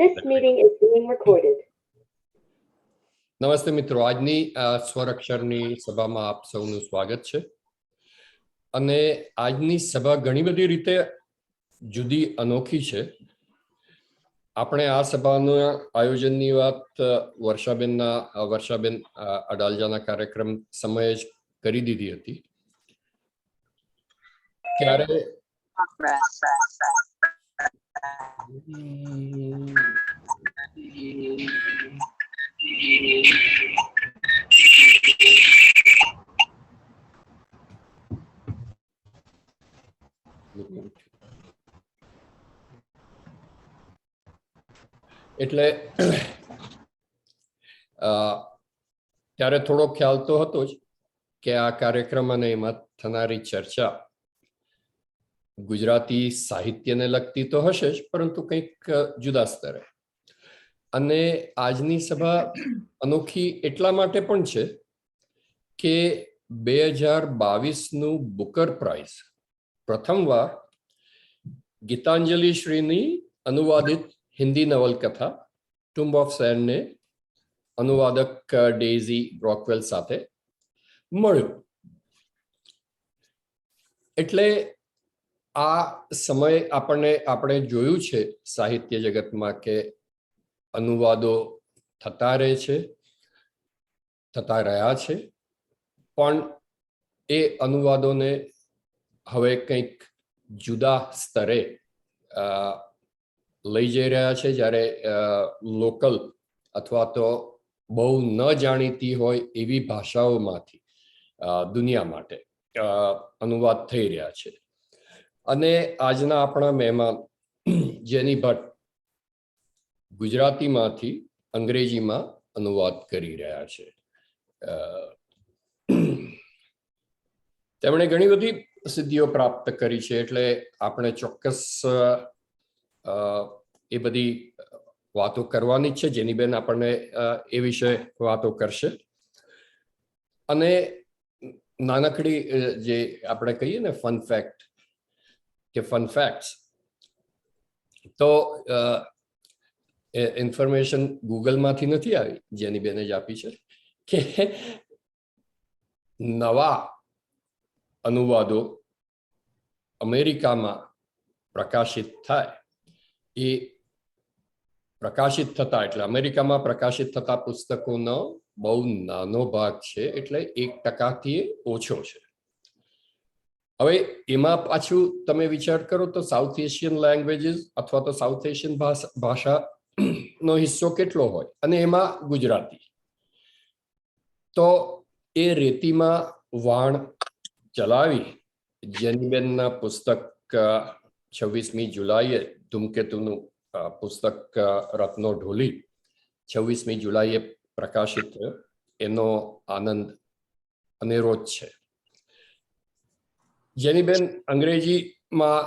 This meeting is being recorded. નમસ્તે મિત્રો, આજની સ્વર-અક્ષરની સભામાં આપ સૌનું સ્વાગત છે. અને આજની સભા ઘણી બધી રીતે જુદી અનોખી છે. આપણે આ સભાના આયોજનની વાત વર્ષાબેન અડાલજાના કાર્યક્રમ સમયે જ કરી દીધી હતી. ત્યારે એટલે ત્યારે થોડો ખ્યાલ તો હતો જ કે આ કાર્યક્રમ અને એમાં થનારી ચર્ચા ગુજરાતી સાહિત્યને લગતી તો હશે જ, પરંતુ કંઈક જુદા સ્તરે. અને આજની સભા અનોખી એટલા માટે પણ છે કે 2022નું બુકર પ્રાઇઝ પ્રથમવાર ગીતાંજલિ શ્રીની અનુવાદિત હિન્દી નવલકથા ટુમ્બ ઓફ સેન્ડને અનુવાદક ડેઝી બ્રોકવેલ સાથે મળ્યું. એટલે આ સમય આપણે જોયું છે સાહિત્ય જગતમાં કે અનુવાદો થતા રહે છે, થતા રહ્યા છે, પણ એ અનુવાદોને હવે કંઈક જુદા સ્તરે લઈ જઈ રહ્યા છે. જ્યારે લોકલ અથવા તો બહુ ન જાણીતી હોય એવી ભાષાઓમાંથી દુનિયા માટે અનુવાદ થઈ રહ્યા છે. અને આજના આપણા મહેમાન જેની ભટ્ટ ગુજરાતીમાંથી અંગ્રેજીમાં અનુવાદ કરી રહ્યા છે. તેમણે ઘણી બધી સિદ્ધિઓ પ્રાપ્ત કરી છે, એટલે આપણે ચોક્કસ એ બધી વાતો કરવાની જ છે. જેની બેન આપણને એ વિશે વાતો કરશે. અને નાનકડી જે આપણે કહીએ ને ફન ફેક્ટ કે ફન ફેક્ટ્સ, તો ઇન્ફોર્મેશન ગૂગલમાંથી નથી આવી, જેની બેને જ આપી છે કે નવા અનુવાદો અમેરિકામાં પ્રકાશિત થાય, એ પ્રકાશિત થતા એટલે અમેરિકામાં પ્રકાશિત થતા પુસ્તકોનો બહુ નાનો ભાગ છે, એટલે 1%થી ઓછો છે. હવે એમાં પાછું તમે વિચાર કરો તો સાઉથ એશિયન લેંગ્વેજીસ અથવા તો સાઉથ એશિયન ભાષાનો હિસ્સો કેટલો હોય, અને એમાં ગુજરાતી. તો એ રેતીમાં વાણ ચલાવી જેનીબેનના પુસ્તક 26મી જુલાઈએ ધૂમકેતુનું પુસ્તક રત્નો ઢોલી 26મી જુલાઈએ પ્રકાશિત થયો, એનો આનંદ અનેરો જ છે. જેનીબેન અંગ્રેજીમાં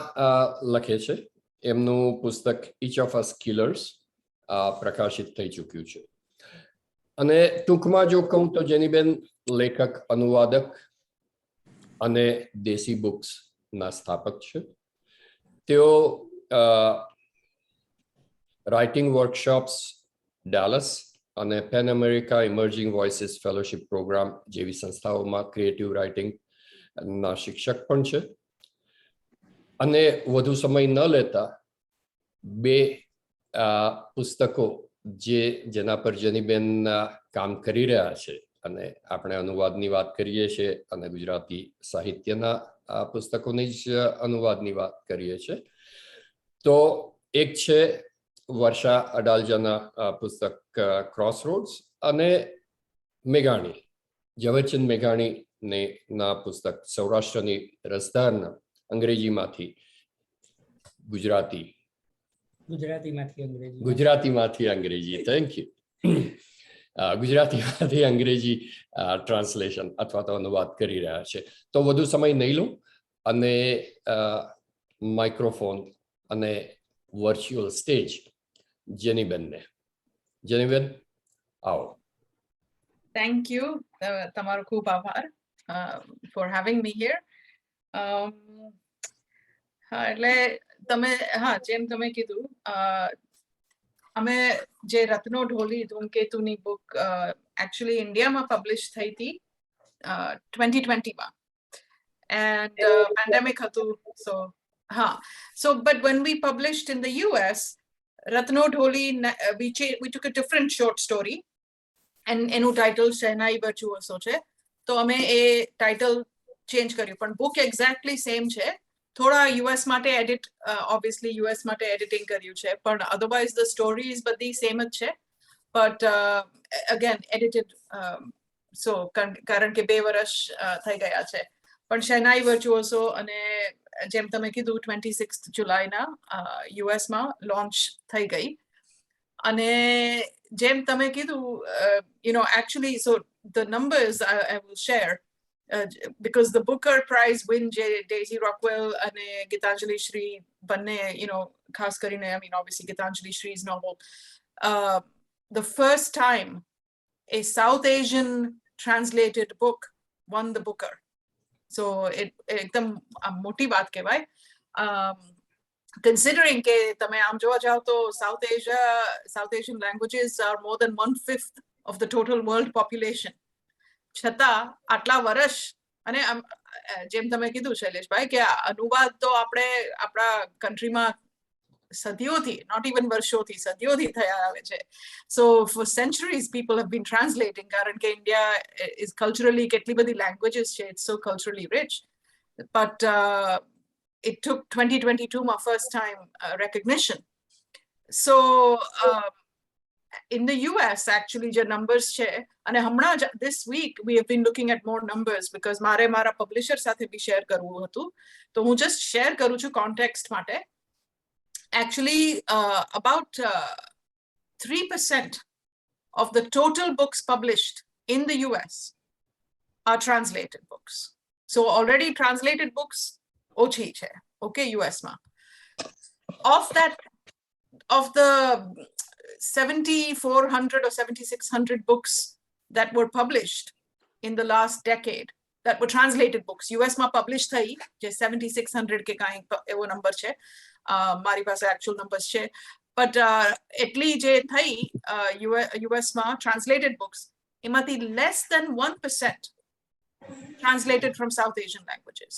લખે છે. એમનું પુસ્તક ઇચ ઓફ અસ કિલર્સ પ્રકાશિત થઈ ચૂક્યું છે. અને ટૂંકમાં જો કહું તો જેનીબેન લેખક, અનુવાદક અને દેશી બુક્સના સ્થાપક છે. તેઓ રાઇટિંગ વર્કશોપ્સ ડાલસ અને PEN America Emerging Voices Fellowship Program જેવી સંસ્થાઓમાં ક્રિએટિવ રાઇટિંગના શિક્ષક પણ છે. અને વધુ સમય ન લેતા 2 પુસ્તકો જેના પર જેનીબેન કામ કરી રહ્યા છે, અને આપણે અનુવાદની વાત કરીએ છીએ અને ગુજરાતી સાહિત્યના પુસ્તકોની જ અનુવાદની વાત કરીએ છીએ, તો એક છે વર્ષા અડાલજાના પુસ્તક ક્રોસરોડ્સ, અને મેઘાણી ઝવેરચંદ મેઘાણીના પુસ્તક સૌરાષ્ટ્રની રસધારના અંગ્રેજીમાંથી ગુજરાતીમાંથી અંગ્રેજી થેન્ક યુ ગુજરાતીમાંથી અંગ્રેજી ટ્રાન્સલેશન અથવા તો અનુવાદ કરી રહ્યા છે. તો વધુ સમય નહીં લઉં અને માઇક્રોફોન અને વર્ચ્યુઅલ સ્ટેજ જેનીબેનને. જેનીબેન, આવો. Thank you. તમારો ખૂબ આભાર for having me here. હા, એટલે તમે જેમ તમે કીધું અમે જે રત્નો ઢોલી ધૂમકેતુની બુક એકચ્યુઅલી ઇન્ડિયામાં પબ્લિશ થઈ હતી 2020માં and pandemic હતું so but when we published in the US Ratno Dholi we took a different short story and એનું ટાઇટલ શહેનાઈ વર્ચ્યુઅસો છે તો અમે એ ટાઇટલ ચેન્જ કર્યું પણ બુક એક્ઝેક્ટલી સેમ છે થોડા યુએસ માટે એડિટ ઓબ્વિયસલી યુએસ માટે એડિટિંગ કર્યું છે પણ અધરવાઇઝ ધ સ્ટોરીઝ બધી સેમ જ છે બટ અગેન એડિટેડ સો કારણ કે 2 વર્ષ થઈ ગયા છે પણ શહેનાઈ વર્ચ્યુઅસો અને જેમ તમે કીધું 26 જુલાઈના યુએસમાં લોન્ચ થઈ ગઈ અને જેમ તમે કીધું actually so the numbers I will share because the Booker Prize win Daisy Rockwell and Gitanjali Shri banne khas karine I mean obviously Gitanjali Shri's novel the first time a South Asian translated book won the Booker so it ekdam moti baat kehvay considering ke tame aam jowa jao to South Asian languages are more than 1/5 of the total world population છતાં આટલા વર્ષ અને જેમ તમે કીધું શૈલેષભાઈ કે અનુવાદ તો આપણે આપણા કન્ટ્રીમાં સદીઓથી not even વર્ષોથી સદીઓથી થયા આવે છે so for centuries people have been translating કારણ કે India is culturally કેટલી બધી languages છે it's so culturally rich but it took 2022 my first time recognition so in the US actually the numbers છે અને હમણાં this week we have been looking at more numbers because મારે મારા publisher સાથે બી share કરવું હતું તો હું just share કરું છું context માટે actually about 3% of the total books published in the US are translated books so already translated books ઓછી છે okay US માં of the 7,400 or 7,600 books that were published in the last decade that were translated books US ma published thai je 7,600 ke kai evo number che mari પાસે actual numbers che but etli je thai US ma translated books emati less than 1% translated from South Asian languages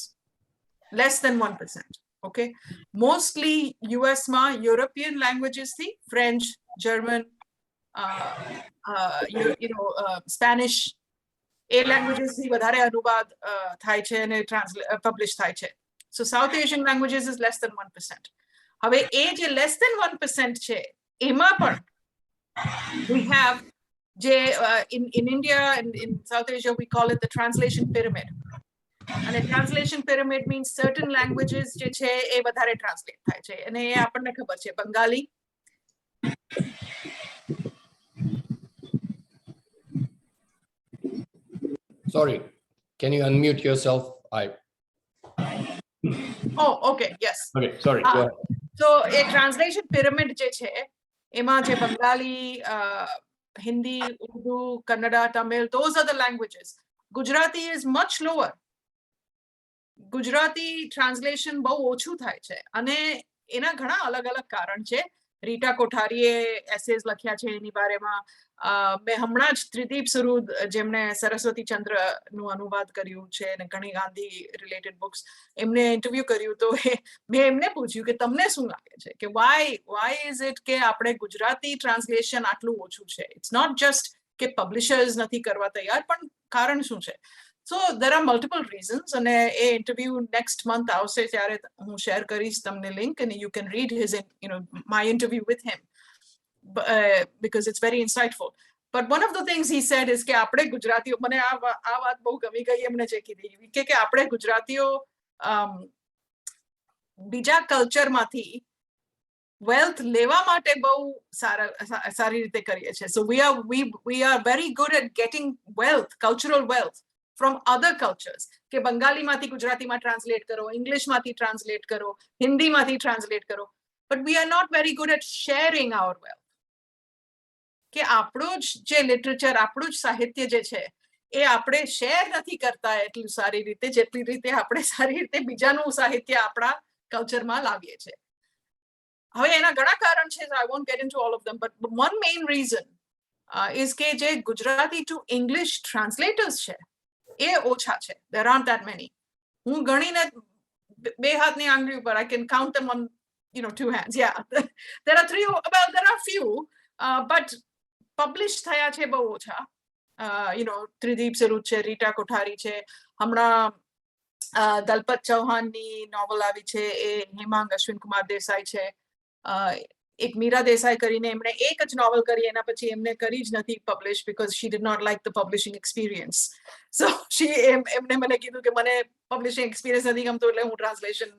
less than 1% okay mostly US ma European languages thi French German Spanish a languages thi vadare anubad thai che and publish thai che so South Asian languages is less than 1% have a je less than 1% che ema par we have je in India and in South Asia we call it the translation pyramid and a translation pyramid means certain languages je che e vadare translate થાય છે અને એ આપણને ખબર છે Bengali Sorry, can you unmute yourself? Oh, okay, yes. Okay, sorry. Go ahead. So a translation pyramid je છે એમાં જે Bengali Hindi, Urdu, Kannada, Tamil those are the languages Gujarati is much lower Gujarati translation બહુ ઓછું થાય છે અને એના ઘણા અલગ-અલગ કારણ છે રીટા કોઠારીએ એસેઝ લખ્યા છે એની બારેમાં મેં હમણાં જ ત્રિદીપ સુરુદ જેમણે સરસ્વતી ચંદ્રનું અનુવાદ કર્યું છે અને ઘણી ગાંધી રિલેટેડ બુક્સ એમને ઇન્ટરવ્યુ કર્યું તો મેં એમને પૂછ્યું કે તમને શું લાગે છે કે why is it કે આપણે ગુજરાતી ટ્રાન્સલેશન આટલું ઓછું છે ઇટ્સ નોટ જસ્ટ કે પબ્લિશર્સ નથી કરવા તૈયાર પણ કારણ શું છે so there are multiple reasons and a interview next month avse tyare hu share karish tamne link and you can read his my interview with him because it's very insightful but one of the things he said is ke apne gujaratiyo mane aa વાત બહુ ગમી ગઈ એમને જે કીધી કે આપણે ગુજરાતીઓ બીજા કલ્ચર માંથી wealth લેવા માટે બહુ સારી રીતે કરીએ છીએ so we are very good at getting wealth cultural wealth from other cultures કે બંગાળી માંથી ગુજરાતીમાં ટ્રાન્સલેટ કરો ઇંગ્લિશ માંથી ટ્રાન્સલેટ કરો હિન્દી માંથી ટ્રાન્સલેટ કરો but we are not very good at sharing our wealth કે આપણું જે લિટરેચર આપણું સાહિત્ય જે છે એ આપણે શેર નથી કરતા એટલું સારી રીતે જેટલી રીતે આપણે સારી રીતે બીજાનું સાહિત્ય આપણા કલ્ચરમાં લાવીએ છીએ હવે એના ઘણા કારણ છે, I won't get into all of them, but one main reason is કે જે ગુજરાતી to English translators છે એ ઓછા છે. There aren't that many. હું ગણીને બે હાથની આંગળી ઉપર, I can count them on, two hands. Yeah. There are few, but published થયા છે બહુ ઓછા. ત્રિદીપ સરૂદ છે, રીટા કોઠારી છે, હમણાં દલપત ચૌહાણની નોવેલ આવી છે એ હેમાંગ અશ્વિન કુમાર દેસાઈ છે. એક મીરા દેસાઈ કરીને એમણે એક જ નોવેલ કરી, એના પછી એમને કરી જ નથી publish because she did not like the publishing experience. So એમને મને કીધું કે મને publishing experience નથી ગમતો એટલે હું translation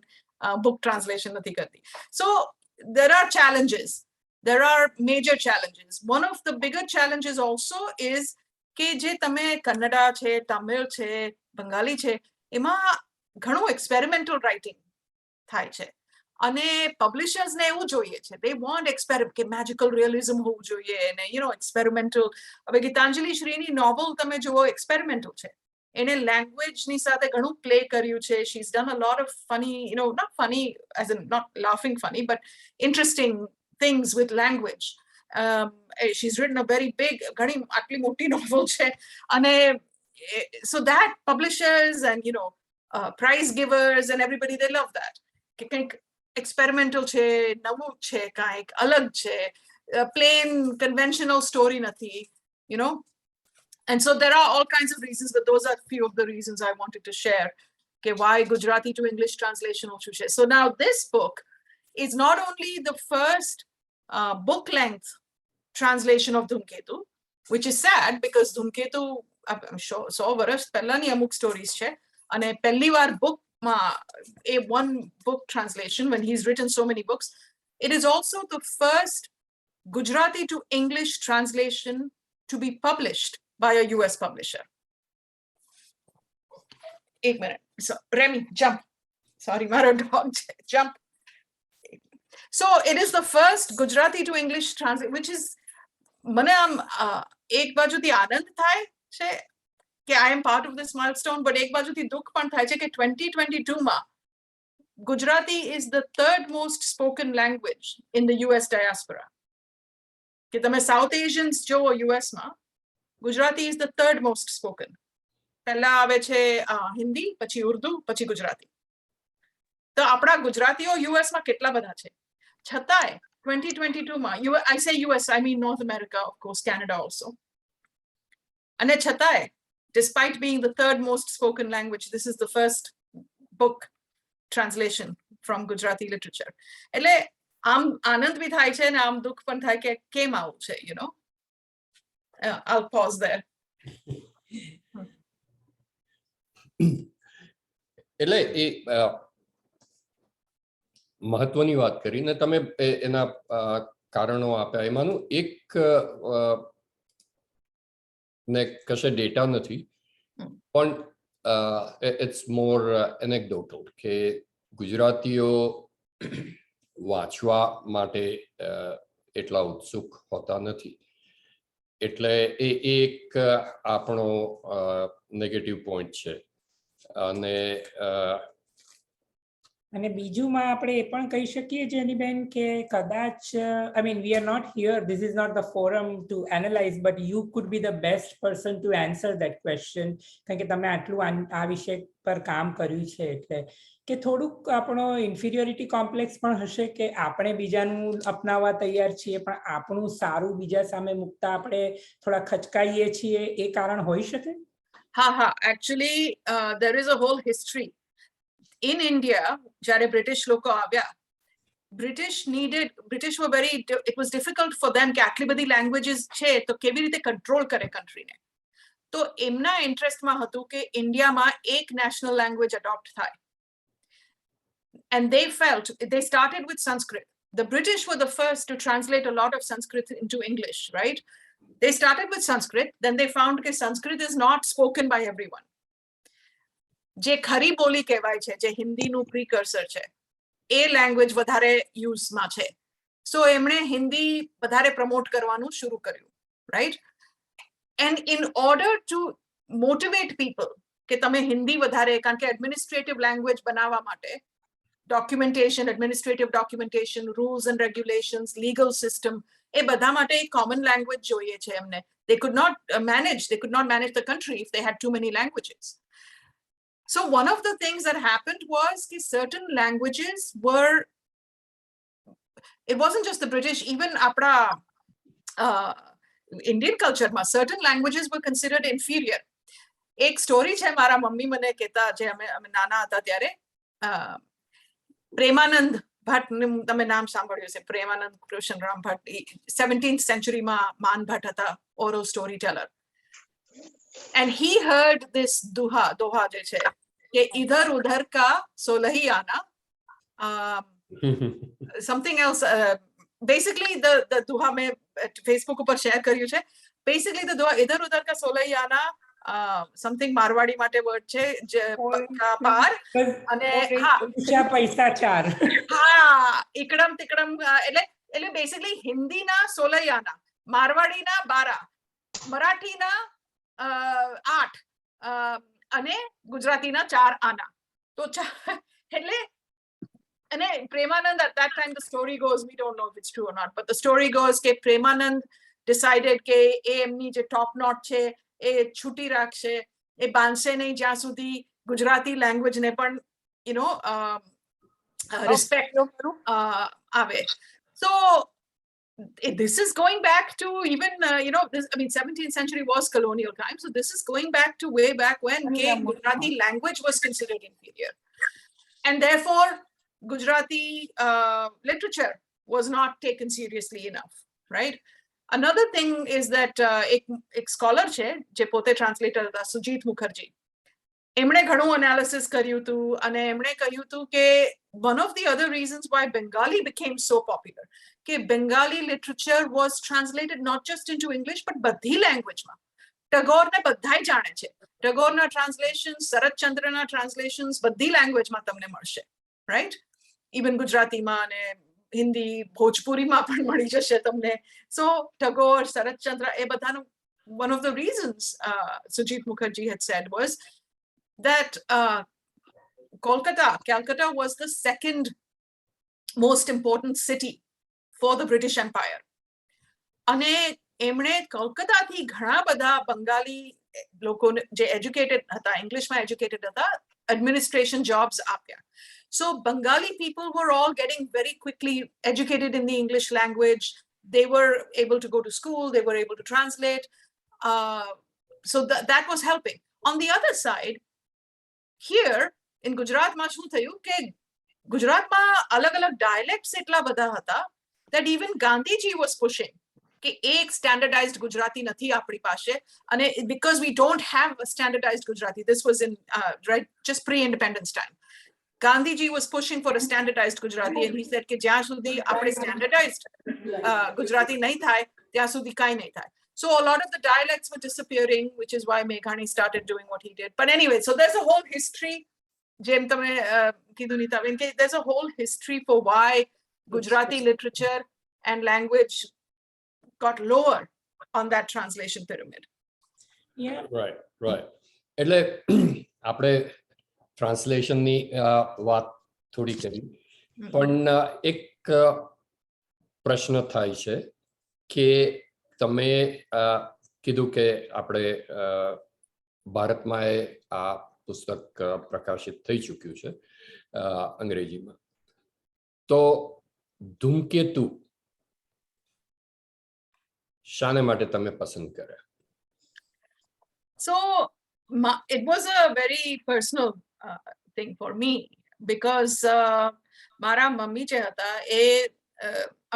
book translation નથી કરતી. So there are challenges. There are major challenges. One of the bigger challenges also is કે જે તમે કન્નડા છે, તમિળ છે, બંગાળી છે, એમાં ઘણું experimental writing થાય છે. અને પબ્લિશર્સ ને એવું જોઈએ છે, they want કે મેજિકલ રિયલિઝમ હોવું જોઈએ અને એક્સપેરિમેન્ટલ. હવે ગીતાંજલિ શ્રીની નોવેલ તમે જુઓ, એક્સપેરિમેન્ટલ છે. એને લેંગ્વેજની સાથે ઘણું પ્લે કર્યું છે. She's done a lot of funny, not funny as in not laughing funny, but interesting things with language. She's written a very big, ઘણી આટલી મોટી નોવેલ છે. અને so that publishers and prize givers and everybody, they love that. કે કંઈક experimental છે, નવું છે, કાંઈક અલગ છે, plain conventional story નથી, And so there are all kinds of reasons, but those are few of the reasons I wanted to share okay, why Gujarati to English translation ochu છે. So now this book is not only the first book length translation of Dhumketu, which is sad because Dhumketu I'm sure 100 વર્ષ પહેલાની અમુક stories છે અને પહેલી વાર book a one book translation when he's written so many books. It is also the first Gujarati to English translation to be published by a US publisher. 1 minute. So Remy, jump. Sorry, my dog, jump. So it is the first Gujarati to English translation, which is મને આમ એક બાજુથી આનંદ થાય છે કે I am part of this milestone, but એક બાજુથી દુઃખ પણ થાય છે કે 2022 Gujarati is the third most spoken language in the US diaspora. કે તમે South Asians જોવો US Gujarati is the third most spoken. પહેલા આવે છે હિન્દી, પછી ઉર્દુ, પછી ગુજરાતી. તો આપણા ગુજરાતીઓ US કેટલા બધા છે. છતાંય 2022 I say US, I mean North America, of course, Canada also. And છતાંય, despite being the third most spoken language, this is the first book translation from Gujarati literature. એટલે આમ આનંદ બી થાય છે ને આમ દુઃખ પણ થાય કે કેમ આવું છે, I'll pause there. એટલે એ મહત્વની વાત કરી ને તમે એના કારણો આપ્યા. એમાંનું એક ને કશે ડેટા નથી, પણ ઇટ્સ મોર એનેક્ડોટલ કે ગુજરાતીઓ વાંચવા માટે એટલા ઉત્સુક હોતા નથી. એટલે એ એક આપણો નેગેટિવ પોઈન્ટ છે. અને બીજુંમાં આપણે એ પણ કહી શકીએ જેનીબેન કે કદાચ I mean we are not here, this is not the forum to analyze, but you could be the best person to answer that question, કારણ કે તમે આટલું આ વિષય પર કામ કર્યું છે. એટલે કે થોડુંક આપણો ઇન્ફિરિયોરિટી કોમ્પ્લેક્સ પણ હશે કે આપણે બીજાનું અપનાવવા તૈયાર છીએ પણ આપણું સારું બીજા સામે મૂકતા આપણે થોડા ખચકાઈએ છીએ, એ કારણ હોઈ શકે. હા, actually there is a whole history. In India, જ્યારે British લોકો આવ્યા, British were it was difficult for them કે આટલી બધી languages છે તો કેવી રીતે control કરે countryને. તો એમના ઇન્ટરેસ્ટમાં હતું કે ઇન્ડિયામાં એક national language adopt થાય. And they started with Sanskrit. The British were the first to translate a lot of Sanskrit into English, right? They started with Sanskrit, then they found that Sanskrit is not spoken by everyone. જે ખરી બોલી કહેવાય છે, જે હિન્દીનું પ્રીકર્સર છે, એ language વધારે યુઝમાં છે. સો એમણે હિન્દી વધારે પ્રમોટ કરવાનું શરૂ કર્યું, right? And in order to motivate people કે તમે હિન્દી વધારે, કારણ કે એડમિનિસ્ટ્રેટિવ લેંગ્વેજ બનાવવા માટે documentation, administrative documentation, rules and regulations, legal system, એ બધા માટે એક common language જોઈએ છે એમને. They could not manage the country if they had too many languages. So one of the things that happened was that certain languages were, it wasn't just the British, even apna Indian culture ma certain languages were considered inferior. એક story છે, મારા mummy મને કહેતા, જે અમે નાના હતા ત્યારે, પ્રેમાનંદ ભટ્ટ, તમે નામ સાંભળ્યું છે, પ્રેમાનંદ કૃષ્ણરામ ભટ્ટ, 17th century માં માન ભટ્ટ હતા, oral storyteller. And he heard this doha જે છે કે ઇધર ઉધર કા સોલહી આના, something else, basically the doha મેં Facebook ઉપર શેર કર્યું છે. Basically the doha ઇધર ઉધર કા સોલહી આના, something મારવાડી માટે વર્ડ છે, જે પાર અને ઊંચા પૈસા ચાર. હા, ઇકડમ તિકડમ, એટલે બેસિકલી હિન્દીના 16 આના, મારવાડીના 12, મરાઠીના 8 અને ગુજરાતીના 4 આના. તો એટલે, અને Premanand, at that time the story goes, we don't know if it's true or not, but the story goes કે પ્રેમાનંદ decided કે એ એમની જે ટોપ નોટ છે એ છૂટી રાખશે, એ બાંધશે નહીં જ્યાં સુધી ગુજરાતી લેંગ્વેજ ને પણ respect આવે. So this is going back to even 17th century was colonial time, so this is going back to way back when Gujarati language was considered inferior, and therefore Gujarati literature was not taken seriously enough, right? Another thing is that ek scholar છે જે પોતે translator હતા, સુજીત મુખર્જી, એમણે ઘણું analysis કર્યું હતું અને એમણે કહ્યું હતું કે one of the other reasons why Bengali became so popular, કે Bengali literature was translated not just into English but બધી લેંગ્વેજમાં. ટગોરને બધાય જાણે છે, ટગોરના ટ્રાન્સલેશન્સ, શરદચંદ્રના ટ્રાન્સલેશન્સ બધી લેંગ્વેજમાં તમને મળશે, રાઈટ? ઇવન ગુજરાતીમાં અને હિન્દી, ભોજપુરીમાં પણ મળી જશે તમને. So Tagore, Saratchandra, એ બધાનું, one of the reasons Sujit Mukherjee had said was that Calcutta was the second most important city for the British Empire. અને એમણે કોલકાતાથી ઘણા બધા બંગાળી લોકો જે એજ્યુકેટેડ હતા, ઇંગ્લિશમાં એજ્યુકેટેડ હતા, administration jobs આપ્યા. So Bengali people were all getting very quickly educated in the English language. They were able to go to school, they were able to translate. So that was helping. On the other side, here in Gujarat માં શું થયું કે ગુજરાતમાં અલગ-અલગ dialects એટલા બધા હતા that even Gandhiji was pushing કે એક standardized Gujarati નથી આપણી પાસે. અને because we don't have a standardized Gujarati, this was in just pre-independence time. Gandhiji was pushing for a standardized Gujarati, and he said કે જ્યાં સુધી આપણે standardized Gujarati નહીં થાય ત્યાં સુધી કાંઈ નહીં થાય. So a lot of the dialects were disappearing, which is why Meghani started doing what he did. But anyway, so there's a whole history, જેમ તમે કીધું નીતાબેન, કે there's a whole history for why Gujarati literature and language got lower on that translation pyramid. Yeah. Right. એટલે આપણે ટ્રાન્સલેશનની વાત થોડી કરી, પણ એક પ્રશ્ન થાય છે કે તમે કીધું કે આપણે ભારતમાં આ પુસ્તક પ્રકાશિત થઈ ચૂક્યું છે અંગ્રેજીમાં. તો ધૂમકેતુ શાને માટે તમે પસંદ કર્યા? So it was a very personal thing for me because મારા મમ્મી જે હતા એ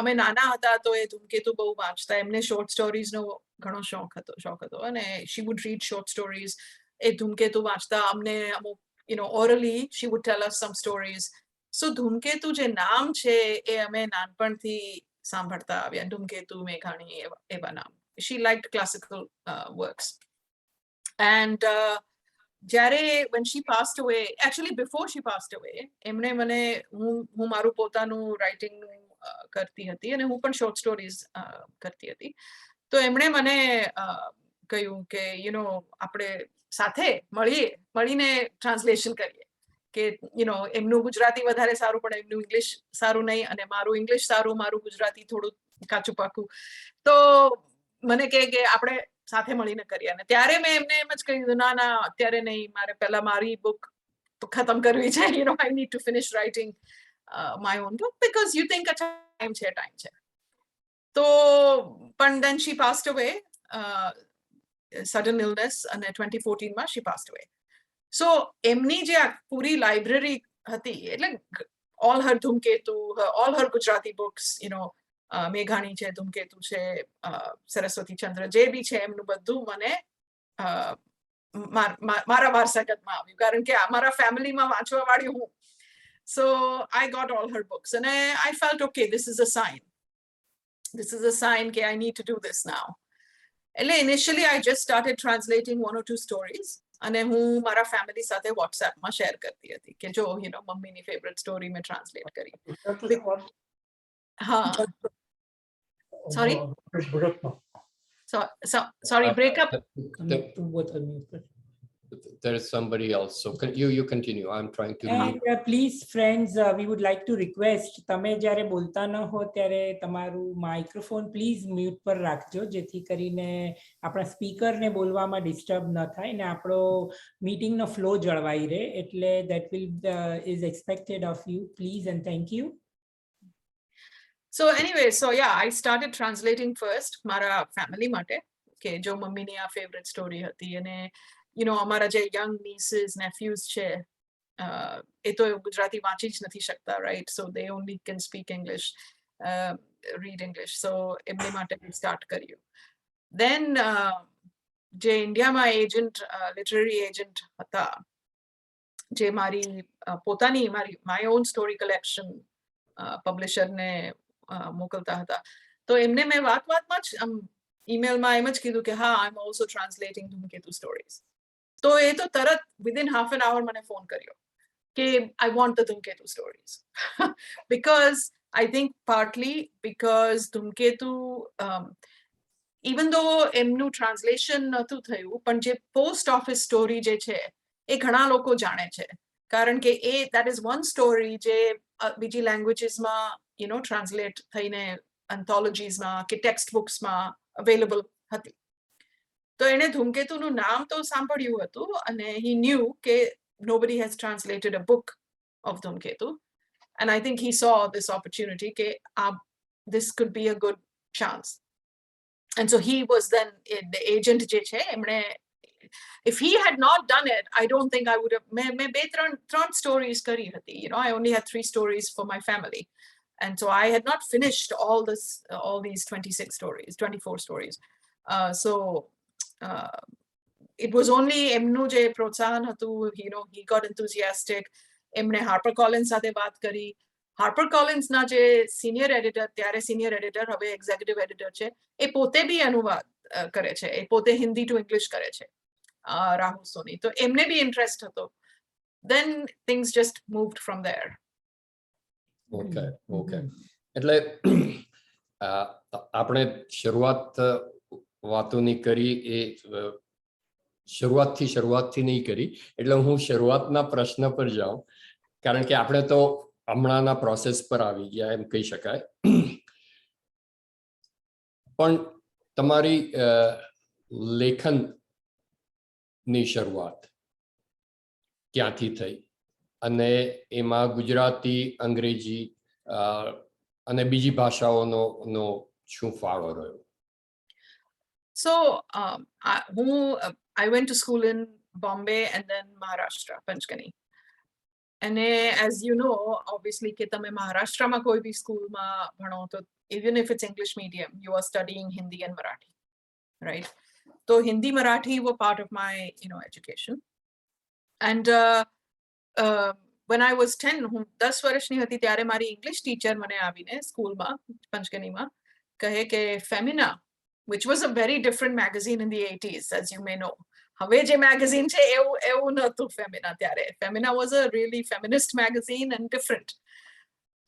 અમે નાના હતા તો એ ધૂમકેતુ બહુ વાંચતા, એમને શોર્ટ સ્ટોરીઝનો ઘણો શોખ હતો અને she would read short stories. એ ધૂમકેતુ વાંચતા, અમને અમુક orally she would tell us some stories. So ધૂમકેતુ જે નામ છે એ અમે નાનપણથી સાંભળતા આવ્યા, ધૂમકેતુ, મેઘાણી, એવા નામ. She liked classical works. And when she passed away, actually before she passed away, એમણે મને, હું મારું પોતાનું રાઇટિંગ કરતી હતી અને હું પણ શોર્ટ સ્ટોરીઝ કરતી હતી. તો એમણે મને કહ્યું કે આપણે સાથે મળીને ટ્રાન્સલેશન કરીએ, કે એમનું ગુજરાતી વધારે સારું પણ એમનું ઇંગ્લિશ સારું નહીં, અને મારું ઇંગ્લિશ સારું, મારું ગુજરાતી થોડું કાચું પાકું. તો મને કે આપણે સાથે મળીને કરીએ. અને ત્યારે મેં એમને એમ જ કહી દીધું, ના અત્યારે નહીં, મારે પહેલા મારી બુક ખતમ કરવી છે. I need to finish writing my own book because you think time છે. તો પણ then she passed away, sudden illness, and 2014 માં she passed away. So એમની જે પૂરી લાઇબ્રેરી હતી, એટલે all her ધૂમકેતુ, all her Gujarati books, મેઘાણી છે, ધૂમકેતુ છે, સરસ્વતી ચંદ્ર, જે બી છે એમનું બધું મને મારા વારસાગતમાં આવ્યું, કારણ કે મારા ફેમિલીમાં વાંચવા વાળી હું. So I got all her books and I felt, okay, this is a sign. This is a sign that I need to do this now. Initially, I just started translating 1 or 2 stories. And હું મારા family સાથે વોટ્સએપમાં share કરતી હતી કે જો મમ્મીની favourite story મેં translate કરી. હા, sorry sorry, break up. There is somebody else, so you continue. I'm trying to and please friends, we would like to request, તમે જ્યારે બોલતા ન હો ત્યારે તમારું માઇક્રોફોન પ્લીઝ મ્યુટ પર રાખજો, જેથી કરીને આપણા સ્પીકરને બોલવામાં ડિસ્ટર્બ ન થાય ને આપણો મીટિંગનો ફ્લો જળવાઈ રહે. એટલે that will is expected of you, please and thank you. So anyway, so yeah, I started translating first મારા ફેમિલી માટે, કે જો મમ્મીની આ ફેવરેટ સ્ટોરી હતી. અને અમારા જે યંગ nieces, nephews છે, એ તો ગુજરાતી વાંચી જ નથી શકતા, right? So they only can speak English, read English. So એમની માટે સ્ટાર્ટ કર્યું. Then જે ઇન્ડિયામાં એજન્ટ, લિટરરી એજન્ટ હતા, જે મારી પોતાની my own story collection પબ્લિશરને મોકલતા હતા, તો એમને મેં વાતમાં જ ઈમેલમાં એમ જ કીધું કે હા, I'm also translating Dhumketu stories. તો એ તો તરત within half an hour મને ફોન કર્યો કે I want the Dhumketu stories. Because I think partly because Dhumketu, even though એમનું ટ્રાન્સલેશન નહોતું થયું, પણ જે પોસ્ટ ઓફિસ સ્ટોરી જે છે એ ઘણા લોકો જાણે છે, કારણ કે that is one story જે બીજી લેંગ્વેજીસમાં ટ્રાન્સલેટ થઈને એન્થોલોજીસમાં કે ટેક્સ્ટ બુક્સમાં અવેલેબલ હતી. તો એણે ધૂમકેતુનું નામ તો સાંભળ્યું હતું, અને he knew કે nobody has translated a book of Dhumketu, and I think he saw this opportunity કે this could be a good chance. And so he was then the agent જે છે એમણે, if he had not done it, I don't think I would have, મેં 2-3 stories કરી હતી. I only had 3 stories for my family, and so I had not finished all these 26 stories, 24 stories. So it was only એમનું જે પ્રોત્સાહન હતું, he got enthusiastic. એમણે Harper Collins સાથે વાત કરી. હાર્પર કોલિન્સના જે સિનિયર એડિટર, ત્યારે સિનિયર એડિટર, હવે એક્ઝિક્યુટિવ એડિટર છે, એ પોતે બી અનુવાદ કરે છે, એ પોતે હિન્દી ટુ ઇંગ્લિશ કરે છે, રાહુલ સોની. તો એમને બી ઇન્ટરેસ્ટ હતો. Then things just moved from there. Okay. એટલે આપણે શરૂઆત વાતોની કરી, એ શરૂઆતથી નહીં કરી, એટલે હું શરૂઆતના પ્રશ્ન પર જાઉં, કારણ કે આપણે તો હમણાંના પ્રોસેસ પર આવી ગયા એમ કહી શકાય. પણ તમારી લેખનની શરૂઆત ક્યાંથી થઈ, અને એમાં ગુજરાતી, અંગ્રેજી અને બીજી ભાષાઓનો શું ફાળો રહ્યો? So I went to school in Bombay and then Maharashtra, Panchgani. And as you know, obviously કે તમે મહારાષ્ટ્રમાં કોઈ બી સ્કૂલમાં ભણો તો even if it's English medium, you are studying Hindi and Marathi, right? So Hindi, Marathi were part of my education. And when I was 10, હું 10 વર્ષની હતી ત્યારે મારી ઇંગ્લિશ ટીચર મને આવીને સ્કૂલમાં પંચગનીમાં કહે કે Femina, which was a very different magazine in the 80s, as you may know. હવે જે magazine છે એવું નહોતું ફેમિના ત્યારે. Femina was a really feminist magazine and different.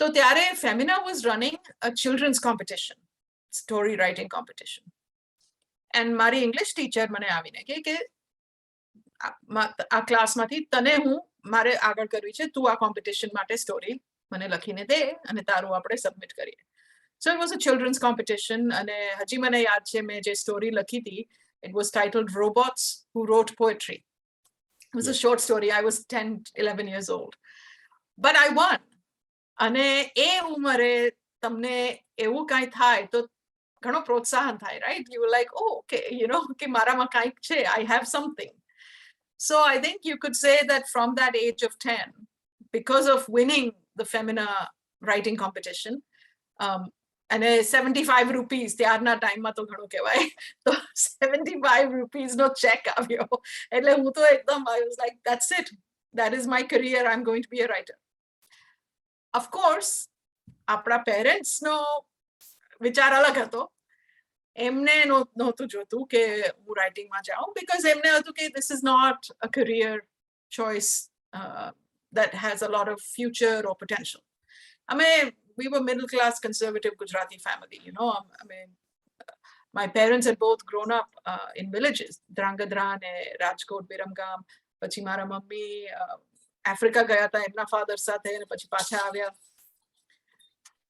તો ત્યારે Femina was running a children's competition, story writing competition. And મારી English teacher મને આવીને કે આ ક્લાસમાંથી તને હું મારે આગળ કરવી છે, તું આ કોમ્પિટિશન માટે સ્ટોરી મને લખીને દે અને તારું આપણે સબમિટ કરીએ. So it was a children's competition અને હજી મને યાદ છે મેં જે સ્ટોરી લખી હતી, it was titled Robots Who Wrote Poetry. It was a short story. I was 10-11 years old. But I won. અને એ ઉંમરે તમને એવું કાંઈ થાય તો ઘણો પ્રોત્સાહન થાય, right? You were like, oh, okay, you know, કે મારામાં કાંઈક છે, I have something. So I think you could say that from that age of 10, because of winning the Femina writing competition, and 75 rupees, ત્યારના ટાઈમમાં તો ઘણું કહેવાય, તો 75 rupees નો ચેક આવ્યો. એટલે હું તો એકદમ, I was like, that's it. That is my career. I'm going to be a writer. Of course, આપણા પેરેન્ટ્સનો વિચાર અલગ હતો. એમને નહોતું જોતું કે હું રાઇટિંગમાં જાઉં, because એમને હતું કે this is not a career choice that has a lot of future or potential. I mean, we were middle class conservative Gujarati family, you know. I mean, my parents had both grown up in villages, Drangadra and Rajkot, Biramgam. પછી મારા mummy Africa ગયા હતા એમના father સાથે અને પછી પાછા આવ્યા.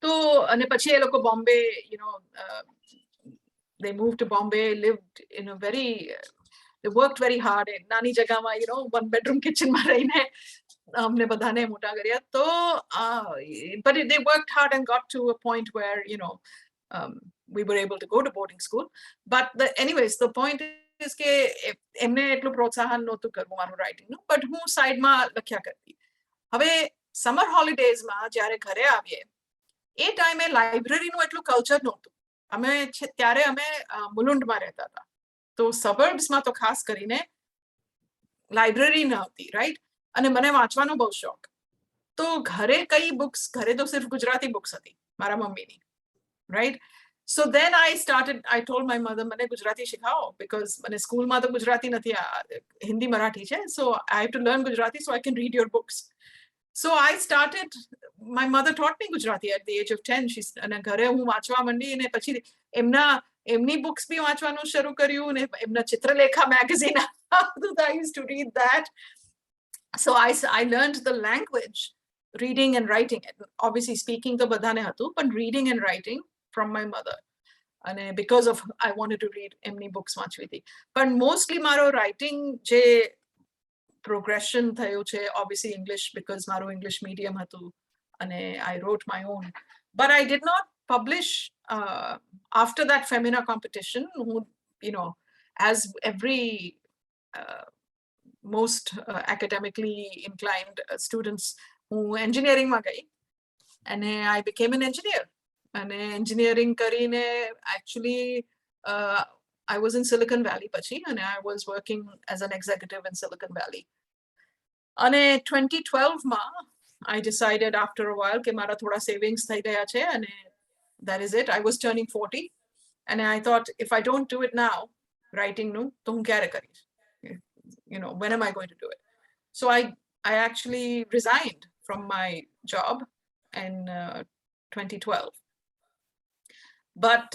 તો અને પછી એ લોકો Bombay, you know, they moved to Bombay, lived in a very, they worked very hard. નાની જગામાં, you know, one bedroom kitchen માં રહીને અમને બધાને મોટા કર્યા. તો but they worked hard and got to a point where, you know, we were able to go to boarding school. But anyways, the point is કે એમને એટલું પ્રોત્સાહન નહોતું કરવું મારું રાઇટિંગનું, બટ હું સાઈડમાં લખ્યા કરતી. હવે સમર હોલિડેઝમાં જ્યારે ઘરે આવીએ એ ટાઈમે લાઇબ્રેરીનું એટલું કલ્ચર નહોતું. અમે ત્યારે અમે મુલુંડમાં રહેતા હતા, તો સબર્બ્સમાં તો ખાસ કરીને લાઇબ્રેરી ન હતી, રાઈટ? અને મને વાંચવાનો બહુ શોખ. તો ઘરે કઈ બુક્સ, ઘરે તો સિર્ફ ગુજરાતી બુક્સ હતી મારા મમ્મીની, right? So then I told my mother, મને ગુજરાતી શીખાવો, because મને સ્કૂલમાં તો ગુજરાતી નથી, હિન્દી મરાઠી છે, so I have to learn Gujarati so I can read your books. So I started, my mother taught me Gujarati at the age of 10. અને ઘરે હું વાંચવા માંડી અને પછી એમની books બી વાંચવાનું શરૂ કર્યું અને એમના Chitralekha magazine, I used to read that. So I learned the language, reading and writing. Obviously speaking તો બધાને હતું, but reading and writing from my mother. And because of, I wanted to read એમની books વાંચવી હતી. But mostly મારો writing જે progression થયું છે, obviously English, because મારું English medium હતું અને I wrote my own. But I did not publish after that Femina competition. You know, as every most academically inclined students, હું engineering માં ગઈ અને I became an engineer. અને engineering કરીને actually I was in Silicon Valley પછી, and I was working as an executive in Silicon Valley. અને 2012માં I decided after a while કે મારા થોડા savings થઈ ગયા છે અને that is it. I was turning 40 and I thought, if I don't do it now, writing નું, તો હું ક્યારે કરીશ? You know, when am I going to do it? So I actually resigned from my job in 2012. But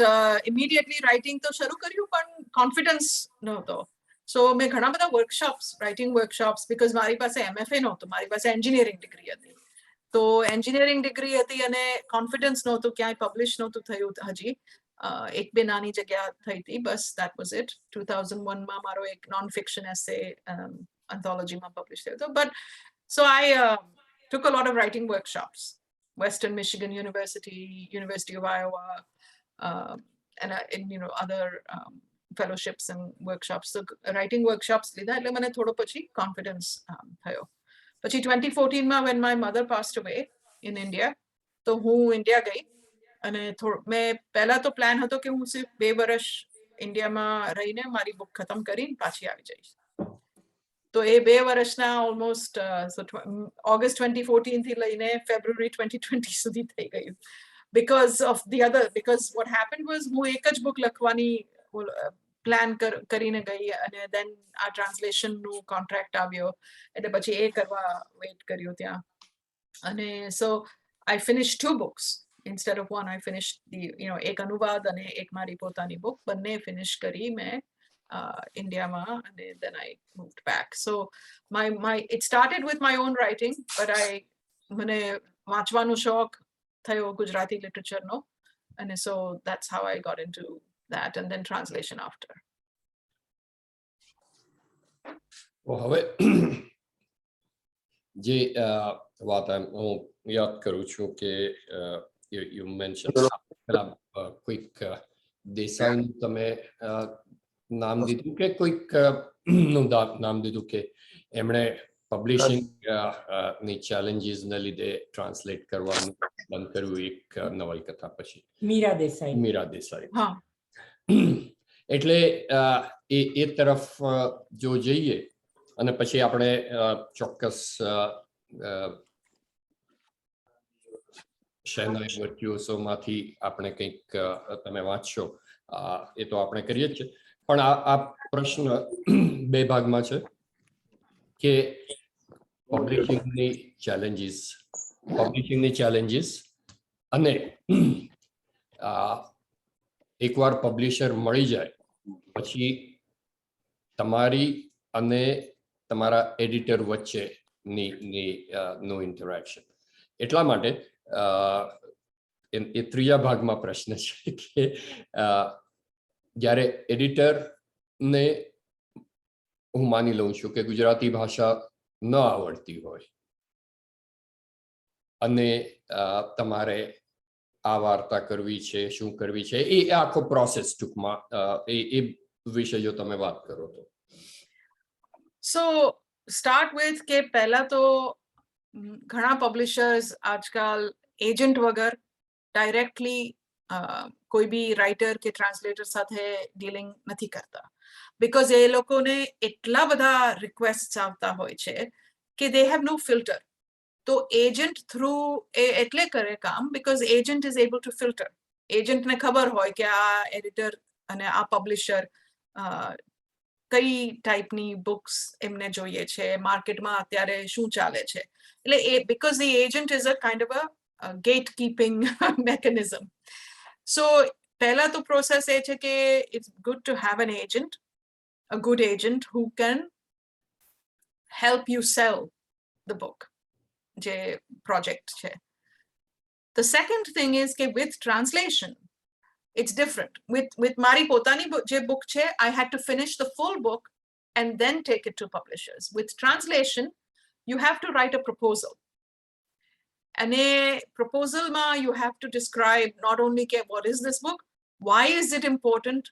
immediately writing તો શરૂ કર્યું, પણ confidence નહોતો. So મેં ઘણા બધા workshops, writing workshops, because મારી પાસે MFA નહોતું, મારી પાસે engineering degree હતી. તો engineering degree હતી અને confidence નહોતું, ક્યાંય publish નહોતું થયું હજી. એક બે નાની જગ્યા થઈ હતી, બસ that was it. 2001માં મારો એક non-fiction essay anthology માં publish થયો હતો. But so I took a lot of writing workshops. Western Michigan University, University of Iowa, and you know, other fellowships and workshops. So writing workshops લીધા એટલે મને થોડો પછી confidence થયો. પછી 2014માં when my mother passed away in India, તો હું India ગઈ અને મેં પહેલા તો પ્લાન હતો કે હું સિર્ફ 2 વર્ષ ઇન્ડિયામાં રહીને મારી બુક ખતમ કરીને પાછી આવી જઈશ. તો એ 2 વર્ષના almost August 2014 થી લઈને February 2020 સુધી થઈ ગયું. Because what happened was હું એક જ book લખવાની plan કરીને ગઈ અને then આ translation નું contract આવ્યો એટલે પછી એ કરવા wait કર્યું ત્યાં. અને so I finished 2 books instead of 1. I finished the, you know, એક અનુવાદ અને એક મારી પોતાની book, બંને finish કરી મેં ઇન્ડિયામાં, અને then I moved back. So it started with my own writing, but મને વાંચવાનો શોખ થયો ગુજરાતી લિટરેચરનો, અને so that's how I got into that, and then translation after. હવે જે વાત હું યાદ કરું છું કે you mentioned કોઈક દેસાઈનું તમે નામ દીધું કે કોઈક નું નામ દીધું કે એમણે પબ્લિશિંગ ની ચેલેન્જીસ ને લીધે ટ્રાન્સલેટ કરવાનું બંધ કર્યું એક નવલકથા પછી. મીરા દેસાઈ. હા, એટલે એ તરફ જો જઈએ અને પછી આપણે ચોક્કસ શહેનાઈ વર્ચ્યુઓસોમાંથી આપણે કંઈક તમે વાંચશો, એ તો આપણે કરીએ જ છે. પણ આ પ્રશ્ન બે ભાગમાં છે કે પબ્લિશિંગની ચેલેન્જીસ અને એકવાર પબ્લિશર મળી જાય પછી તમારી અને તમારા એડિટર વચ્ચેની નો ઇન્ટરેક્શન. એટલા માટે એ ત્રીજા ભાગમાં પ્રશ્ન છે કે જ્યારે એડિટરને હું માની લઉં છું કે ગુજરાતી ભાષા ન આવડતી હોય અને તમારે આ વાર્તા કરવી છે, શું કરવી છે, એ આખો પ્રોસેસ ટૂંકમાં એ વિશે જો તમે વાત કરો તો. So start with કે પહેલા તો ઘણા પબ્લિશર્સ આજકાલ એજન્ટ વગર ડાયરેક્ટલી કોઈ બી રાઇટર કે ટ્રાન્સલેટર સાથે ડીલિંગ નથી કરતા, બીકોઝ એ લોકોને એટલા બધા રિક્વેસ્ટ આવતા હોય છે કે દે હેવ નો ફિલ્ટર. તો એજન્ટ થ્રુ એટલે કરે કામ because agent is able to filter. એજન્ટને ખબર હોય કે આ એડિટર અને આ પબ્લિશર કઈ ટાઈપની બુક્સ એમને જોઈએ છે, માર્કેટમાં અત્યારે શું ચાલે છે. એટલે એ because the agent is a kind of a gatekeeping mechanism. So પહેલા તો પ્રોસેસ એ છે કે it's good to have an agent, a good agent who can help you sell the book, જે પ્રોજેક્ટ છે. The second thing is કે with translation it's different. With Mari Potani je book che, I had to finish the full book and then take it to publishers. With translation, you have to write a proposal. And a proposal ma you have to describe not only ke what is this book, why is it important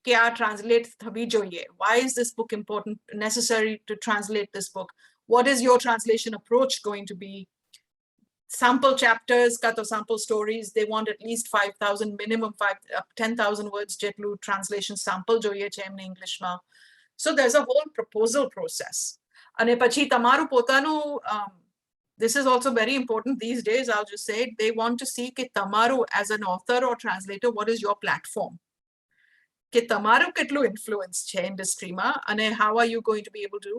ke aa translate thabi joiye, why is this book important, necessary to translate this book, what is your translation approach going to be. Sample chapters ka to sample stories, they want at least 5,000, minimum 10,000 words jetlu translation sample જોઈએ છે એમને ઇંગ્લિશમાં. So there's a whole proposal process. અને પછી તમારું પોતાનું this is also very important these days, I'll just say it, they want to see કે તમારું as an author or translator, what is your platform, કે તમારું કેટલું influence છે ઇન્ડસ્ટ્રીમાં, અને how are you going to be able to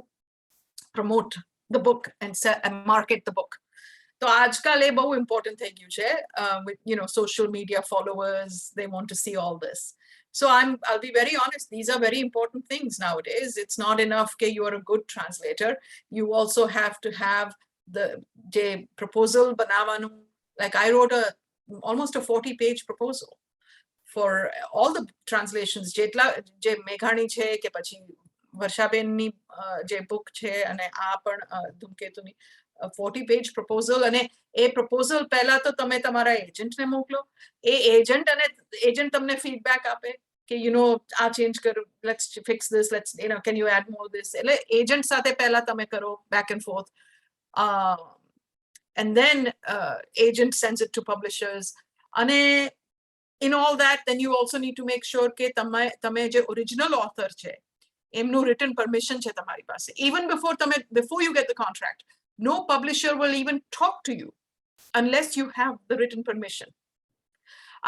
promote the book and market the book. તો આજકાલ એ બહુ ઇમ્પોર્ટન્ટ થઈ ગયું છે. With social media followers, they want to see all this. So I'll be very honest, these are very important things nowadays. It's not enough that you are a good translator. You also have to have the proposal banavanu. Like I wrote almost a 40-page proposal for all the translations. જેટલા જે મેઘાણી છે કે પછી વર્ષાબેનની જે book છે, અને આ પણ ધૂમકેતુની 40-page proposal. અને એ proposal પહેલા તો તમે તમારા એજન્ટને મોકલો, એ એજન્ટ તમને ફીડબેક આપે કે આ ચેન્જ કરો, let's fix this, let's can you add more this. એટલે એજન્ટ સાથે પહેલા તમે કરો back and forth, and then agent sends it to publishers. અને in all that, then you also need to make sure કે તમે જે original author છે એમનું written permission છે તમારી પાસે. Even before you get the contract, no publisher will even talk to you unless you have the written permission.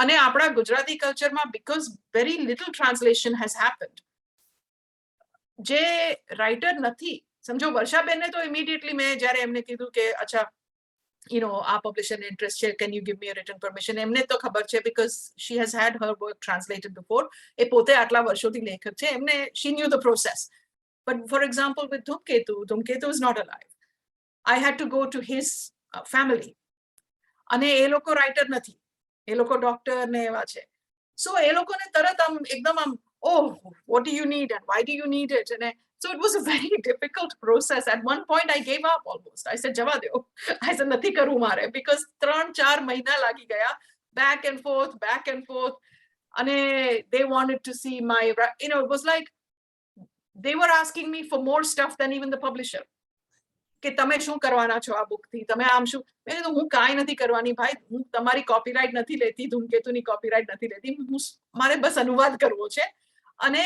અને આપણા ગુજરાતી કલ્ચરમાં because very little translation has happened, જે રાઇટર નથી, સમજો વર્ષાબેનને તો ઇમિડિયેટલી મેં જ્યારે એમને કીધું કે અચ્છા our publisher interest છે, can you give me a written permission? એમને તો ખબર છે because she has had her work translated before. એ પોતે આટલા વર્ષોથી લેખક છે, એમને she knew the process. But for example, with Dhumketu is not alive. I had to go to his family. અને એ લોકો રાઇટર નથી, એ લોકો ડોક્ટર ને એવા છે. So એ લોકોને તરત આમ એકદમ આમ, oh, what do you need and why do you need it? And so it was a very difficult process. At one point I gave up almost. I said, java deo. I said, nathi karu mare, because 3-4 mahina lagi gaya, back and forth. And they wanted to see my, it was like, they were asking me for more stuff than even the publisher. કે તમે શું કરવાના છો આ book થી, તમે આમ શું? મેં કીધું હું કાંઈ નથી કરવાની ભાઈ, હું તમારી કોપીરાઇટ નથી લેતી, ધૂમકેતુની કોપીરાઇટ નથી લેતી, મારે બસ અનુવાદ કરવો છે. અને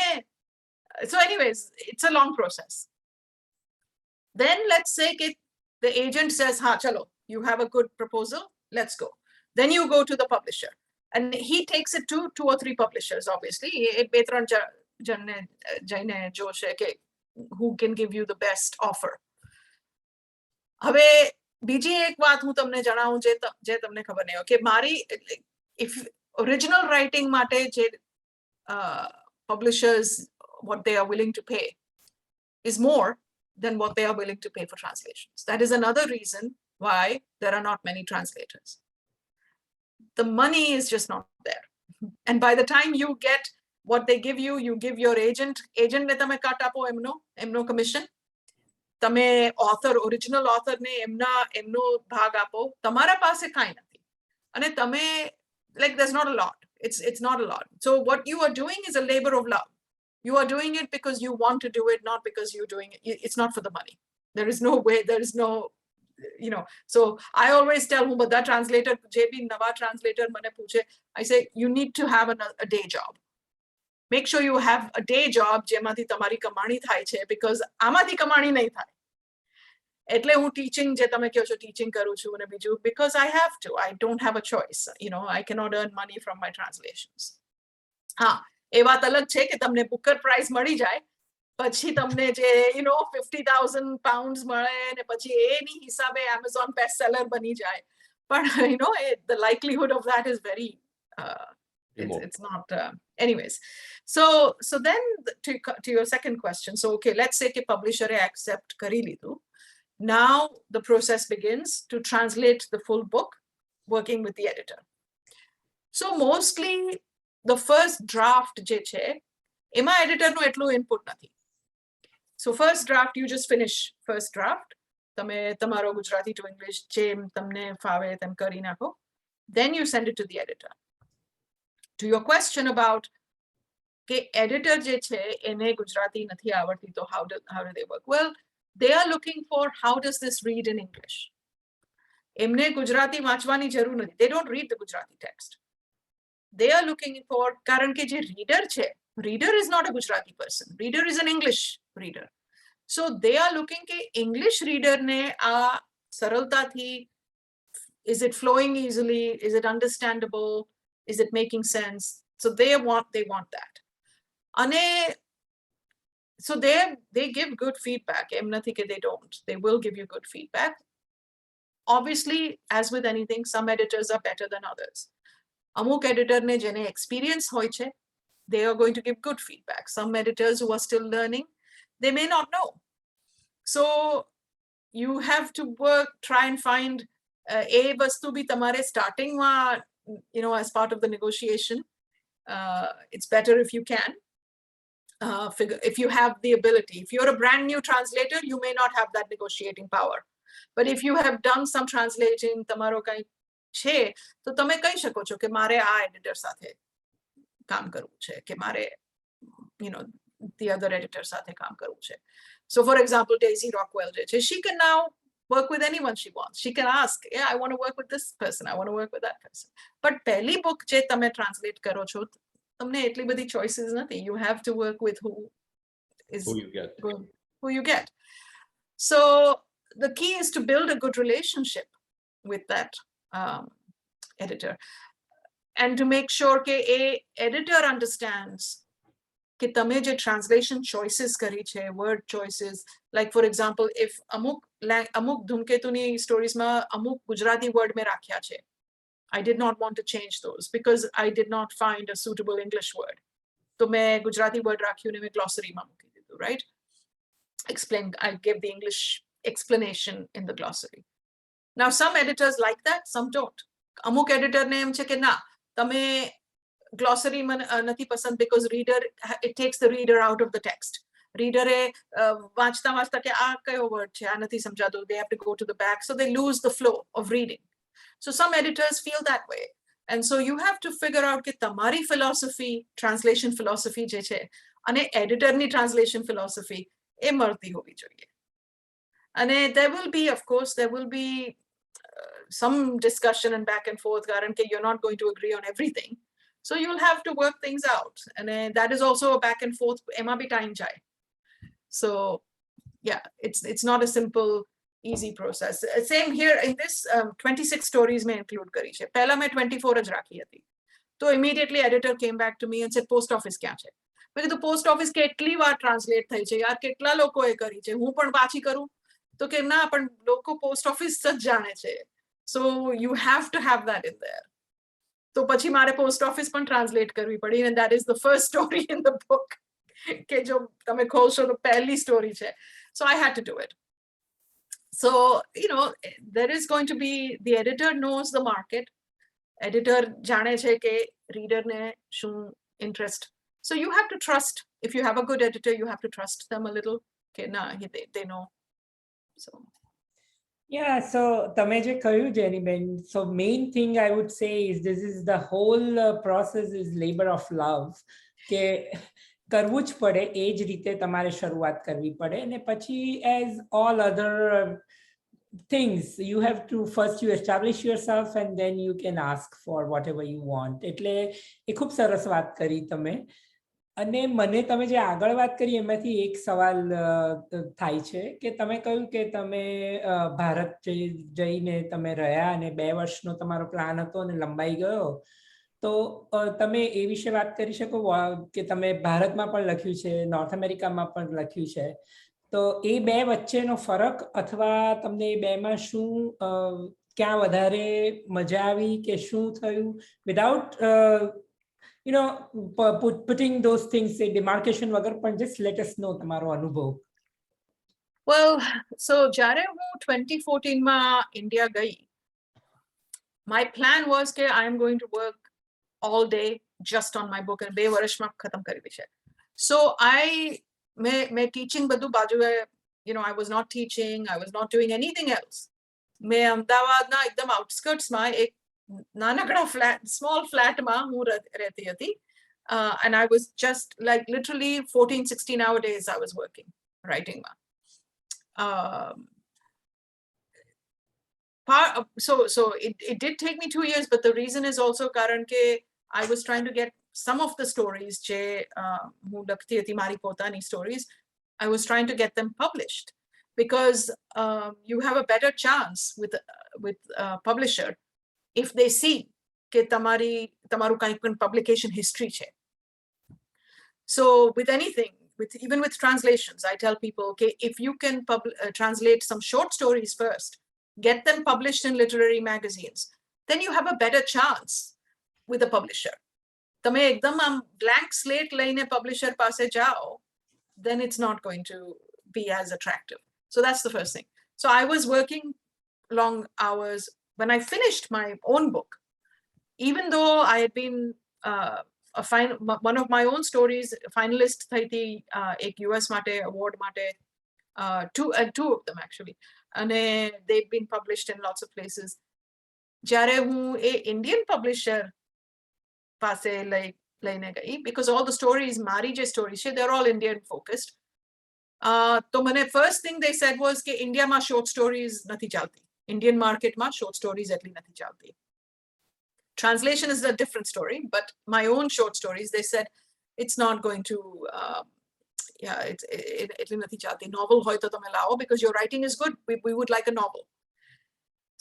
so anyways, it's a long process. Then let's say કે the agent says, ha chalo, you have a good proposal, let's go. Then you go to the publisher and he takes it to 2 or 3 publishers, obviously. એ 2-3 જણને જઈને જોશે કે who can give you the best offer. હવે બીજી એક વાત હું તમને જણાવું જે તમને ખબર નહીં હોય કે મારી if original writing માટે જે publishers what they are willing to pay is more than what they are willing to pay for translations. That is another reason why there are not many translators. The money is just not there. And by the time you get what they give you give your agent ને તમે કાટ આપો એમનો commission. તમે original ઓથરને એમનો ભાગ આપો, તમારા પાસે કાંઈ નથી. અને તમે like there's not a lot. It's not a lot. So what you are doing is a labor of love. You are doing it because you want to do it, not because you're doing it. It's not for the money. There is no way, there is no, So I always tell who બધા translator, જે બી નવા translator મને પૂછે, I say you need to have a day job. Make sure you have a day job જેમાંથી તમારી કમાણી થાય છે, because આમાંથી કમાણી નહીં થાય. એટલે હું teaching જે તમે કહો છો teaching કરું છું અને બીજું because I have to. I don't have a choice. I cannot earn money from my translations. હા, એ વાત અલગ છે કે તમને Booker prize મળી જાય, પછી તમને જે 50,000 pounds મળે ને પછી એની હિસાબે Amazon bestseller બની જાય. પણ the likelihood of that is very it's not anyways. So then to your second question, so okay, let's say કે publisher accept કરી લીધું. Now the process begins to translate the full book, working with the editor. So mostly the first draft je che, ema editor no etlu input nathi. So first draft, you just finish first draft. Tame tamaro Gujarati to English jem tamne fave tem kari nakho. Then you send it to the editor. To your question about ke editor je che ene Gujarati nathi avarti, to how do they work? Well, they are looking for how does this read in English. એમને ગુજરાતી વાંચવાની જરૂર નથી. They don't read the Gujarati text. They are looking for, કારણ કે જે reader છે, reader is not a Gujarati person. Reader is an English reader. So they are looking કે English reader ને આ સરળતાથી, is it flowing easily? Is it understandable? Is it making sense? So they want that. અને so they give good feedback. They don't. They will give you good feedback. Obviously, as with anything, some editors are better than others. Amuk editor ne jene experience hoy che, they are going to give good feedback. Some editors who are still learning, they may not know. So you have to try and find a vastu bhi tamare starting ma, as part of the negotiation. It's better if you can. Figure if you have the ability. If you're a brand new translator, you may not have that negotiating power. But if you have done some translating, tamaro kai che, to tame કહી શકો છો કે મારે આ editor સાથે કામ કરવું છે, કે મારે the other editor સાથે કામ કરવું છે. So for example, Daisy Rockwell je che, she can now work with anyone she wants. She can ask, yeah, I want to work with this person, I want to work with that person. But પહેલી book જે તમે translate કરો છો, તમને એટલી બધી choices નથી. You have to work with who you get. So the key is to build a good relationship with that editor, and to make sure that a editor understands કે તમે જે ટ્રાન્સલેશન ચોઇસીસ કરી છે, word choices, like for example if અમુક ધૂમકેતુની સ્ટોરીઝમાં અમુક Gujarati word મેં રાખ્યા છે. I did not want to change those because I did not find a suitable English word. તો મેં ગુજરાતી વર્ડ રાખ્યું ને મેં ગ્લોસરીમાં મૂકી દીધું, right? I gave the English explanation in the glossary. Now some editors like that, some don't. અમુક એડિટરને એમ છે કે ના, તમે glossary નથી પસંદ because it takes the reader out of the text. રીડરે વાંચતા વાંચતા કે આ કયો વર્ડ છે, આ નથી સમજાતો, they have to go to the back, so they lose the flow of reading. So some editors feel that way. And so you have to figure out કે તમારી philosophy, translation philosophy જે છે, અને એડિટરની translation philosophy એ મળતી હોવી જોઈએ. અને there will be, of course, some discussion and back and forth, કારણ કે you're not going to agree on everything. So you'll have to work things out. And that is also a back and forth, એમાં બી time જાય. So yeah, it's not a simple, easy process. Same here in this 26 stories may include કરી છે. પહેલા મેં 24 જ રાખી હતી. તો immediately editor came back to me and said, post office ક્યાં છે? મેં કીધું post office કેટલી વાર translate થઈ છે, યાર કેટલા લોકોએ કરી છે, હું પણ પાછી કરું? તો કે ના, પણ લોકો post office જ જાણે છે. So you have to have that in there. તો પછી મારે post office પણ translate કરવી પડી, and that is the first story in the book. કે જો તમે ખોલશો તો પહેલી story છે. So I had to do it. So, you know, there is going to be, the editor knows the market. Editor જાણે છે કે reader ને શું interest. So you have to trust. If you have a good editor, you have to trust them a little. Okay, nah, they know. So. Yeah, so તમે જે કહ્યું Geniben, so main thing I would say is this is the whole process is labor of love. કે કરવું જ પડે, એ જ રીતે તમારે શરૂઆત કરવી પડે, અને પછી as all other things, you have to first you establish yourself and then you can ask for whatever you want. એટલે એ ખૂબ સરસ વાત કરી તમે. અને મને તમે જે આગળ વાત કરી એમાંથી એક સવાલ થાય છે કે તમે કહ્યું કે તમે ભારત જઈને તમે રહ્યા અને 2 વર્ષનો તમારો પ્લાન હતો અને લંબાઈ ગયો. તો તમે એ વિશે વાત કરી શકો કે તમે ભારતમાં પણ લખ્યું છે, નોર્થ અમેરિકામાં પણ લખ્યું છે, તો એ 2 વચ્ચેનો ફરક અથવા તમને એ 2માં શું ક્યાં વધારે મજા આવી કે શું થયું, without you know putting those things, say demarcation વગર પણ just let us know તમારો અનુભવ. Well, so જ્યારે હું 2014 માં India ગઈ, my plan was that I am going to work all day just on my book and 2 વર્ષમાં ખતમ કરવી છે. So मैं teaching બધું બાજુએ, you know, I was not teaching, I was not doing anything else. मैं અમદાવાદના એકદમ આઉટસ્કર્ટ્સમાં એક નાનકડા small flatમાં હું રહેતી હતી. And I was just like literally 14-16 hour days I was working, writing. So it did take me 2 years, but the reason is also karan ke I was trying to get some of the stories je હું લખતી હતી મારી પોતાની stories, I was trying to get them published because you have a better chance with publisher if they see કે તમારું કંઈ પણ publication history છે. So with anything, even with translations, I tell people, okay, if you can translate some short stories first, get them published in literary magazines, then you have a better chance with a publisher. તમે એકદમ આમ blank slate લઈને publisher પાસે જાઓ, then it's not going to be as attractive. So that's the first thing. So I was working long hours. When I finished my own book, even though I had been one of my own stories finalist થઈ હતી એક US માટે award માટે, two of them actually, and they've been published in lots of places. જ્યારે હું એ Indian publisher પાસે લઈને ગઈ, because all the stories મારી જે stories છે they're all Indian focused. તો મને first thing they said was કે ઇન્ડિયામાં short stories નથી ચાલતી, Indian marketમાં short stories એટલી નથી ચાલતી. Translation is a different story, but my own short stories, they said, it's not going to, એટલી નથી ચાલતી. Novel હોય તો તમે લાવો because your writing is good. We would like a novel.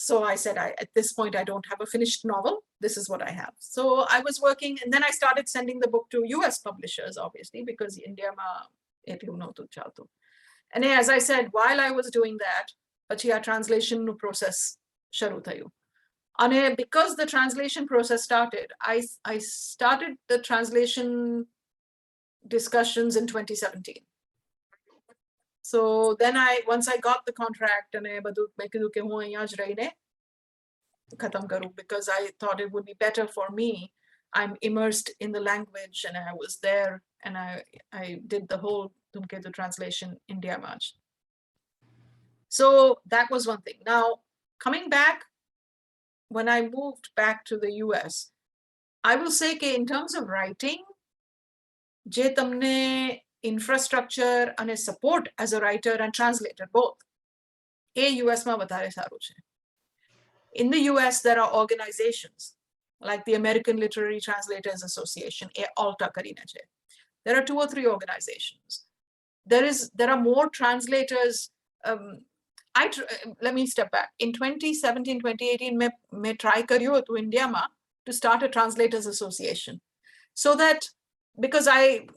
So I said, at this point, I don't have a finished novel. this is what I have. So I was working, and then I started sending the book to US publishers, obviously, because India ma etlu notu chaltu. And as I said, while I was doing that, pachi a translation process sharu thayu. And because the translation process started, I started the translation discussions in 2017. So then once I got the contract, and because I thought it would be better for me. I'm immersed in the language, and I was there, and I did the whole Tumketu translation India March. So that was one thing. Now, coming back, when I moved back to the US, I will say that in terms of writing, je tamne infrastructure and support as a writer and translator, both, US ma vadare saru che. In the US, there are organizations like the American Literary Translators Association, ALTA karine che. There are 2 or 3 organizations. There are more translators. Let me step back. In 2017, 2018, me try karyo to India ma to start a translators association, so that because I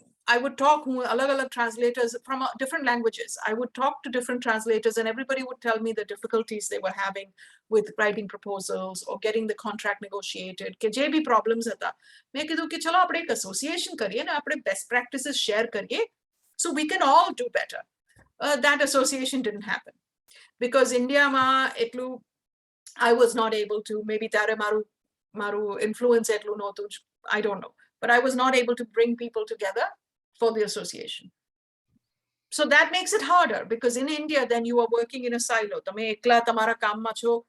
would talk to alag translators from different languages. I would talk to different translators, and everybody would tell me the difficulties they were having with writing proposals or getting the contract negotiated. Ke je bhi problems hata. Main kidu ki chalo apne ek association kariye na, apne best practices share kariye, so we can all do better. That association didn't happen because India ma etlu I was not able to. Maybe tare maru influence etlu notu. I don't know, but I was not able to bring people together for the association. So that makes it harder, because in India, then you are working in a silo. Tame ekla tamara kaam ma cho.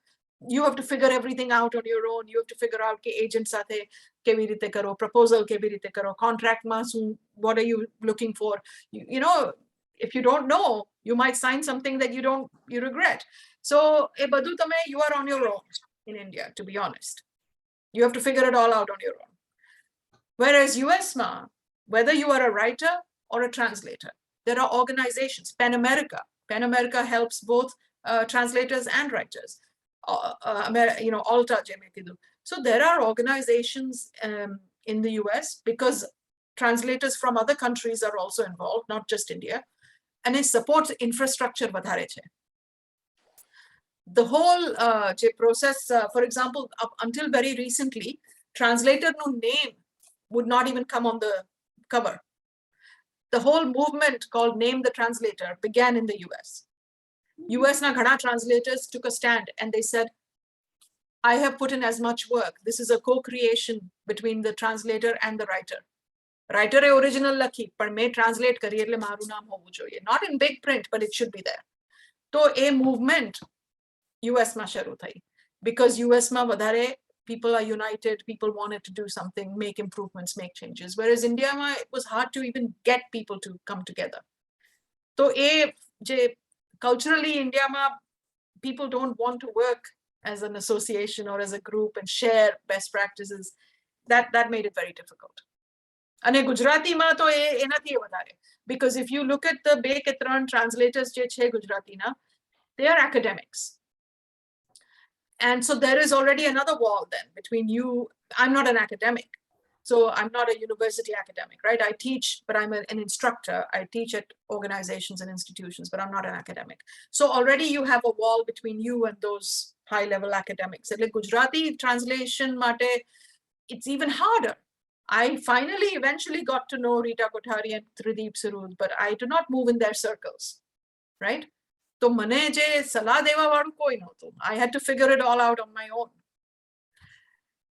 You have to figure everything out on your own. You have to figure out ke agent sathe kevi rite karo, proposal kevi rite karo, contract ma what are you looking for? You know, if you don't know, you might sign something that you regret. So e badu tame you are on your own in India, to be honest. You have to figure it all out on your own. Whereas US ma, whether you are a writer or a translator, there are organizations. Pen America helps both translators and writers. Alta Jemekidu. So there are organizations in the US, because translators from other countries are also involved, not just India, and it supports infrastructure vadhare che. The whole process, for example, up until very recently, translator no name would not even come on the cover. The whole movement called Name the Translator began in the US. US na ghana translators took a stand and they said, I have put in as much work. This is a co-creation between the translator and the writer. Writer e original lakhi, par me translate kari એટલે maru naam hovu જોઈએ. Not in big print, but it should be there. So a movement US ma sharu thai, because US ma vadare people are united, people wanted to do something, make improvements, make changes. Whereas India ma, it was hard to even get people to come together. So culturally, India ma, people don't want to work as an association or as a group and share best practices. That made it very difficult. And Gujarati ma to enathi vadare, because if you look at the be ketran translators je che Gujarati na, they are academics. And so there is already another wall then between you. I'm not an academic, so I'm not a university academic, right? I teach, but I'm an instructor. I teach at organizations and institutions, but I'm not an academic. So already you have a wall between you and those high-level academics. Like Gujarati translation mate, it's even harder. I finally eventually got to know Rita Kothari and Trideep Sarud, but I do not move in their circles, right? So મને જે સલાહ દેવા વાળું કોઈ નહોતું. I had to figure it all out on my own.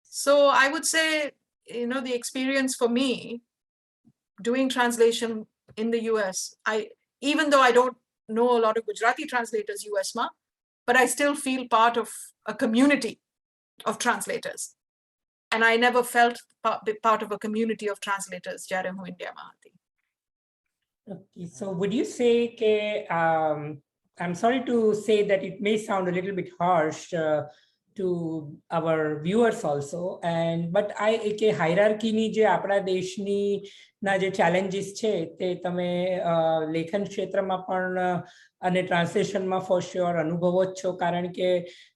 So I would say, the experience for me doing translation in the US, even though I don't know a lot of Gujarati translators US ma, but I still feel part of a community of translators. And I never felt part of a community of translators jare hu India ma hati. Okay, so would you say I'm sorry to say that it may sound a little bit harsh to our viewers also, but hierarchy ni je apna deshni na je challenges che te tame લેખન ક્ષેત્રમાં પણ અને ટ્રાન્સલેશનમાં for sure અનુભવો જ છો, કારણ કે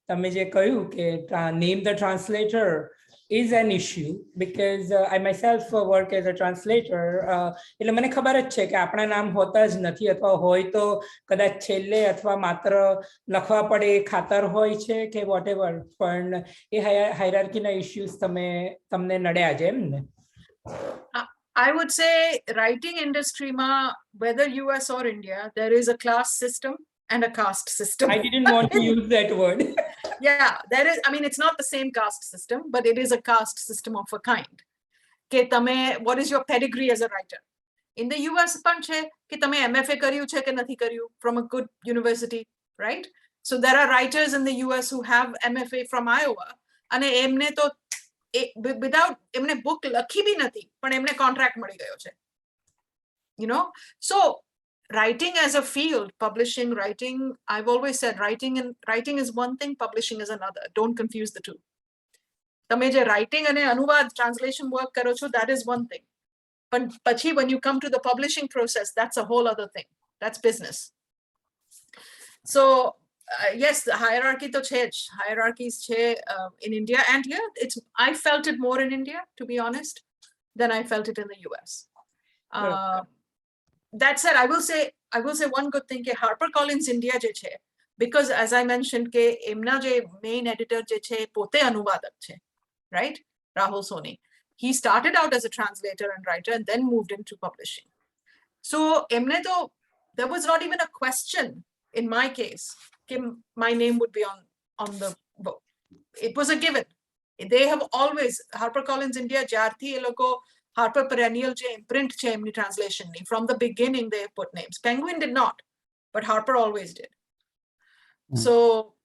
તમે જે કહ્યું કે name the translator is an issue because I myself work as a translator. એટલે મને ખબર જ છે કે આપણા નામ હોતા જ નથી અથવા હોય તો કદાચ છેલ્લે અથવા માત્ર લખવા પડે એ ખાતર હોય છે કે whatever, પણ એ હાયરાર્કીના issues તમને નડ્યા છે એમ ને? I would say writing industry ma, whether US or India, there is a class system and a caste system. I didn't want to use that word. Yeah, there is. I mean, it's not the same caste system, but it is a caste system of a kind. Ke tame, what is your pedigree as a writer? In the US, pan che ke tame MFA karyu che ke nathi karyu from a good university, right? So there are writers in the US who have MFA from Iowa, ane emne to without emne book lakhi bhi nathi, pan emne contract mali gayo che. You know, so writing as a field, publishing, writing, I've always said writing is one thing, publishing is another. Don't confuse the two. Tame je writing and anuvad translation work karo cho, that is one thing. But pachi, when you come to the publishing process, that's a whole other thing. That's business. So yes, the hierarchy to change. Hierarchies che in India and here. I felt it more in India, to be honest, than I felt it in the US. That said, I will say one good thing ke HarperCollins India je che, because as I mentioned ke emna je main editor je che pote anuvadak che, right? Rahul Soni. He started out as a translator and writer and then moved into publishing. So emne to, there was not even a question in my case ke my name would be on the book. It was a given. They have always, HarperCollins India jarthi e logo Harper Perennial che imprint che emni translation ni. From the beginning they put names. Penguin did not, but Harper always did. So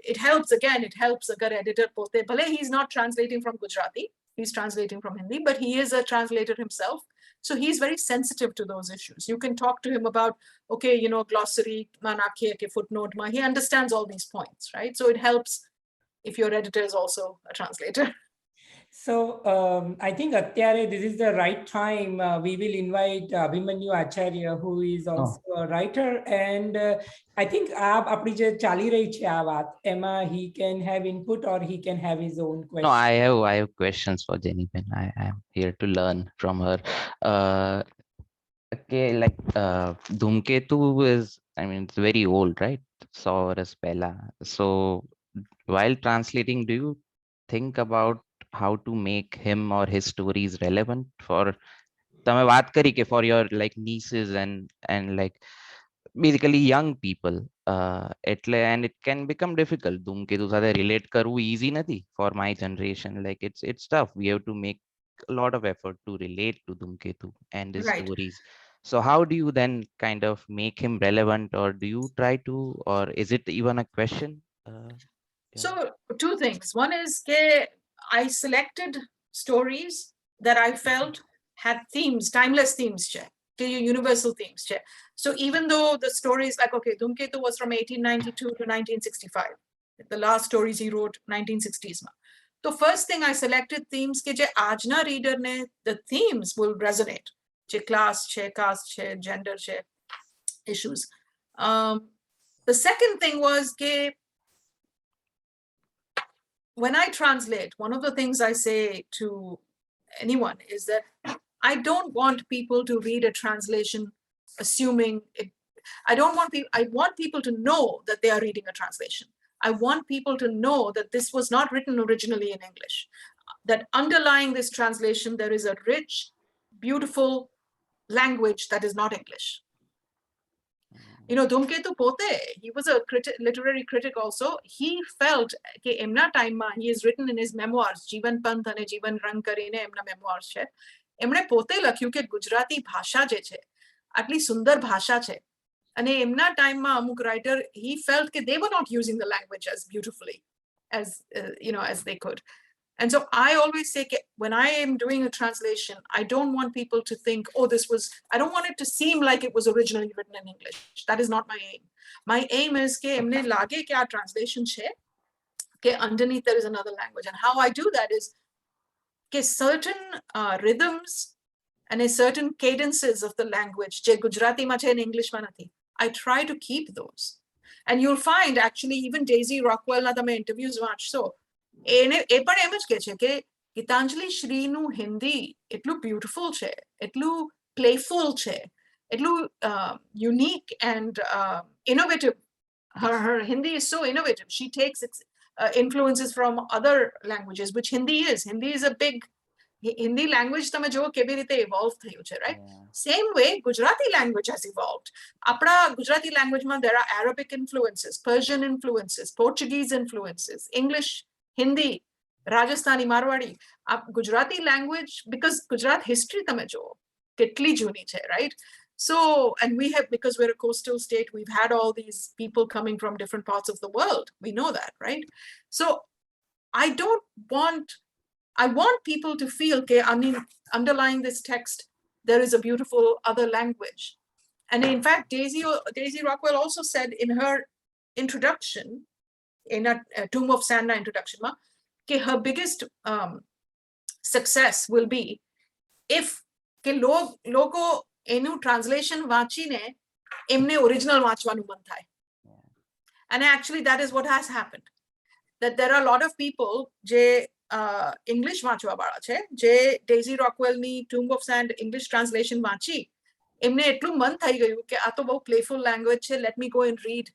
it helps, again, it helps agar editor pote, bhale he's not translating from Gujarati, he's translating from Hindi, but he is a translator himself. So he's very sensitive to those issues. You can talk to him about, okay, you know, glossary, manakhe ke footnote ma, he understands all these points, right? So it helps if your editor is also a translator. So I think atyare this is the right time. We will invite Abhimanyu Acharya, who is also a writer, and I think apni je chali rahi che aa vaat, Emma, he can have input or he can have his own question. No, I have questions for Jenny Ben. I am here to learn from her. Okay, like Dhumketu is, I mean, it's very old, right? 100 varas pehla. So while translating, do you think about how to make him or his stories relevant for tame વાત કરી કે for your like nieces and like basically young people, એટલે and it can become difficult. Dhumketu સાથે relate કરવું easy નથી for my generation. Like it's tough. We have to make a lot of effort to relate to Dhumketu and his Right. stories. So how do you then kind of make him relevant, or do you try to, or is it even a question? So two things. One is ke I selected stories that I felt had themes, timeless themes che, universal themes che. So even though the stories, like, okay, Dhumketu was from 1892 to 1965. The last stories he wrote 1960s ma. So first thing I selected themes ke je aajna reader ne, the themes will resonate. Che class che, caste che, gender che, issues. The second thing was ke when I translate, one of the things I say to anyone is that I don't want people to read a translation assuming it. I want people to know that they are reading a translation. I want people to know that this was not written originally in English. That underlying this translation, there is a rich, beautiful language that is not English. You know, Dhumketu pote, he was a literary critic also. He felt ke emna time ma, he is written in his memoirs, Jeevan Panth ane Jeevan Rang karine emna memoirs che. Emne pote lakhyu ke Gujarati bhasha je che, atli sundar bhasha che. Ane emna time ma amuk writer, he felt ke they were not using the language as beautifully as you know, as they could. And so I always say when I am doing a translation, I don't want people to think, oh, I don't want it to seem like it was originally written in English. That is not my aim. My aim is ke emne lage ke our translation che, ke underneath there is another language. And how I do that is ke certain rhythms and a certain cadences of the language, je Gujarati ma che in English ma nathi, I try to keep those. And you'll find actually even Daisy Rockwell na tame interviews watch so. એ પણ એમ જ કહે છે કે ગીતાંજલિ શ્રીનું હિન્દી એટલું beautiful છે, એટલું playful છે, એટલું unique and innovative. Her Hindi is so innovative. She takes influences from other languages, which Hindi is. Hindi is a big Hindi language તમે જો કેવી રીતે evolve થયું છે, right? Same way Gujarati language has evolved. આપણા Gujarati language માં there are Arabic influences, Persian influences, Portuguese influences, English, Hindi, Rajasthani, Marwadi. Gujarati language, because Gujarat history તમે જો કેટલી જૂની છે, right? So, and we have, because we're a coastal state, we've had all these people coming from different parts of the world. We know that, right? So I want people to feel, okay, I mean, underlying this text, there is a beautiful other language. And in fact, Daisy Rockwell also said in her introduction, in a Tomb of Sanda introduction, that her biggest success will be if લોકો એનું translation વાંચીને એમને original વાંચવાનું મન થાય. And actually that is what has happened, that there are a lot of people જે English વાંચવા વાળા છે, જે daisy રોકવેલની Tomb of Sand English translation વાંચી એમને એટલું મન થઈ ગયું કે આ તો બહુ playful language છે, let me go and read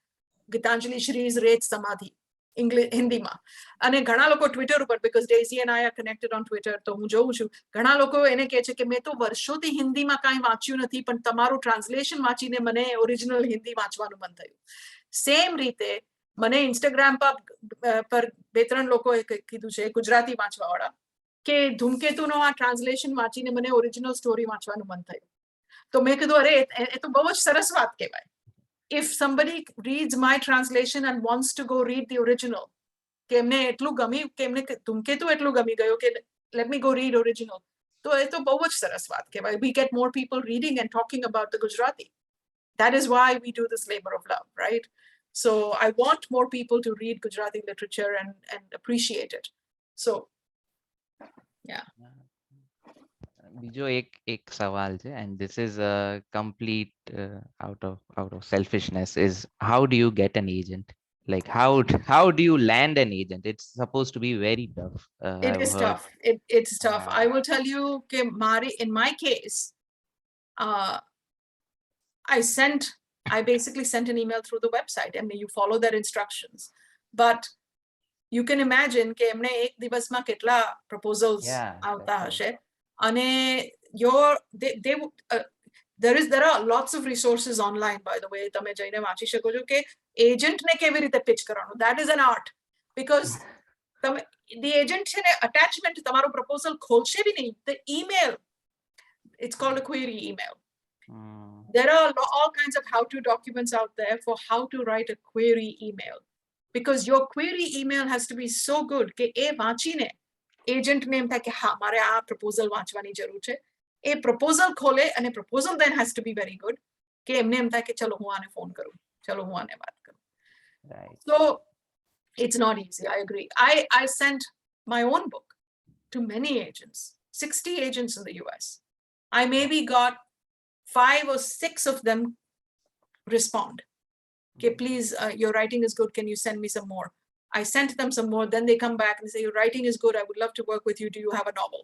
Gitanjali શ્રી's રેત સમાધિ હિન્દીમાં. અને ઘણા લોકો ટ્વિટર ઉપર, because Daisy and I are connected on Twitter, તો હું જોઉં છું ઘણા લોકો એને કહે છે કે મેં તો વર્ષોથી હિન્દીમાં કાંઈ વાંચ્યું નથી, પણ તમારું ટ્રાન્સલેશન વાંચીને મને ઓરિજિનલ હિન્દી વાંચવાનું મન થયું. સેમ રીતે મને ઇન્સ્ટાગ્રામ પર બે ત્રણ લોકોએ કીધું છે ગુજરાતી વાંચવા વાળા કે ધૂમકેતુનો આ ટ્રાન્સલેશન વાંચીને મને ઓરિજિનલ સ્ટોરી વાંચવાનું મન થયું. તો મેં કીધું અરે એ તો બહુ જ સરસ વાત કહેવાય. If somebody reads my translation and wants to go read the original, કે એમને એટલું ગમ્યું કે એમને ધૂમકેતુ એટલું ગમી ગયું કે let me go read original, તો એ તો બહુ જ સરસ વાત કહેવાય. We get more people reading and talking about the Gujarati. That is why we do this labor of love, right? So I want more people to read Gujarati literature and appreciate it. So yeah. બીજો એક સવાલ છે, and this is a complete out of selfishness, is how do you get an agent? Like how do you land an agent? It's supposed to be very tough. It is tough. It's tough. I will tell you, in my case, I basically sent an email through the website. I mean, you follow their instructions, but you can imagine કે એમને એક દિવસમાં કેટલા proposals આવતા હશે. અને there are lots of resources online, by the way. તમે જઈને વાંચી શકો છો કે એજન્ટને કેવી રીતે pitch કરવાનું. That is an art, because the agent છે ને attachment તમારો proposal ખોલશે બી નહીં. The email, it's called a query email. There are all kinds of how-to documents out there for how to write a query email, because your query email has to be so good કે એ વાંચીને એજન્ટને એમ થાય કે હા મારે આ proposal વાંચવાની જરૂર છે. એ પ્રપોઝલ ખોલે અને proposal then has to be very good કે એમને એમ થાય કે ચલો હું આને ફોન કરું, ચલો હું આને વાત કરું. So it's not easy. I agree. I sent my own book to many agents, 60 agents in the US. I maybe got 5 or 6 of them respond. Okay, please, your writing is good. Can you send me some more? I sent them some more. Then they come back and say, your writing is good. I would love to work with you. Do you have a novel?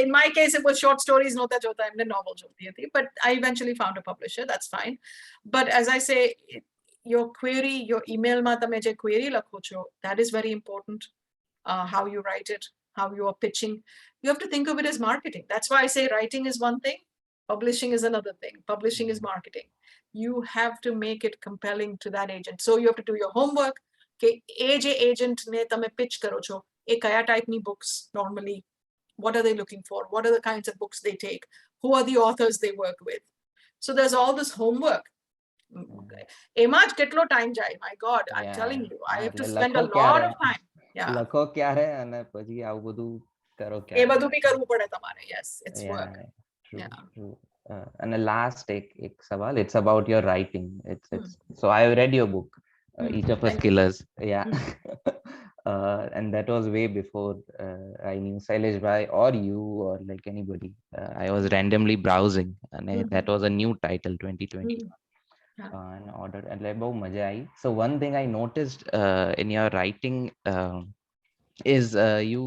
In my case, it was short stories. Not that jota hamne novel joti thi. But I eventually found a publisher. That's fine. But as I say, your query, your email ma tame je query lakho cho, that is very important. How you write it, how you are pitching. You have to think of it as marketing. That's why I say writing is one thing, publishing is another thing. Publishing is marketing. You have to make it compelling to that agent. So you have to do your homework. કે એ જે એજન્ટને તમે pitch કરો છો એ કયા ટાઈપની books normally, what are they looking for, what are the kinds of books they take, who are the authors they work with. So there's all this homework. એમાં જ કેટલો ટાઈમ જાય, my god, I'm telling you, I have to spend a lot of time. લખો ક્યારે અને પછી આવું બધું કરો એ ક્યારે. બધું બી કરવું પડે તમારે. Yes, it's work. True. And the last એક સવાલ, it's about your writing. It's so I have read your book, Each of Us Killers. Yeah. And that was way before I knew Sailesh Bhai or you or like anybody. I was randomly browsing and that was a new title, 2020. And ordered and like bahut maja aayi. So one thing I noticed in your writing is you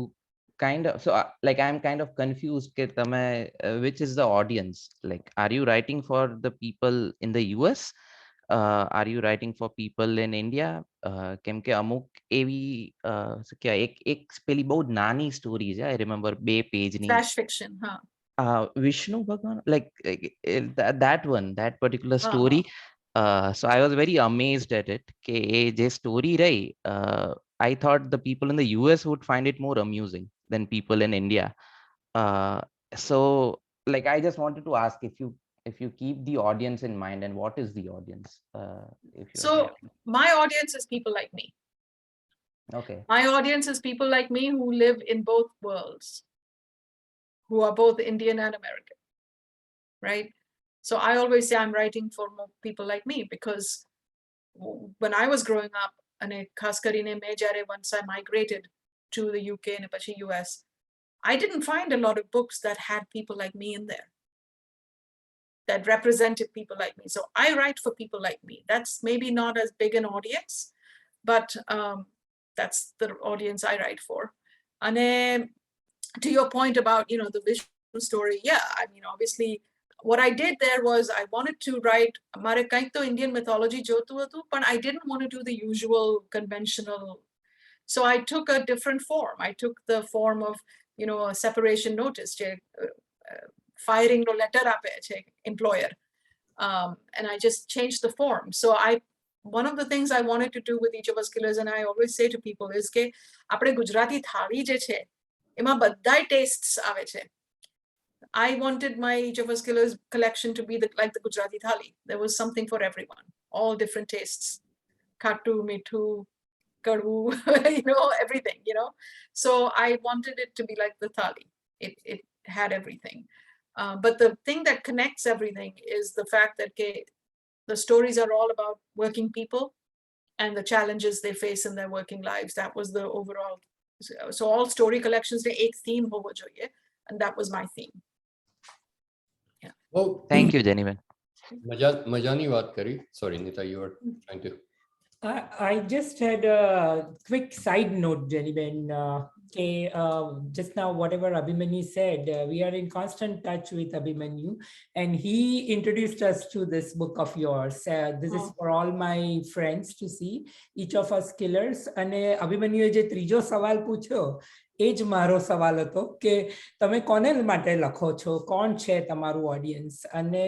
kind of, so like I'm kind of confused ke tame, which is the audience? Like, are you writing for the people in the US? Are you writing for people in India? કેમ કે અમુક એવી શું કહેવાય, એક પેલી બહુ નાની સ્ટોરી છે, I remember 2 પેજની, Flash fiction, Vishnu Bhagwan, like that one, that particular Uh-huh. story. So I was very amazed at it. કે એ જે story રહી, I thought the people in the US would find it more amusing than people in India. So like I just wanted to ask if you keep the audience in mind, and what is the audience? If you So my audience is people like me. okay, My audience is people like me who live in both worlds, who are both Indian and American, right? So I always say I'm writing for more people like me, because when I was growing up, and ખાસ કરીને મેં જ્યારે once I migrated to the UK and પછી US, I didn't find a lot of books that had people like me in there, that represented people like me. So I write for people like me. That's maybe not as big an audience, but that's the audience I write for. And to your point about, you know, the visual story, yeah, I mean, obviously, what I did there was I wanted to write મારે કંઈક તો Indian mythology જોતું હતું, but I didn't want to do the usual conventional. So I took a different form. I took the form of, you know, a separation notice, firing no letter આપે છે employer, and I just changed the form. So one of the things I wanted to do with Each of Us Killers, and I always say to people, is કે આપણે ગુજરાતી થાળી જે છે એમાં બધાય tastes આવે છે. I wanted my Each of Us Killers collection to be like the Gujarati thali. There was something for everyone, all different tastes. Khattu, mithu, kadvu, you know, everything, you know. So I wanted it to be like the thali. It had everything. But the thing that connects everything is the fact that the stories are all about working people and the challenges they face in their working lives. That was the overall. So all story collections, they ek theme hovo જોઈએ, and that was my theme. Oh, Thank you, Jennifer. મજાની વાત કરી. Sorry, Nita, you were trying to. I just had a quick side note, Jennifer. Just now, whatever Abhimanyu said, we are in constant touch with Abhimanyu, and he introduced us to this book of yours. This is for all my friends to see, Each of Us Killers. And Abhimanyu જે ત્રીજો સવાલ પૂછ્યો, એ જ મારો સવાલ હતો કે તમે કોને માટે લખો છો, કોણ છે તમારું ઓડિયન્સ? અને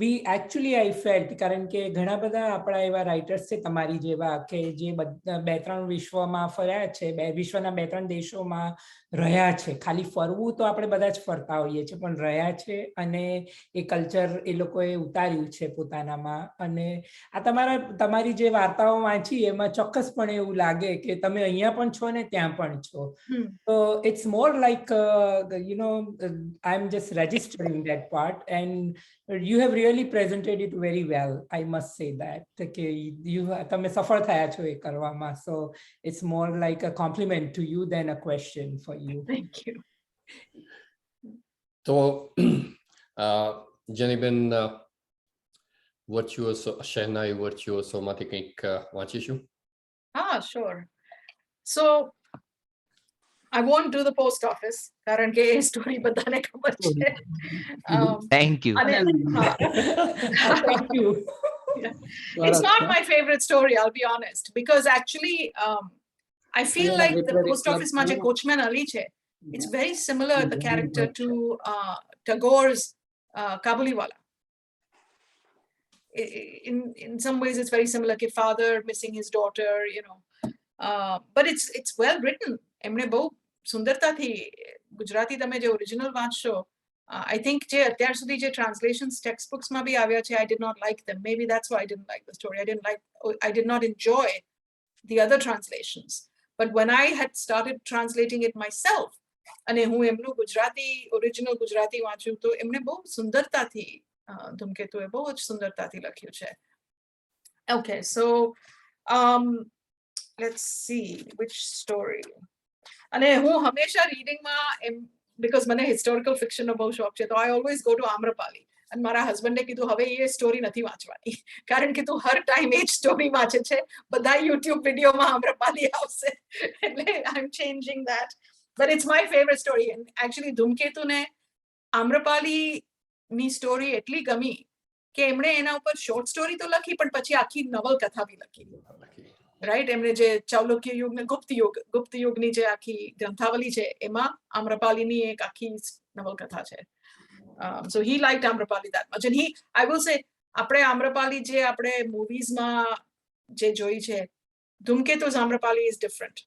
વી એકચ્યુઅલી આઈ ફેલ્ટ, કારણ કે ઘણા બધા આપણા એવા રાઇટર્સ છે તમારી જેવા કે જે 2-3 વિશ્વમાં ફર્યા છે, વિશ્વના 2-3 દેશોમાં રહ્યા છે. ખાલી ફરવું તો આપણે બધા જ ફરતા હોઈએ છીએ, પણ રહ્યા છે અને એ કલ્ચર એ લોકોએ ઉતાર્યું છે પોતાનામાં. અને આ તમારી જે વાર્તાઓ વાંચી એમાં ચોક્કસપણે એવું લાગે કે તમે અહીંયા પણ છો ને ત્યાં પણ છો. So it's more like, you know, I'm just registering that part, and you have really presented it very well. I must say that. Okay, તમે સફળ થયા છો એ કરવામાં. So it's more like a compliment to you than a question for you. Thank you. તો જેનીબેન, વર્ચ્યુઅસો, શહેનાઈ વર્ચ્યુઅસોમાંથી કંઈક વાંચીશું? Sure. So I won't do the post office, કારણ કે એ story બધાને ખબર છે. Thank you. Thank you. It's not my favorite story, I'll be honest, because actually I feel like the post office માં જે coachman Ali છે, it's very similar, the character, to Tagore's Kabuliwala. In some ways it's very similar, કે father missing his daughter, you know. But it's well written. એમણે બહુ સુંદરતાથી ગુજરાતી તમે જે original વાંચશો, I think જે અત્યાર સુધી જે ટ્રાન્સલેશન્સ ટેક્સ્ટ બુક્સમાં બી આવ્યા છે, I did not like them. Maybe that's why I didn't like the story. I did not enjoy the other translations. But when I had started translating it myself, અને હું એમનું Gujarati original Gujarati વાંચ્યું, તો એમણે બહુ સુંદરતાથી ધૂમકેતુએ બહુ જ સુંદરતાથી લખ્યું છે. Okay, so let's see which story. અને હું હંમેશા રીડિંગમાં because મને હિસ્ટોરિકલ ફિક્શનનો બહુ શોખ છે, તો I always go to Amrapali. અને મારા હસબન્ડે કીધું હવે એ સ્ટોરી નથી વાંચવાની, કારણ કે તું હર ટાઈમ એ જ સ્ટોરી વાંચે છે, બધા યુટ્યુબ વિડીયોમાં આમ્રપાલી આવશે. એટલે I'm changing that. but it's my favorite story. And actually, Dhumketu ne Amrapali ની સ્ટોરી એટલી ગમી કે એમણે એના ઉપર શોર્ટ સ્ટોરી તો લખી પણ પછી આખી નવલકથા બી લખી, રાઈટ? એમણે જે ચાલુક્ય યુગ ને ગુપ્ત યુગની જે આખી ગ્રંથાવલી છે એમાં આમ્રપાલીની એક આખી નવલકથા છે. So he liked Amrapali that much. And I will say, આપણે આમ્રપાલી જે આપણે મૂવીઝમાં જે જોઈ છે, ધૂમકેતુ's Amrapali is different.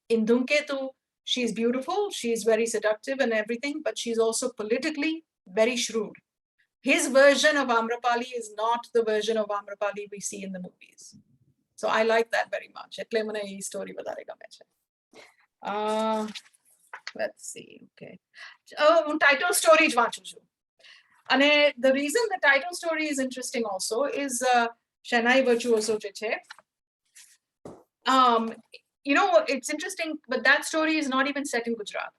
In Dhumketu, she's beautiful, she's very seductive and everything, but she's also politically very shrewd. His version of Amrapali is not the version of Amrapali we see in the movies. So I like that very much. એટલે મને એ story વધારે ગમે છે. Let's see. Okay. હું title story જ વાંચું છું. અને the reason the title story is interesting also is Shehnai Virtuoso જે છે. You know, it's interesting, but that story is not even set in Gujarat.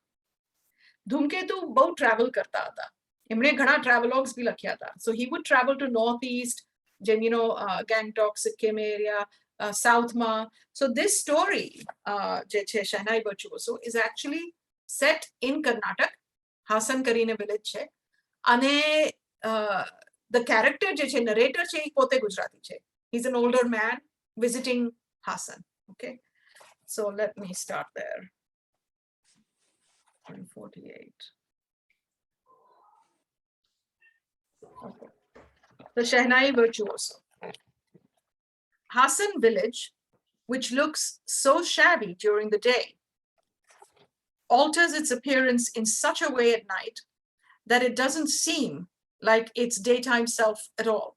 Dhumketu both travel karta hata. એમણે ઘણા travelogues બી લખ્યા હતા. So he would travel to northeast, you know, Gangtok, Sikkim area, southમાં. So this story, જે છે Shehnai Virtuoso, is actually set in Karnataka. Hasan કરીને village છે. અને the character જે છે, narrator છે, એ પોતે ગુજરાતી છે. He's an older man visiting Hasan. Okay. So let me start there. 148. Okay. The Shehnai Virtuoso. Hasan village, which looks so shabby during the day, alters its appearance in such a way at night that it doesn't seem like its daytime self at all.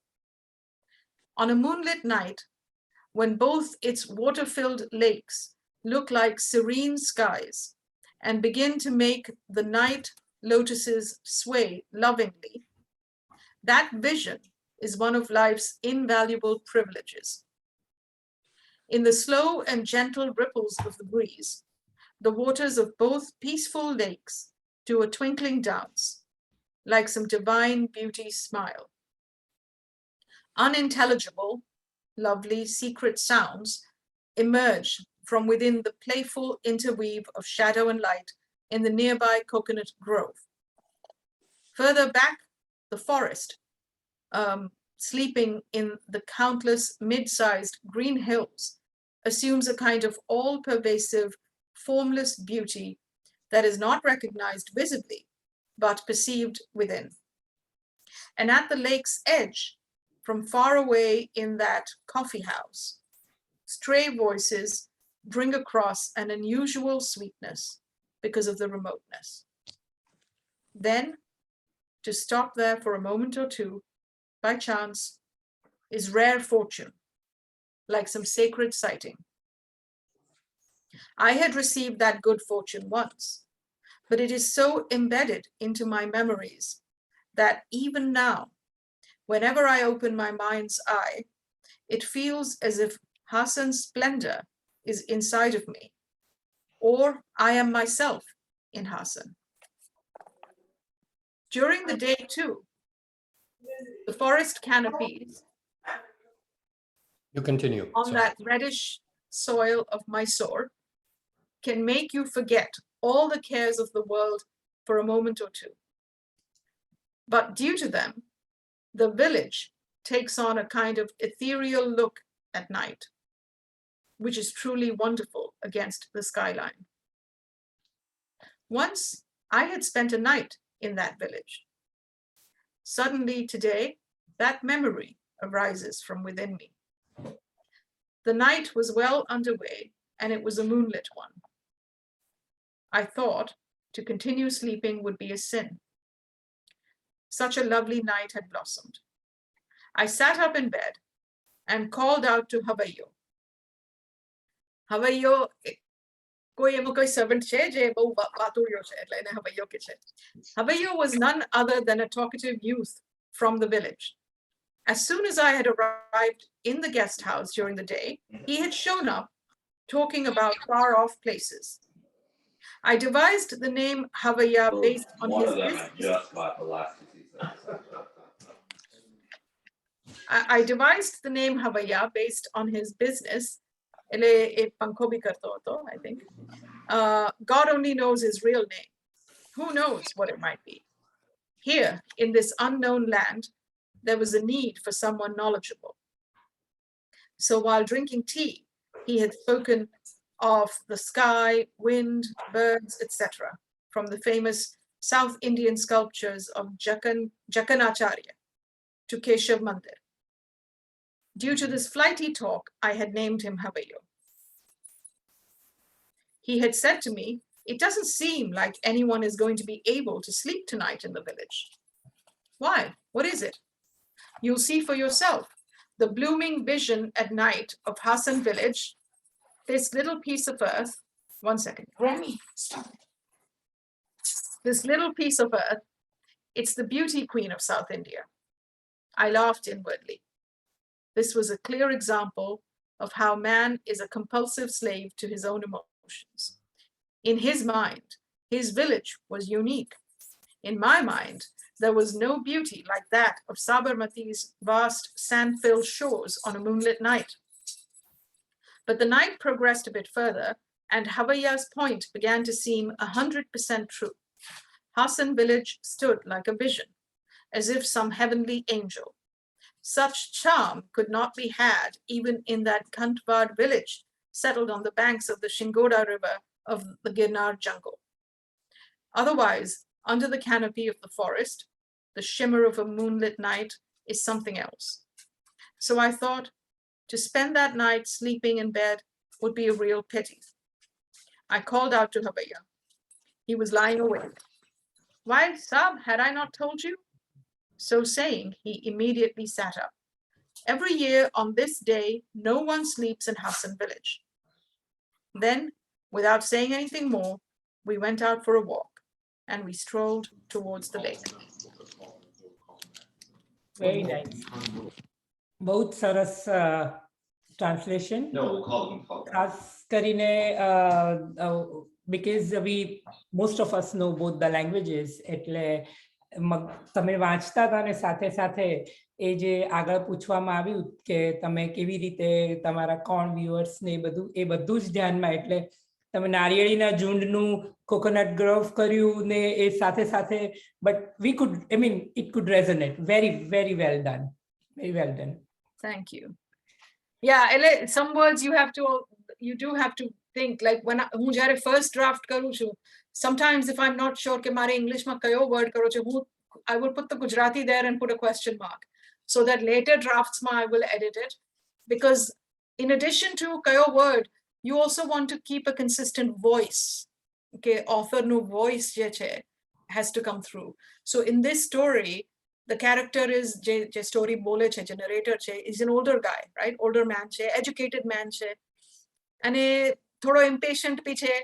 On a moonlit night, when both its water-filled lakes look like serene skies and begin to make the night lotuses sway lovingly, that vision is one of life's invaluable privileges. In the slow and gentle ripples of the breeze, the waters of both peaceful lakes do a twinkling dance, like some divine beauty smile. Unintelligible, lovely, secret sounds emerge from within the playful interweave of shadow and light in the nearby coconut grove. Further back, the forest, sleeping in the countless mid-sized green hills, assumes a kind of all-pervasive, formless beauty that is not recognized visibly, but perceived within. And at the lake's edge, from far away in that coffee house, stray voices bring across an unusual sweetness because of the remoteness. Then, to stop there for a moment or two, by chance, is rare fortune, like some sacred sighting. I had received that good fortune once, but it is so embedded into my memories that even now, whenever I open my mind's eye, it feels as if Hasan's splendor is inside of me, or I am myself in Hasan. During the day too, the forest canopies You continue. on Sorry. that reddish soil of Mysore can make you forget all the cares of the world for a moment or two. But due to them, the village takes on a kind of ethereal look at night, which is truly wonderful against the skyline. Once I had spent a night in that village. Suddenly today, that memory arises from within me. The night was well underway and it was a moonlit one. I thought to continue sleeping would be a sin. Such a lovely night had blossomed. I sat up in bed and called out to Havayo. Havayo, કોઈ એમો કોઈ servant છે જે બહુ વાતુડિયો છે એટલે એને હવૈયો કે છે. Havayo was none other than a talkative youth from the village. As soon as I had arrived in the guest house during the day, he had shown up talking about far-off places. I devised the name Havaya based on his business. I devised the name Havaya based on his business. I think. God only knows his real name. Who knows what it might be? Here, in this unknown land, there was a need for someone knowledgeable. So while drinking tea, he had spoken of the sky, wind, birds, etc., from the famous South Indian sculptures of Jakanacharya to Keshav Mandir. Due to this flighty talk, I had named him Havayo. He had said to me, "It doesn't seem like anyone is going to be able to sleep tonight in the village." Why? What is it? You'll see for yourself. The blooming vision at night of Hassan village, this little piece of earth, one second, Grammy, stop it. This little piece of earth, it's the beauty queen of South India. I laughed inwardly. This was a clear example of how man is a compulsive slave to his own emotions. In his mind, his village was unique. In my mind, there was no beauty like that of Sabarmati's vast sand-filled shores on a moonlit night. But the night progressed a bit further, and Havaya's point began to seem 100% true. Hassan village stood like a vision, as if some heavenly angel. Such charm could not be had even in that Kantwad village settled on the banks of the Shingoda River of the Girnar jungle. Otherwise, under the canopy of the forest, the shimmer of a moonlit night is something else. So I thought, to spend that night sleeping in bed would be a real pity. I called out to Havaya. He was lying awake. Why, Sab, had I not told you? So saying, he immediately sat up. Every year on this day, no one sleeps in Hassan village. Then, without saying anything more, we went out for a walk and we strolled towards the lake. Very nice. Both સરસ translation. No, we'll call them. ખાસ કરીને because we most of us know both the languages, એટલે તમે વાંચતા હતા ને સાથે સાથે એ જે આગળ પૂછવામાં આવ્યું કે તમે કેવી રીતે તમારા કોણ વ્યુઅર્સ ને એ બધું જ ધ્યાનમાં, એટલે તમે નારિયેળીના ઝુંડનું કોકોનટ ગ્રોવ કર્યું ને એ સાથે સાથે, but we could, I mean, it could resonate. Very, very well done. Very well done. Thank you. Yeah, some words you do have to think, like when હું જ્યારે first draft કરું છું, sometimes if I'm not sure કે મારે ઇંગ્લિશમાં કયો word કરો છે, I will put the Gujarati there and put a question mark so that later drafts I will edit it, because in addition to kyo word, you also want to keep a consistent voice. Okay, author no voice has to come through. So in this story, the character is je story bole che, je narrator che, is an older guy, right? Older man che, educated man che, and thodo impatient pi che,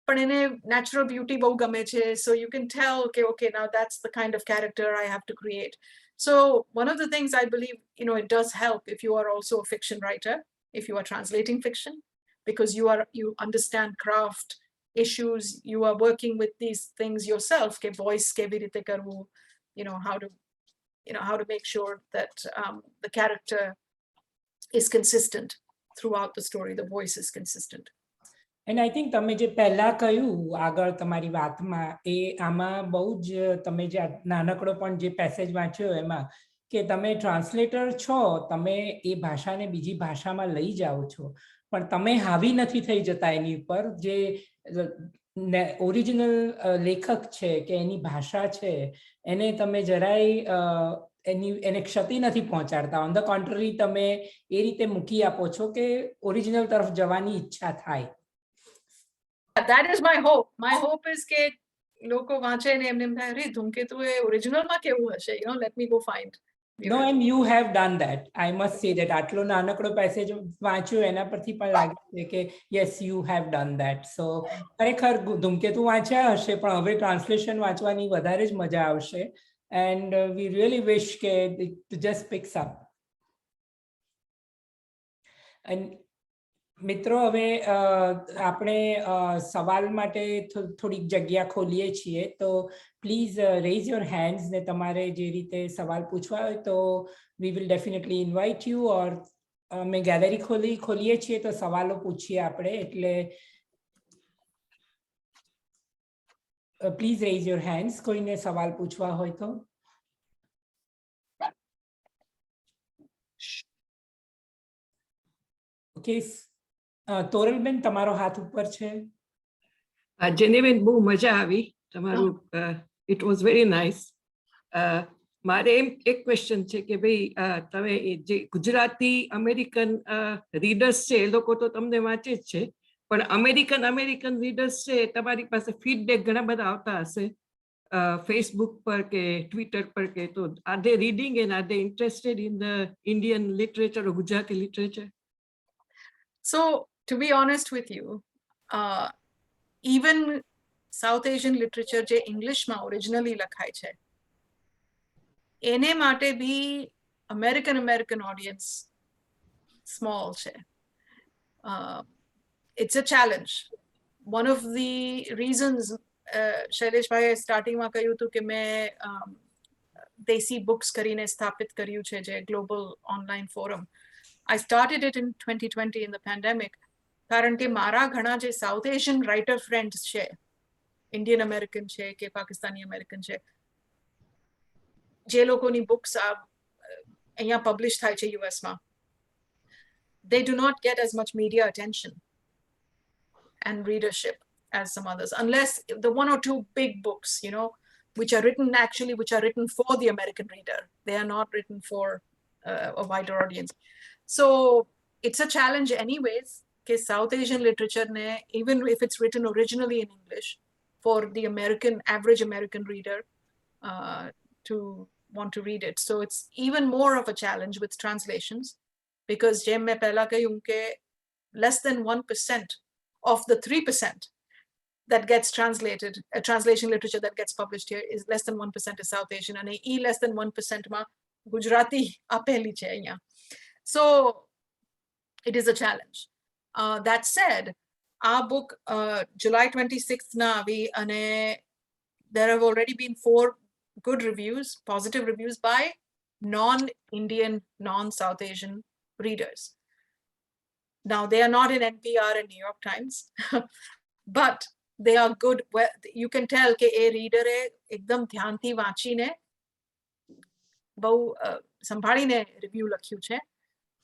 but in a natural beauty bow game che. So you can tell, okay, now that's the kind of character I have to create. So one of the things I believe, it does help if you are also a fiction writer, if you are translating fiction, because you understand craft issues, you are working with these things yourself, ke voice kevi rite karvu, how to make sure that the character is consistent throughout the story, the voice is consistent. And I think તમે જે પહેલા કહ્યું આગળ તમારી વાતમાં, એ આમાં બહુ જ તમે જે નાનકડો પણ જે પેસેજ વાંચ્યો એમાં કે તમે ટ્રાન્સલેટર છો, તમે એ ભાષાને બીજી ભાષામાં લઈ જાઓ છો, પણ તમે હાવી નથી થઈ જતા એની ઉપર. જે ઓરિજિનલ લેખક છે કે એની ભાષા છે એને તમે જરાય એને ક્ષતિ નથી પહોંચાડતા. ઓન ધ કોન્ટ્રરી તમે એ રીતે મૂકી આપો છો કે ઓરિજિનલ તરફ જવાની ઈચ્છા થાય. That is my hope. My hope is કે લોકો વાંચે ને એમને એમ થાય, અરે ધૂમકેતુ એ ઓરિજિનલમાં કેવું હશે, let me go find. No, and you have done that. I must say that આટલો નાનકડો પેસેજ વાંચ્યો એના પરથી પણ લાગે છે કે yes, you have done that. So ખરેખર ધૂમકેતુ વાંચ્યા હશે, પણ હવે ટ્રાન્સલેશન વાંચવાની વધારે જ મજા આવશે. And we really wish કે it just picks up. And મિત્રો, હવે આપણે સવાલ માટે થોડીક જગ્યા ખોલીએ છીએ, તો પ્લીઝ રેઝ યોર હેન્ડ્સ ને તમારે જે રીતે સવાલ પૂછવા હોય તો we will definitely invite you. Or અમે ગેલેરી ખોલીએ છીએ તો સવાલો પૂછીએ આપણે, એટલે પ્લીઝ રેઝ યોર હેન્ડ્સ, કોઈને સવાલ પૂછવા હોય તો. ઓકે, તોરલબેન તમારો હાથ ઉપર છે. જેનેબેન બહુ મજા આવી તમારું, ઇટ વોઝ વેરી નાઇસ. મારે એમ એક ક્વેશ્ચન છે કે ભાઈ તમે જે ગુજરાતી અમેરિકન રીડર્સ છે એ લોકો તો તમને વાંચે જ છે, પણ અમેરિકન રીડર્સ છે તમારી પાસે ફીડબેક ઘણા બધા આવતા હશે ફેસબુક પર કે ટ્વિટર પર કે, તો R they reading and R they interested in the Indian literature or Gujarati literature? So, to be honest with you, even South Asian literature જે ઇંગ્લિશમાં ઓરિજિનલી લખાય છે એને માટે બી અમેરિકન ઓડિયન્સ સ્મોલ છે. It's a challenge. One of the reasons શૈલેષભાઈએ સ્ટાર્ટિંગમાં કહ્યું હતું કે મેં દેશી બુક્સ કરીને સ્થાપિત કર્યું છે જે global online forum. I started it in 2020 in the pandemic કારણ કે મારા ઘણા જે સાઉથ એશિયન રાઇટર ફ્રેન્ડ્સ છે, ઇન્ડિયન અમેરિકન છે કે પાકિસ્તાની અમેરિકન છે, જે લોકોની બુક્સ અહીંયા પબ્લિશ થાય છે યુએસમાં, they do not get as much media attention and readership as some others, unless the one or two big books, you know, which are written for the American reader. They are not written for a wider audience. So it's a challenge anyways, ke South Asian literature ne, even if it's written originally in English, for the average American reader to want to read it. So it's even more of a challenge with translations, because jem main pehla kahun ke less than 1% of the 3% that gets translated, translation literature that gets published here is less than 1% is South Asian, and less than 1% ma Gujarati apeli che અહીંયા. So it is a challenge. That said, our book July 26th na avi, ane there have already been 4 good reviews, positive reviews by non-Indian, non-South Asian readers. Now they are not in NPR and New York Times, but they are good. Well, you can tell ke a reader e ekdam dhyan thi વાંચીને બહુ સંભાળીને review લખ્યું છે.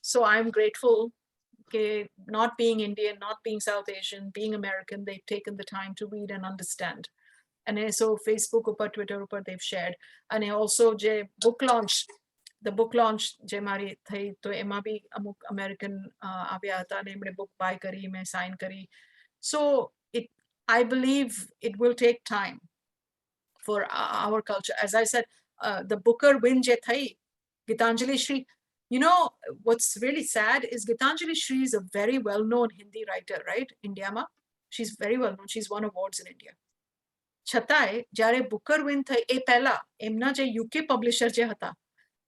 So I'm grateful કે not being Indian, not being South Asian, being American, they've taken the time to read and understand. And so Facebook upar, Twitter upar they've shared. And also je the book launch je mari thai, to ema bhi amuk American આવ્યા હતા ને એમણે book buy કરી, મેં sign કરી. So I believe it will take time for our culture. As I said, the Booker win je thai, Gitanjali Shri, you know, what's really sad is Gitanjali Shri is a very well-known Hindi writer, right? India ma. She's very well-known. She's won awards in India. Chatai, jare Booker win thai, e pehla, emna je UK publisher je hata,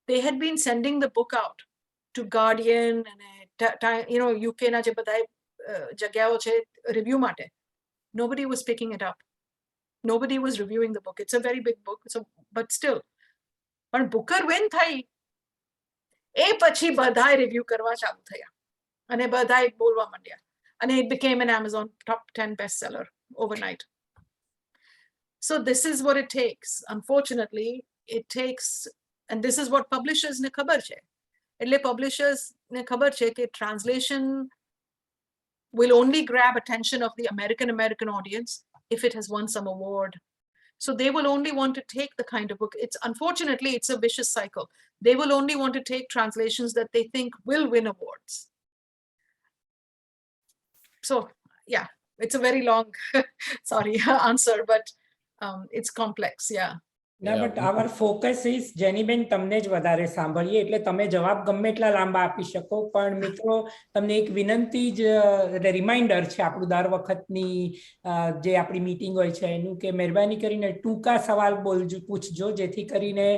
they had been sending the book out to Guardian and, you know, UK na je badai jagyao che review mate. Nobody was picking it up. Nobody was reviewing the book. It's a very big book. So, but still, but Booker win thai, એ પછી બધાય review કરવા ચાલુ થયા અને બધાય બોલવા માંડ્યા, અને it became an Amazon top 10 bestseller overnight. So this is what it takes. Unfortunately, it takes, and this is what publishers ne ખબર છે. એટલે publishers ne ખબર છે કે translation will only grab attention of the American audience if it has won some award. So they will only want to take the kind of book. Unfortunately, it's a vicious cycle. They will only want to take translations that they think will win awards. So yeah, it's a very long, sorry, answer, but it's complex, yeah. ના, but our focus is, Geniben તમને જ વધારે સાંભળીએ એટલે તમે જવાબ ગમે એટલા લાંબા આપી શકો, પણ મિત્રો તમને એક વિનંતી જ રિમાઇન્ડર છે આપણું દર વખતની જે આપણી મીટિંગ હોય છે એનું, કે મહેરબાની કરીને ટૂંકા સવાલ પૂછજો, જેથી કરીને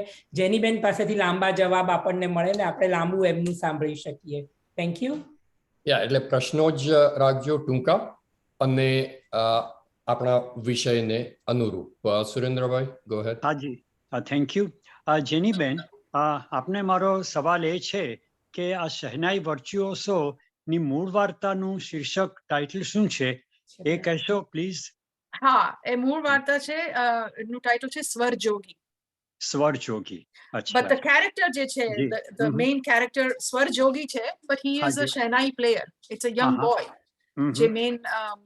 જેનીબેન પાસેથી લાંબા જવાબ આપણને મળે ને આપણે લાંબુ એમનું સાંભળી શકીએ. Thank you. એટલે પ્રશ્નો જ રાખજો ટૂંકા અને આપણા વિષયને અનુરૂપ. સુરેન્દ્રભાઈ, ગો હેડ. હાજી, થેન્ક યુ. જેનીબેન, આપને મારો સવાલ એ છે કે આ શહેનાઈ વર્ચ્યુઓસોની મૂળ વાર્તાનું શીર્ષક ટાઇટલ શું છે એ કહેશો પ્લીઝ? હા, એ મૂળ વાર્તા છે, એનું ટાઇટલ છે સ્વરજોગી. સ્વર જોગી. But અચ્છા. the character je che, Ji. the main character Swar Jogi che, but he is a Haji. Shehnai player. It's a young Uh-huh. boy. Je main,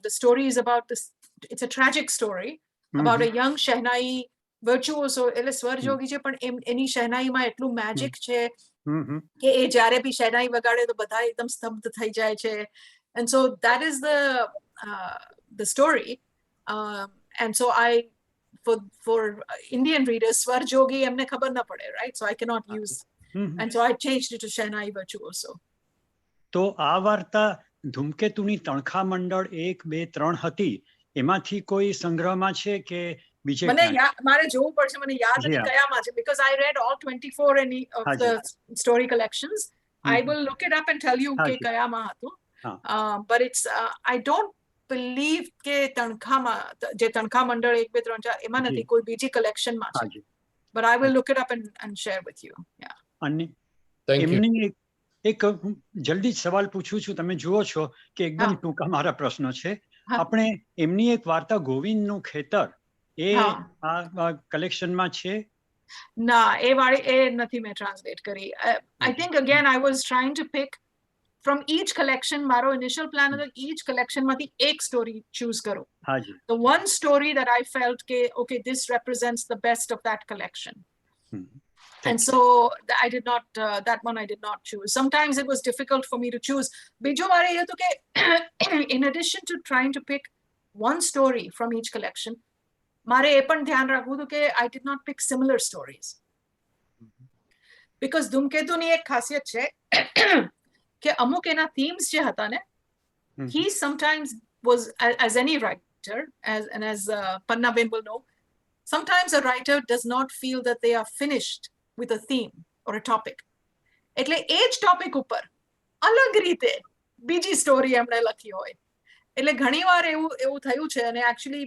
the story is about this, it's a tragic story about a young Shehnai virtuoso. એટલે સ્વર જોગી છે, પણ એની શહેનાઈમાં એટલું magic છે કે એ જ્યારે બી શહેનાઈ વગાડે તો બધા એકદમ સ્તબ્ધ થઈ જાય છે. And so that is the story. And so for Indian readers, Swar Jogi emne khabar na pade, right? So I cannot use, and so I changed it to Shehnai virtuoso. તો આ વાર્તા ધૂમકેતુની તણખા મંડળ 1, 2, 3 હતી, એમાંથી કોઈ સંગ્રહમાં છે કે બીજે મને ક્યાંય? મારે જોવું પડશે, મને યાદ નથી કયામાં છે, because I read all 24 of the story collections. I will look it up and tell you કે કયામાં હતું. But it's I don't believe કે તણખામાં જે તણખા મંડળ 1, 2, 3, 4 એમાં નથી, કોઈ બીજી collectionમાં છે. But I will look it up and share with you. Yeah. અને Thank you. એમની એક જલ્દી જ સવાલ પૂછું છું, તમે જુઓ છો કે એકદમ ટૂંકા મારા પ્રશ્નો છે. આપણે એમની એક વાર્તા ગોવિંદનું ખેતર, એ આ કલેક્શનમાં છે? ના, એ વાળી એ નથી મેં ટ્રાન્સલેટ કરી. I think again I was trying to pick from each collection. મારો initial plan હતો each collection માંથી એક story choose કરું. હાજી. The one story that I felt કે okay, this represents the best of that collection. And so I did not, that one I did not choose. Sometimes it was difficult for me to choose. બીજો વારે એ હતું કે in addition to trying to pick one story from each collection, મારે એ પણ ધ્યાન રાખવું હતું કે I did not pick similar stories. Because ધૂમકેતુની એક ખાસિયત છે કે અમુક એના themes જે હતા ને, he sometimes was, as any writer, as Pannaben will know, sometimes a writer does not feel that they are finished with a theme or a topic. એટલે એ જ ટોપિક ઉપર અલગ રીતે બીજી સ્ટોરી એમણે લખી હોય. એટલે ઘણીવાર એવું થયું છે, અને actually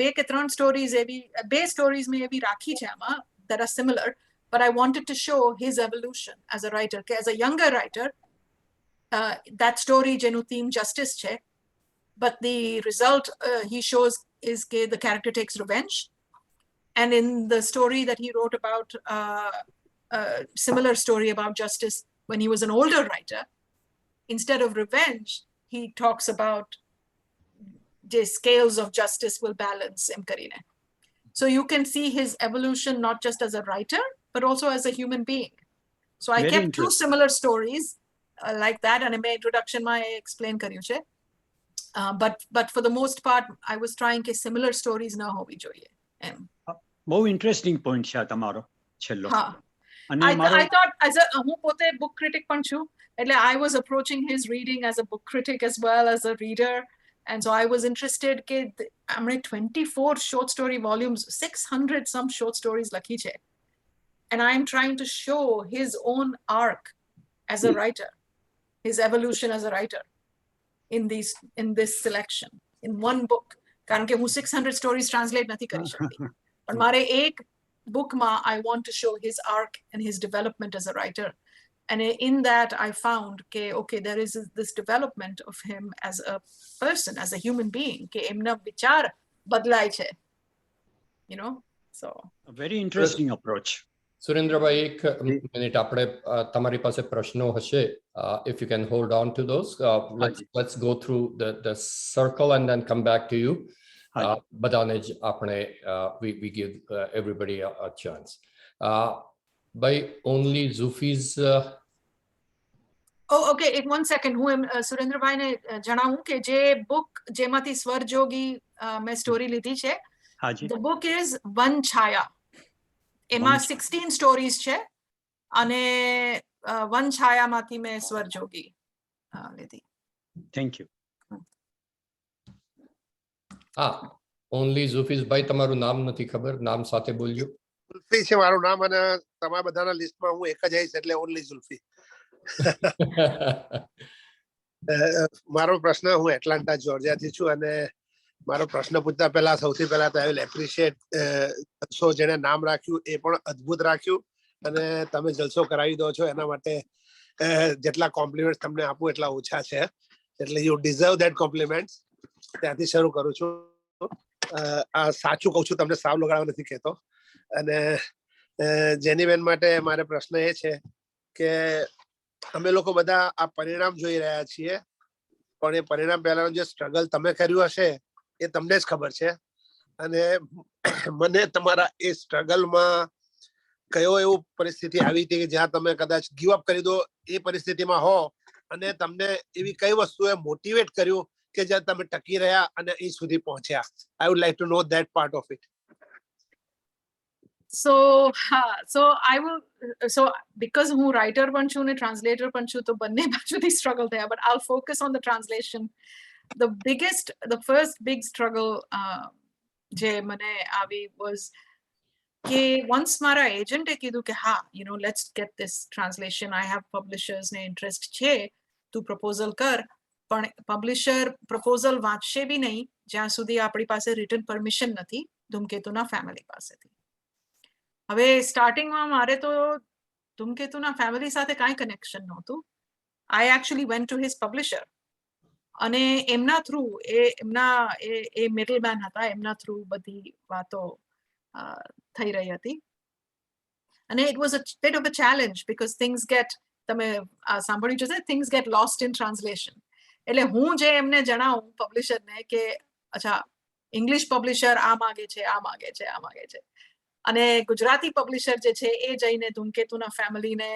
2 કે 3 સ્ટોરીઝ એવી, 2 સ્ટોરીઝ મેં એવી રાખી છે આમાં that are similar, but I wanted to show his evolution as a writer. કે as a younger writer, that story જેનું theme justice છે, but the result he shows is કે the character takes revenge. And in the story that he wrote about, similar story about justice when he was an older writer, instead of revenge, he talks about the scales of justice will balance em karine. So you can see his evolution not just as a writer, but also as a human being. So I kept 2 similar stories like that, and in my introduction I explained karyu che. But for the most part, I was trying ke similar stories na hovi જોઈએ. બહુ interesting point છે આ તમારો છેલ્લો. I thought, as a હું પોતે book critic પણ છું, એટલે I was approaching his reading as a book critic as well as a reader, and so I was interested કે એમણે 24 short story volumes, 600 some short stories લખી છે, and I am trying to show his own arc as a writer, his evolution as a writer in this selection, in one book. કારણ કે હું 600 stories translate નથી કરી શકતી, પણ મારે એક bookમાં I want to show his arc and his development as a writer. And in that I found okay, there is this development of him as a person, as a human being, કે એમના વિચાર બદલાય છે, you know. So very interesting approach. Surendrabhai, એક minute, આપણે તમારી પાસે પ્રશ્નો હશે. If you can hold on to those, let's go through the circle and then come back to you. બધાને જ આપણે we give everybody a chance. By only Zufi's okay, one second. હું સુરેન્દ્રભાઈને જણાવું કે જે book જેમાંથી સ્વરજોગી મેં સ્ટોરી લીધી છે, the book is One Chaya. એમાં 16 stories છે, અને One Chaya માંથી મેં સ્વરજોગી લીધી. Thank you. only Zufi's ભાઈ, તમારું નામ નથી ખબર, નામ સાથે બોલજો. ઝુલ્ફી છે મારું નામ, અને તમારા બધાના લિસ્ટમાં હું એક જ આવીશ, એટલે ઓનલી ઝુલ્ફી. મારો પ્રશ્ન, હું એટલાન્ટા જોર્જિયાથી છું, અને મારો પ્રશ્ન પૂછતા પહેલા સૌથી પહેલા તો આઈ વિલ એપ્રિશિએટ જલસો જેને નામ રાખ્યું એ પણ અદ્ભુત રાખ્યું, અને તમે જલસો કરાવી દો છો એના માટે જેટલા કોમ્પ્લિમેન્ટ્સ તમને આપું એટલા ઓછા છે, એટલે યુ ડિઝર્વ ધેટ કોમ્પ્લિમેન્ટ્સ. ત્યાંથી શરૂ કરું છું. આ સાચું કહું છું, તમને સાવ લગાડવા નથી કહેતો. અને જેનીબેન માટે મારે પ્રશ્ન એ છે કે અમે લોકો બધા આ પરિણામ જોઈ રહ્યા છીએ, પણ એ પરિણામ પહેલાનું જે સ્ટ્રગલ તમે કર્યું હશે એ તમને જ ખબર છે. અને મને તમારા એ સ્ટ્રગલમાં કયો એવું પરિસ્થિતિ આવી હતી કે જ્યાં તમે કદાચ ગીવ અપ કરી દો એ પરિસ્થિતિમાં હો, અને તમને એવી કઈ વસ્તુએ મોટિવેટ કર્યું કે જ્યાં તમે ટકી રહ્યા અને અહીં સુધી પહોંચ્યા? I would like to know that part of it. So because હું writer પણ છું ને translator પણ છું, તો બંને બાજુથી struggle થયા, but I'll focus on the translation. The first big struggle જે મને આવી was કે once મારા એજન્ટે કીધું કે હા, let's get this translation, I have publishers ને interest છે, તું proposal કર, પણ publisher proposal વાંચશે બી નહીં જ્યાં સુધી આપણી પાસે written permission નથી ધૂમકેતુના family પાસેથી. હવે સ્ટાર્ટિંગમાં મારે તો ધૂમકેતુના ફેમિલી સાથે કાંઈ કનેક્શન નહોતું. I actually went to his publisher અને એમના થ્રુ એ મિડલમેન હતા, એમના થ્રુ બધી વાતો થઈ રહી હતી. અને it was a bit of a challenge because things get, તમે સાંભળ્યું છે, things get lost in translation. એટલે હું જે એમને જણાવું પબ્લિશરને કે અચ્છા ઇંગ્લિશ પબ્લિશર આ માગે છે, આ માગે છે, આ માગે છે, અને ગુજરાતી પબ્લિશર જે છે એ જઈને ધૂમકેતુના ફેમિલીને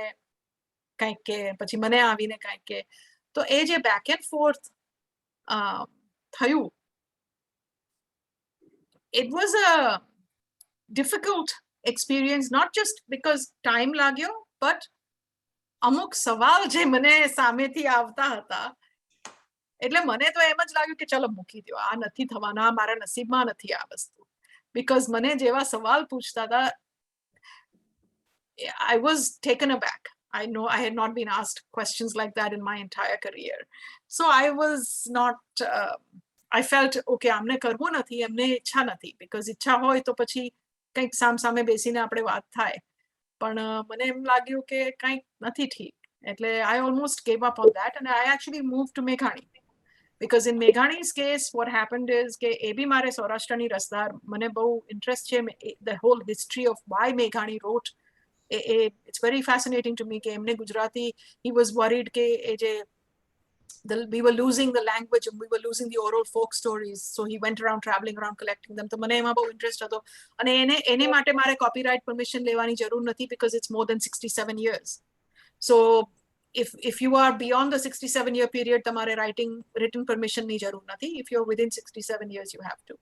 કંઈક કે, પછી મને આવીને કંઈક કે, તો એ જે બેક એન્ડ ફોર્થ થયું, it was a difficult experience, not just because time લાગ્યો, but અમુક સવાલ જે મને સામેથી આવતા હતા, એટલે મને તો એમ જ લાગ્યું કે ચલો મૂકી દો, આ નથી થવાના, મારા નસીબમાં નથી આ વસ્તુ. Because મને જેવા સવાલ પૂછતા હતા, I was taken aback. I know I had not been asked questions like that in my entire career. So I was not, I felt, okay, આમને કરવું નથી, એમને ઈચ્છા નથી, because ઈચ્છા હોય તો પછી કંઈક સામે બેસીને આપણે વાત થાય. પણ મને એમ લાગ્યું કે કંઈક નથી ઠીક. એટલે I almost gave up on that and I actually moved to Meghani. Because in Meghani's case, what happened is કે એ બી મારે સૌરાષ્ટ્રની રસદાર, મને બહુ ઇન્ટરેસ્ટ છે the whole history of why Meghani wrote. It's very fascinating to me કે એમને Gujarati, he was worried કે એ જે we were losing the language and we were losing the oral folk stories, so he went around traveling around collecting them. તો મને એમાં બહુ interest હતો, અને એને માટે મારે કોપીરાઇટ પરમિશન લેવાની જરૂર નથી because it's more than 67 years. So if you are beyond the 67-year period, tamare written permission ni jarur nathi. If you're within 67 years, you have to.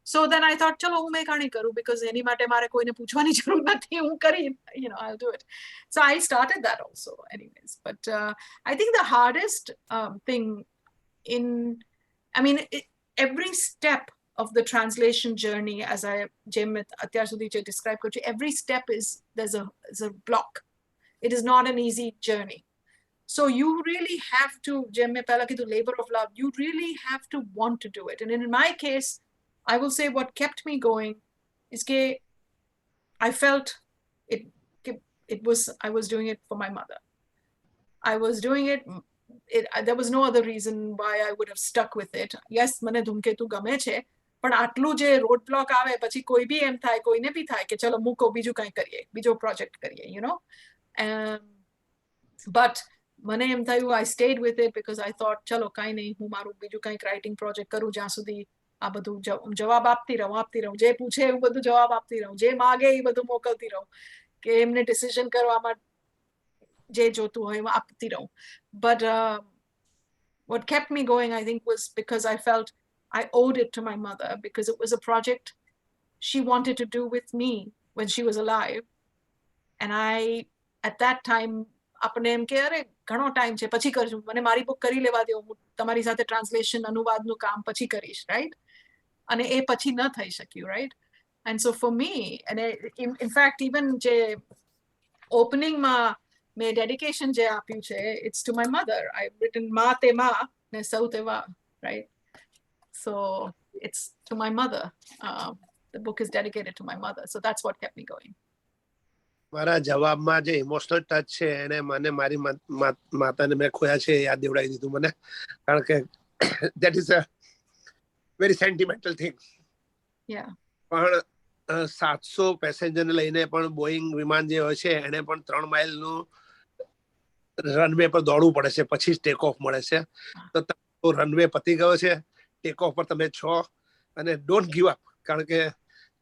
So then I thought, chalo, hu Meghani karu, because any mate mare koine puchwani jarur nathi, hu kari, I'll do it. So I started that also anyways. But I think the hardest thing every step of the translation journey, as I atyar sudhi describe karu, every step there's a block. It is not an easy journey. So you really have to, labor of love, you really have to want to do it. And in my case, I will say what kept me going is that I felt I was doing it for my mother. I was doing it, there was no other reason why I would have stuck with it. Yes, મને ધૂમકેતુ ગમે છે, પણ આટલું જે road block આવે, પછી કોઈ બી એમ થાય, કોઈને બી થાય કે ચલો મૂકો, બીજું કંઈ કરીએ, બીજો પ્રોજેક્ટ કરીએ, but મને એમ થયું, I stayed with it because I thought, ચલો કાંઈ નહીં, હું મારું બીજું કંઈક રાઇટિંગ પ્રોજેક્ટ કરું, જ્યાં સુધી આ બધું જવાબ આપતી રહું, જે પૂછે એવું બધું જવાબ આપતી રહું, જે માગે એ બધું મોકલતી રહું, કે એમને ડિસિઝન કરવામાં જે જોતું હોય એમાં આપતી રહું. But what kept me going, I think, was because I felt I owed it to my mother, because it was a project she wanted to do with me when she was alive. And I, at that time, આપણે એમ કે અરે ઘણો time છે, પછી કરશું, મને મારી book કરી લેવા દો, હું તમારી સાથે ટ્રાન્સલેશન અનુવાદનું કામ પછી કરીશ, રાઈટ? અને એ પછી ન થઈ શક્યું, right? And so for me, and in fact, even જે ઓપનિંગમાં મેં ડેડિકેશન જે આપ્યું છે, it's to my mother. I've written મા તે મા ને સૌ તે વા, right? So it's to my mother. The book is dedicated to my mother. So that's what kept me going. મારા જવાબમાં જે ઇમોશનલ ટચ છે એને મને મારી માતાને મેં ખોયા છે યાદ દેવડાવી દીધું મને, કારણ કે that is a very sentimental thing. Yeah. પણ 700 પેસેન્જરને લઈને પણ બોઈંગ વિમાન જે હોય છે એને પણ 3 માઇલનું રનવે પર દોડવું પડે છે, પછી જ ટેક ઓફ મળે છે. તો રનવે પતી ગયો છે, ટેક ઓફ પર તમે છો, અને ડોન્ટ ગીવ અપ, કારણ કે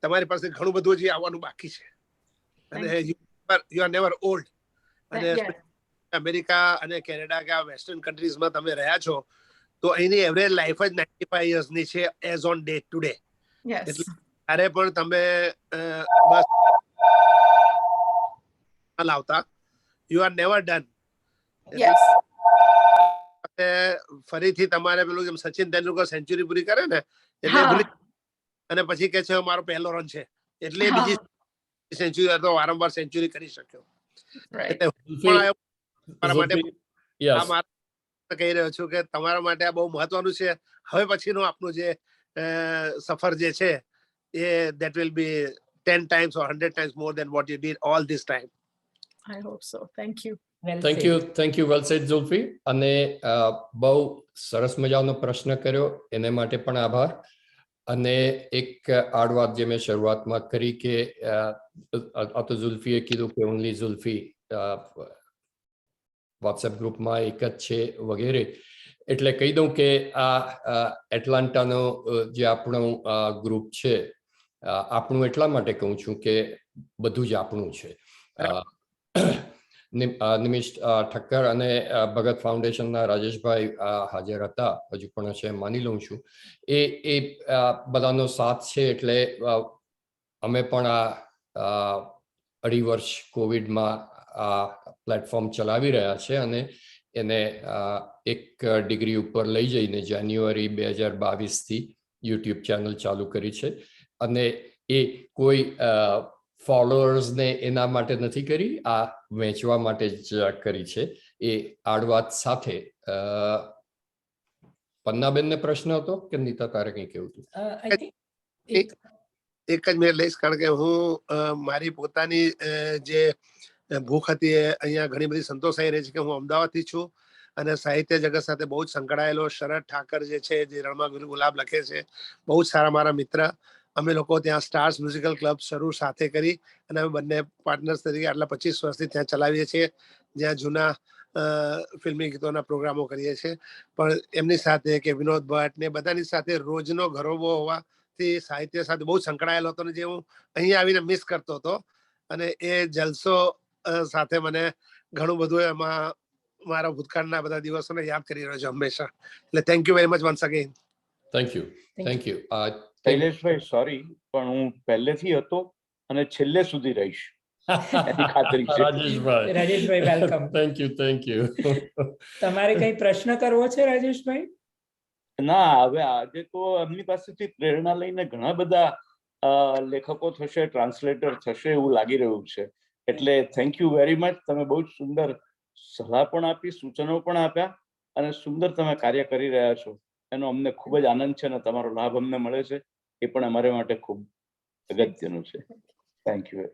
તમારી પાસે ઘણું બધું હજી આવવાનું બાકી છે, અને યુ આર નેવર ઓલ્ડ. અને અમેરિકા અને કેનેડા કે આ વેસ્ટર્ન કન્ટ્રીઝમાં તમે રહ્યા છો તો અહીંની એવરેજ લાઈફ જ 95 યર્સની છે એઝ ઓન ડે ટુડે. એટલે ત્યારે પણ તમે બસ લાવતા, યુ આર નેવર ડન. ફરીથી તમારે પેલું જેમ સચિન તેંડુલકર સેન્ચુરી પૂરી કરે ને એટલે ભૂલી, અને પછી કે છે મારો પહેલો રન છે, એટલે બીજી સેન્ચુરી તો વારંવાર સેન્ચુરી કરી શક્યો. કહી રહ્યો છું કે તમારા માટે આ બહુ મહત્વનું છે. હવે પછીનું આપનું જે સફર જે છે એ that will be 10 times or 100 times more than what you did all this time. I hope so. Thank you. Thank you, well said, Zulfi. અને બહુ સરસ મજાનો પ્રશ્ન કર્યો, એને માટે પણ આભાર. અને એક આડ વાત જે મેં શરૂઆતમાં કરી કે આ તો ઝુલ્ફીએ કીધું કે ઓનલી ઝુલ્ફી વોટ્સએપ ગ્રુપમાં એક જ છે વગેરે, એટલે કહી દઉં કે આ એટલાન્ટાનો જે આપણો ગ્રુપ છે, આપણું એટલા માટે કહું છું કે બધું જ આપણું છે. નિમિષ ઠક્કર અને ભગત ફાઉન્ડેશનના રાજેશભાઈ હાજર હતા, હજુ પણ છે માની લઉં છું. એ બધાનો સાથ છે, એટલે અમે પણ આ 2.5 વર્ષ કોવિડમાં આ પ્લેટફોર્મ ચલાવી રહ્યા છે, અને એને 1 ડિગ્રી ઉપર લઈ જઈને જાન્યુઆરી 2022થી યુટ્યુબ ચેનલ ચાલુ કરી છે. અને એ કોઈ ફોલોઅર્સને એના માટે નથી કરી, આ વેચવા માટે જ કરી છે. એ આડવાત સાથે પન્નાબેનને પ્રશ્ન હતો કે નીતા તારે કંઈ કેવું હતું? એક જ મિનિટ લઈશ, કારણ કે હું મારી પોતાની જે ભૂખ હતી એ અહીંયા ઘણી બધી સંતોષાઈ રહી છે કે હું અમદાવાદથી છું અને સાહિત્ય જગત સાથે બહુ જ સંકળાયેલો. શરદ ઠાકર જે છે, જે રણમાં ગુલાબ લખે છે, બહુ જ સારા મારા મિત્ર. અમે લોકો ત્યાં સ્ટાર્સ મ્યુઝિકલ ક્લબ શરૂ સાથે કરી અને અમે બંને પાર્ટનર્સ તરીકે આટલા 25 વર્ષથી ત્યાં ચલાવીએ છીએ, જ્યાં જૂના ફિલ્મી ગીતોના પ્રોગ્રામો કરીએ છીએ. પણ એમની સાથે કે વિનોદ ભટ્ટ ને બધાની સાથે રોજનો ઘરોબો હોવાથી સાહિત્ય સાથે બહુ સંકળાયેલો હતો, ને જે હું અહીંયા આવીને મિસ કરતો હતો. અને એ જલસો સાથે મને ઘણું બધું એમાં મારા ભૂતકાળના બધા દિવસોને યાદ કરી રહ્યો છું હંમેશા. એટલે thank you very much once again. Thank you. Shaileshbhai, sorry, પણ હું પહેલેથી હતો અને છેલ્લે સુધી રહીશ, એની ખાતરી છે. રાજેશભાઈ વેલકમ. Thank you. તમારે કઈ પ્રશ્ન કરવો છે રાજેશભાઈ? ના, હવે આજે તો એમની પાસેથી પ્રેરણા લઈને ઘણા બધા લેખકો થશે, ટ્રાન્સલેટર થશે એવું લાગી રહ્યું છે. એટલે થેન્ક યુ વેરી મચ. તમે બહુ જ સુંદર સલાહ પણ આપી, સૂચનો પણ આપ્યા, અને સુંદર તમે કાર્ય કરી રહ્યા છો. એનો અમને ખૂબ જ આનંદ છે, અને તમારો લાભ અમને મળે છે, એ પણ અમારે માટે ખૂબ અગત્યનું છે. Thank you.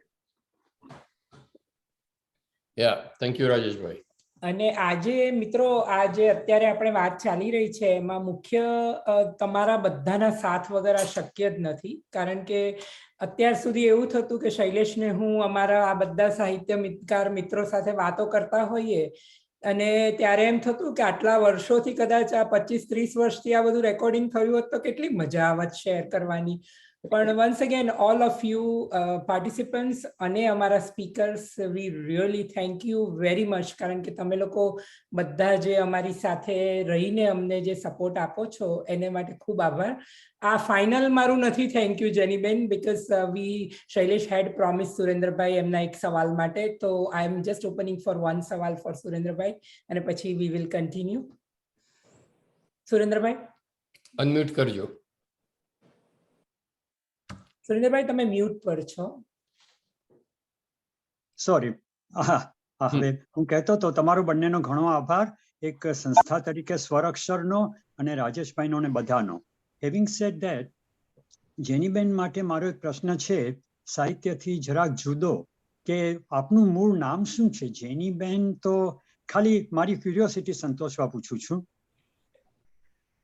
Thank you Rajeshbhai. અને આજે મિત્રો, આજે અત્યારે આપણે વાત ચાલી રહી છે એમાં મુખ્ય તમારા બધાના સાથ વગર આ શક્ય જ નથી, કારણ કે અત્યાર સુધી એવું થતું કે શૈલેષને હું અમારા આ બધા સાહિત્યકાર મિત્રો સાથે વાતો કરતા હોઈએ, અને ત્યારે એમ થતું કે આટલા વર્ષોથી કદાચ આ 25-30 વર્ષથી આ બધું રેકોર્ડિંગ થયું હોત તો કેટલી મજા આવત શેર કરવાની. પણ once again all of you participants અને અમારા speakers, we really thank you very much, કારણ કે તમે લોકો બધા જે અમારી સાથે રહીને અમને જે સપોર્ટ આપો છો એને માટે ખૂબ આભાર. આ ફાઇનલ મારું નથી થેન્ક યુ જેનીબેન, because we Shailesh had promise સુરેન્દ્રભાઈ એમના એક સવાલ માટે, તો I am just opening for one સવાલ ફોર સુરેન્દ્રભાઈ, અને પછી વી વિલ કન્ટિન્યુ. સુરેન્દ્રભાઈ અનમ્યુટ કરજો. સુરેન્દ્રભાઈ તમે મ્યુટ પર છો. સોરી. હવે હું કહેતો તો તમારો બંનેનો ઘણો આભાર, એક સંસ્થા તરીકે સ્વર-અક્ષરનો અને રાજેશભાઈનો ને બધાનો. હેવિંગ સેડ ધેટ, જેનીબેન માટે મારો એક પ્રશ્ન છે સાહિત્યથી જરાક જુદો, કે આપનું મૂળ નામ શું છે? જેનીબેન તો ખાલી મારી ક્યુરિયોસિટી સંતોષવા પૂછું છું.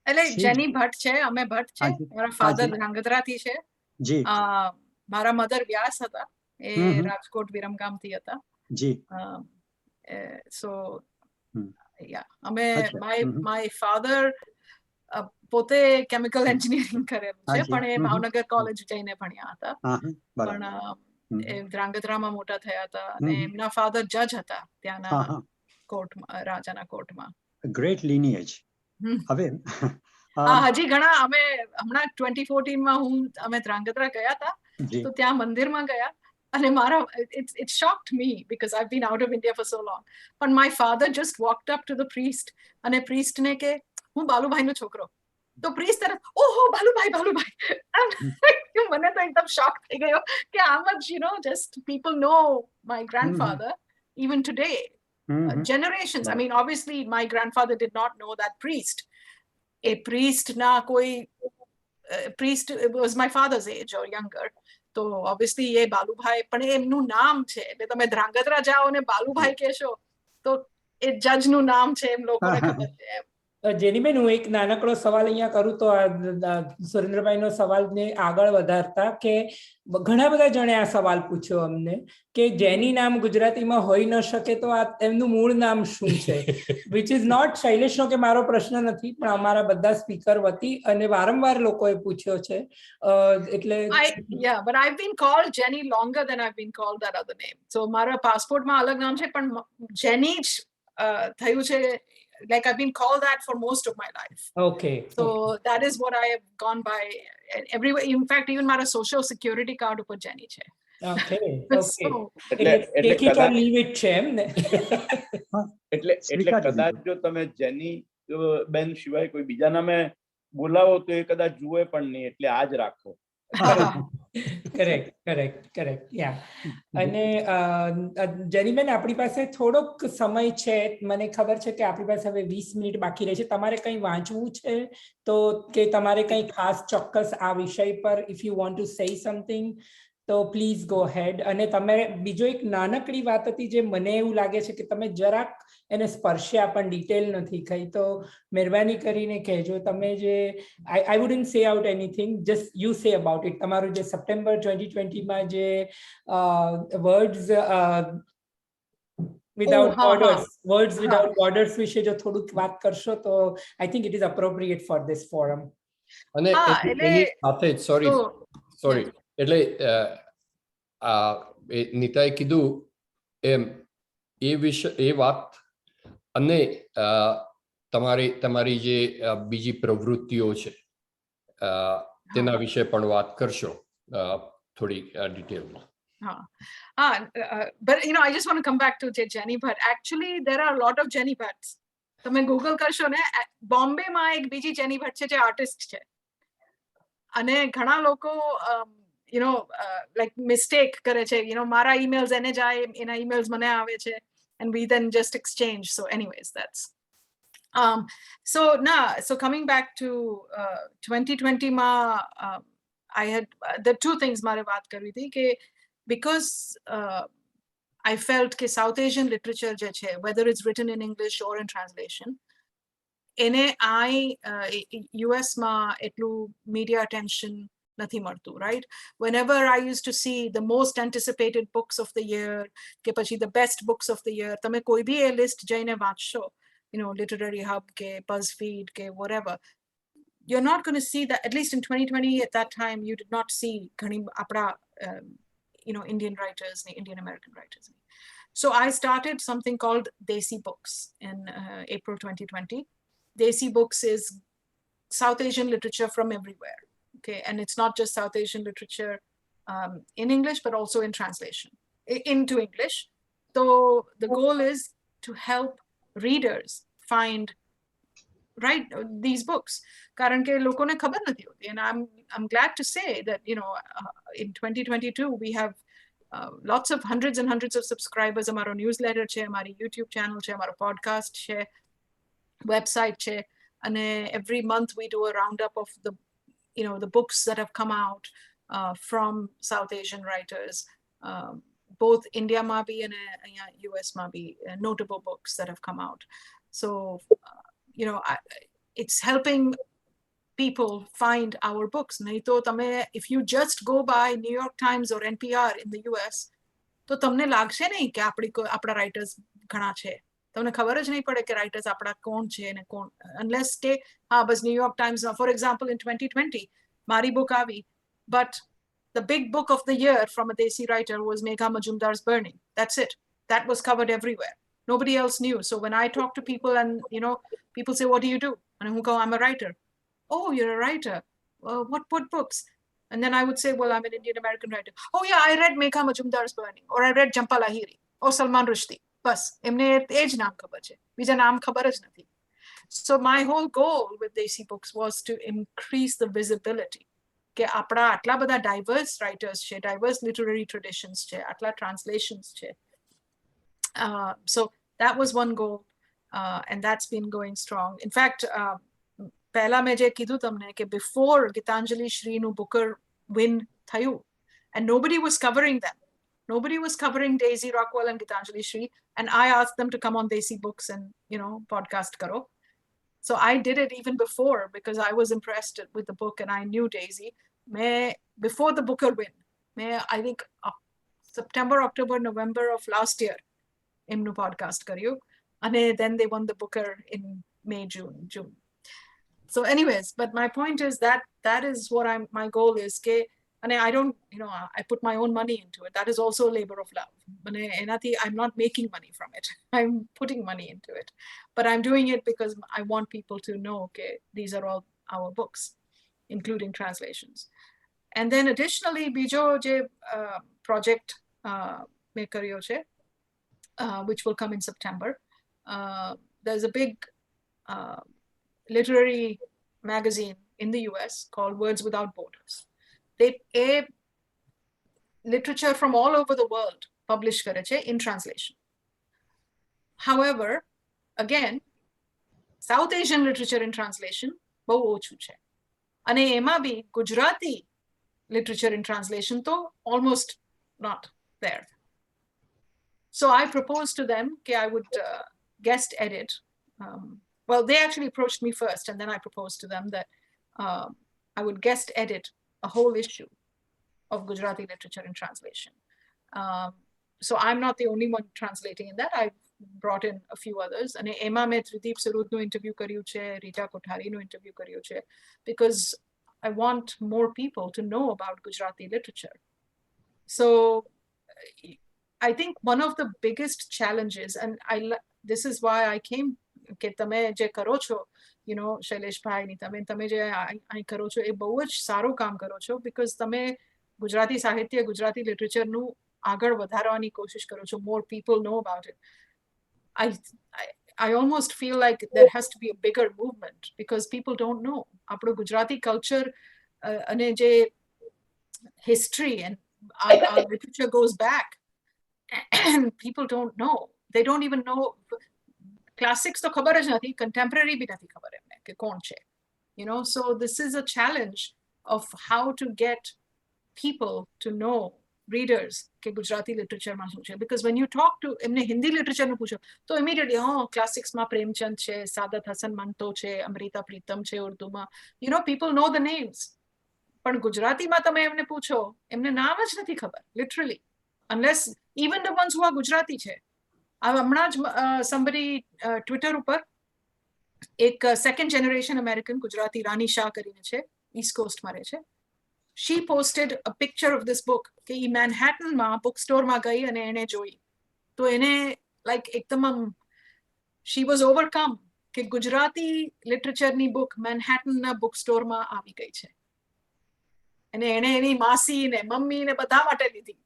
એટલે જેની ભટ્ટ છે, અમે ભટ્ટ છે, મારા ફાધર ધ્રાંગધ્રાથી છે, જી મારા મધર વ્યાસ હતા, એ હમ. રાજકોટ વિરમગામથી હતા. જી સો હમ. યા અમે અચ્છા. માય ફાધર પોતે કેમિકલ એન્જિનિયરિંગ કરેલું છે, હાજી. પણ એ ભાવનગર કોલેજ જઈને ભણ્યા હતા. હા હા, બરાબર. પણ હમ. એ ધ્રાંગધ્રામાં મોટા થયા હતા અને એમના ફાધર જજ હતા હા ત્યાંના હા, કોર્ટમાં, રાજાના કોર્ટમાં. Great lineage. હમ. હવે હા, હજી ઘણા અમે હમણાં 2014માં અમે ધ્રાંગધ્રા ગયા હતા, જી તો ત્યાં મંદિરમાં ગયા અને મારા it shocked me because I've been out of India for so long, but my father just walked up to the priest અને priest ને કે હું બાલુભાઈનો છોકરો, તો priest તરત ઓહો બાલુભાઈ મને તો એકદમ શોક થઈ ગયો કે how much just people know my grandfather even today. Generations, I mean obviously my grandfather did not know that priest. A priest na koi priest was my father's age or younger, તો obviously એ બાલુભાઈ, પણ એમનું નામ છે એટલે તમે ધ્રાંગધ્રા જાઓ ને બાલુભાઈ કહેશો તો એ જજ નું નામ છે એમ લોકોને ખબર છે એમ. જેનીબેન, હું એક નાનકડો સવાલ અહીંયા કરું તો સુરેન્દ્રભાઈનો સવાલને આગળ વધારતા કે ઘણા બધા જણે આ સવાલ પૂછ્યો અમને કે જેની નામ ગુજરાતીમાં હોઈ ન શકે તો આ એમનું મૂળ નામ શું છે, વિચ ઇઝ નોટ શૈલેષનો કે મારો પ્રશ્ન નથી, પણ અમારા બધા સ્પીકર વતી અને વારંવાર લોકોએ પૂછ્યો છે. એટલે Yeah, but I've been called Jenny longer than I've been called that other name. So મારા પાસપોર્ટમાં અલગ નામ છે, પણ Jenny જ થયું છે. Like I've been called that for most of my life. Okay. So that is what I have gone by everywhere. In fact, even my social security card upar Jenny che. Okay. So, take it or leave it છે એમ ને. એટલે કદાચ જો તમે જેની બેન સિવાય કોઈ બીજા નામે બોલાવો તો એ કદાચ જુએ પણ નહીં, એટલે આ જ રાખો. કરેક્ટ યા. અને જેનીબેન, આપણી પાસે થોડોક સમય છે, મને ખબર છે કે આપણી પાસે હવે 20 મિનિટ બાકી રહે છે. તમારે કંઈ વાંચવું છે તો કે તમારે કંઈ ખાસ ચોક્કસ આ વિષય પર if you want to say something તો પ્લીઝ ગો હેડ. અને તમે બીજો એક નાનકડી વાત હતી જે મને એવું લાગે છે કે તમે જરાક એને સ્પર્શ્યા પણ ડિટેલ નથી કહી, તો મહેરબાની કરીને કહેજો. તમે જે I wouldn't say out anything, just you say about it. તમારું જે સપ્ટેમ્બર 2020માં જે words without borders વિશે જો થોડુંક વાત કરશો તો I think it is appropriate for this forum. અને એની સાથે જ સોરી એટલે નીતાએ કીધું એમ એ વાત અને તમારી જે બીજી પ્રવૃત્તિઓ છે તેના વિશે પણ વાત કરશો થોડી ડિટેલમાં. But I just want to come back to Jenny Bhatt. Actually, there are a lot of Jenny Bhatts. તમે ગૂગલ કરશો ને, બોમ્બેમાં એક બીજી જેની ભટ્ટ છે જે આર્ટિસ્ટ છે, અને ઘણા લોકો like mistake કરે છે, મારા emails એને જાય, એના emails મને આવે છે, and we then just exchange. So anyways, that's so coming back to 2020 ma I had the two things mare baat kari thi ke because I felt ke South Asian literature je che, whether it's written in English or in translation, એને US માં એટલું media attention નથી મળતું, right? Whenever I used to see the most anticipated books of the year કે પછી the best books of the year, તમે કોઈ બી એ list જઈને વાંચશો, Literary Hub કે BuzzFeed કે whatever, you're not going to see that. At least in 2020 at that time you did not see ઘણી આપણા Indian writers, Indian American writers. So I started something called Desi Books in April 2020. Desi Books is South Asian literature from everywhere, okay? And it's not just South Asian literature in English, but also in translation into English. So the goal is to help readers find these books. Karan ke lokone khabar nathi hoti, and I'm glad to say that in 2022 we have lots of hundreds and hundreds of subscribers. Amaro newsletter che, amari YouTube channel che, amaro podcast che, website che, and every month we do a roundup of the the books that have come out from South Asian writers, both India ma bhi and US ma bhi, notable books that have come out. So it's helping people find our books. નહીં તો તમે, if you just go by New York Times or NPR in the US, તો તમને લાગશે નહીં કે આપણા writers ઘણા છે. તમને ખબર જ નહીં પડે કે રાઇટર્સ આપણા કોણ છે અને કોણ, unless કે હા બસ New York Times, for example in 2020 મારી book આવી, but the big book of the year from a Desi writer was Megha Majumdar's Burning. That's it. That was covered everywhere. Nobody else knew. So when I talk to people and, you know, people say, what do you do? And I go, I'm a writer. Oh, you're a writer. What books? And then I would say, well, I'm an Indian American writer. Oh yeah, I read Megha Majumdar's Burning, or I read Jhampa Lahiri, or Salman Rushdie. Bas, emne age naam khabar che. Bija naam khabar જ નથી. So my whole goal with Desi books was to increase the visibility. કે આપણા આટલા બધા diverse writers છે, diverse literary traditions છે, આટલા translations છે. So that was one goal, and that's been going strong. In fact, પહેલા મેં જે કીધું તમને કે before Gitanjali Shriનું Booker win થયું, and nobody was covering them. Nobody was covering Daisy Rockwell and Gitanjali Shri, and I asked them to come on Desi Books and, you know, podcast karo. So I did it even before because I was impressed with the book and I knew Daisy. Before the Booker win, I think September, October, November of last year, એમનું podcast કર્યું, and then they won the Booker in May, June. So anyways, but my point is that is what my goal is. And I don't, you know, I put my own money into it. That is also a labor of love. I'm not making money from it. I'm putting money into it. But I'm doing it because I want people to know, okay, these are all our books, including translations. And then additionally, bijo je project mein karyo che, which will come in September. There's a big literary magazine in the US called Words Without Borders. They literature from all over the world publish kare che in translation. However, again, South Asian literature in translation બહુ ઓછું છે. અને એમાં બી Gujarati literature in translation to almost not there. So I proposed to them that I would guest edit. Well, they actually approached me first, and then I proposed to them that I would guest edit a whole issue of Gujarati literature in translation. So I'm not the only one translating in that. I've brought in a few others. And Emma mein Trideep Sarudno interview karyu che, Rita Kothari no interview karyu che, because I want more people to know about Gujarati literature. So I think one of the biggest challenges, and this is why I came, કે તમે જે કરો છો, you know, Shailesh ભાઈ, તમે જે અહીં કરો છો એ બહુ જ સારું કામ કરો છો, because તમે ગુજરાતી સાહિત્ય, ગુજરાતી લિટરેચરનું આગળ વધારવાની કોશિશ કરો છો. More people know about it. I almost feel like there has to be a bigger movement because people don't know. આપણું ગુજરાતી culture અને જે history and our literature goes back, and people don't know. They don't even know. Classics to khabar જ નથી, contemporary bhi નથી khabar એમને કે કોણ છે. You know, so this is a challenge of how to get people to know, readers, કે Gujarati literature માં શું છે. Because when you talk to એમને હિન્દી literature નું પૂછો તો immediately classics માં પ્રેમચંદ છે, સાદત હસન મંતો છે, અમૃતા પ્રીતમ છે ઉર્દુમાં. You know, people know the names. પણ ગુજરાતીમાં તમે એમને પૂછો, એમને નામ જ નથી ખબર, literally. Unless even the ones who are Gujarati છે. હમણાં જ somebody Twitter ઉપર એક second generation American ગુજરાતી રાની શાહ કરીને છે, East Coast માં રહે છે. She posted a picture of this book કે ઈ મેનહેટન માં book store માં ગઈ અને એને જોઈ. તો એને like એકદમ she was overcome કે ગુજરાતી literature ની book મેનહેટન ના book store માં આવી ગઈ છે. અને એને એની માસી ને મમ્મી ને બધા માટે લીધી.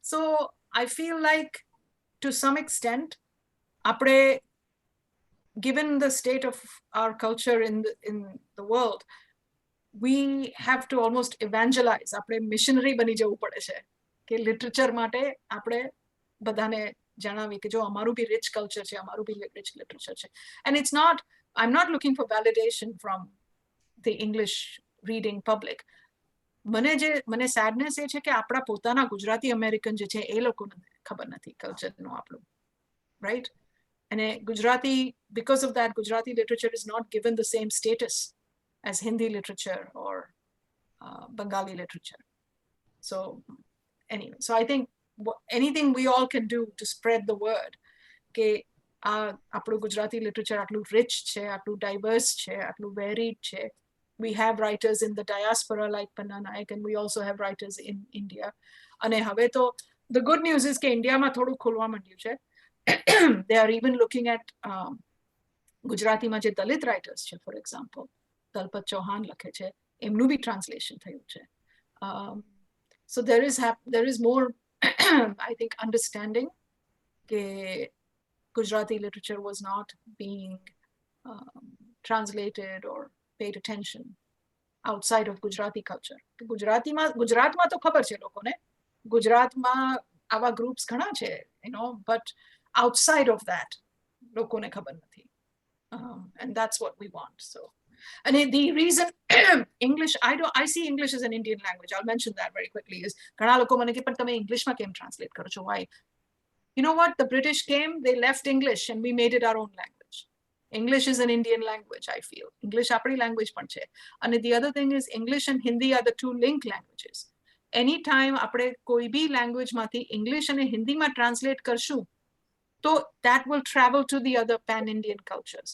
So I feel like to some extent, apne, given the state of our culture in the world, we have to almost evangelize. Apne missionary bani jawun pade che ke literature mate apne badane janavi ke jo amaru bhi rich culture che, amaru bhi rich literature che. And it's not, I'm not looking for validation from the English reading public. મને sadness એ છે કે આપણા પોતાના Gujarati American જે છે એ લોકોને ખબર નથી કલ્ચરનું આપણું, right? And Gujarati, because of that, Gujarati literature is not given the same status as Hindi literature or Bengali literature. So anyway, so I think anything we all can do to spread the word કે આપણું Gujarati literature આટલું rich છે, આટલું divorce છે, આટલું varied છે. We have writers in the diaspora like Panna Naik, and we also have writers in India. અને હવે તો the good news is કે ઇન્ડિયામાં થોડું ખોલવા માંડ્યું છે. They are even looking at ગુજરાતીમાં જે દલિત રાઇટર્સ છે, ફોર એક્ઝામ્પલ દલપત ચૌહાણ લખે છે, એમનું બી ટ્રાન્સલેશન થયું છે. So there is more I think understanding કે Gujarati literature was not being translated or paid attention outside of Gujarati culture. ગુજરાતમાં તો ખબર છે લોકોને, ગુજરાતમાં આવા ગ્રુપ્સ ઘણા છે, but outside of that લોકોને ખબર નથી. And that's what we want. So, and the reason English, I see English as an Indian language. I'll mention that very quickly. Is ઘણા લોકો મને કે પણ તમે ઇંગ્લિશમાં કેમ ટ્રાન્સલેટ કરો છો? Why? You know what? The British came, they left English, and we made it our own language. English is an Indian language, I feel. English apni language પણ છે. And the other thing is English and Hindi are the two linked languages. Anytime આપણે કોઈ બી language માંથી English અને હિન્દીમાં translate કરશું, તો that will travel to the other pan-Indian cultures.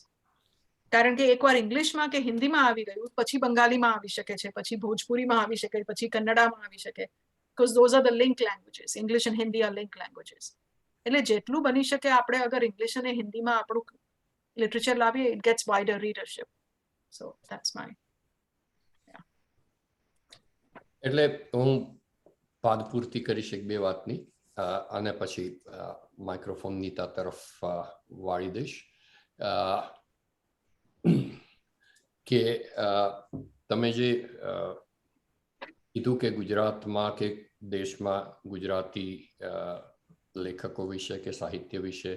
કારણ કે એકવાર ઇંગ્લિશમાં કે હિન્દીમાં આવી ગયું, પછી બંગાળીમાં આવી શકે છે, પછી ભોજપુરીમાં આવી શકે, પછી કન્નડામાં આવી શકે. Because those are the linked languages. English and Hindi are linked languages. એટલે જેટલું બની શકે આપણે અગર ઇંગ્લિશ અને હિન્દીમાં આપણું લિટરેચર લાવીએ, it gets wider readership. So that's my એટલે હું પાદ પૂર્તિ કરીશ એક બે વાતની, અને પછી માઇક્રોફોન નીતા તરફ વાળી દઈશ. કે તમે જે કીધું કે ગુજરાતમાં કે દેશમાં ગુજરાતી લેખકો વિશે કે સાહિત્ય વિશે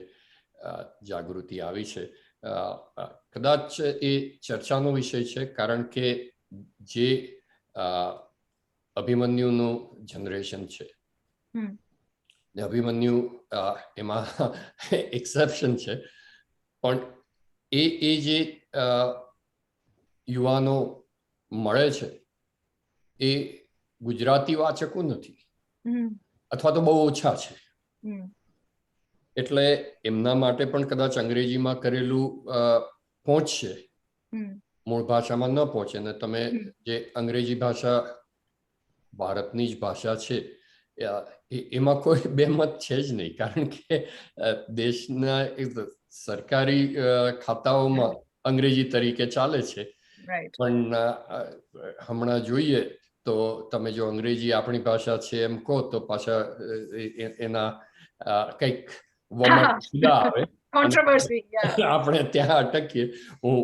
જાગૃતિ આવી છે, કદાચ એ ચર્ચાનો વિષય છે, કારણ કે જે અભિમન્યુનું જનરેશન છે, અભિમન્યુ એમાં એક્સેપ્શન છે, પણ એ જે યુવાનો મળે છે એ ગુજરાતી વાચકો નથી, અથવા તો બહુ ઓછા છે. એટલે એમના માટે પણ કદાચ અંગ્રેજીમાં કરેલું પહોંચશે, મૂળ ભાષામાં ન પહોંચે. ને તમે જે અંગ્રેજી ભાષા ભારતની જ ભાષા છે, એમાં કોઈ બેમત છે જ નહીં, કારણ કે દેશના સરકારી ખાતાઓમાં અંગ્રેજી તરીકે ચાલે છે. પણ હમણાં જોઈએ તો તમે જો અંગ્રેજી આપણી ભાષા છે એમ કહો તો પાછા એના કંઈક વમળ આવે, આપણે ત્યાં અટકીએ. હું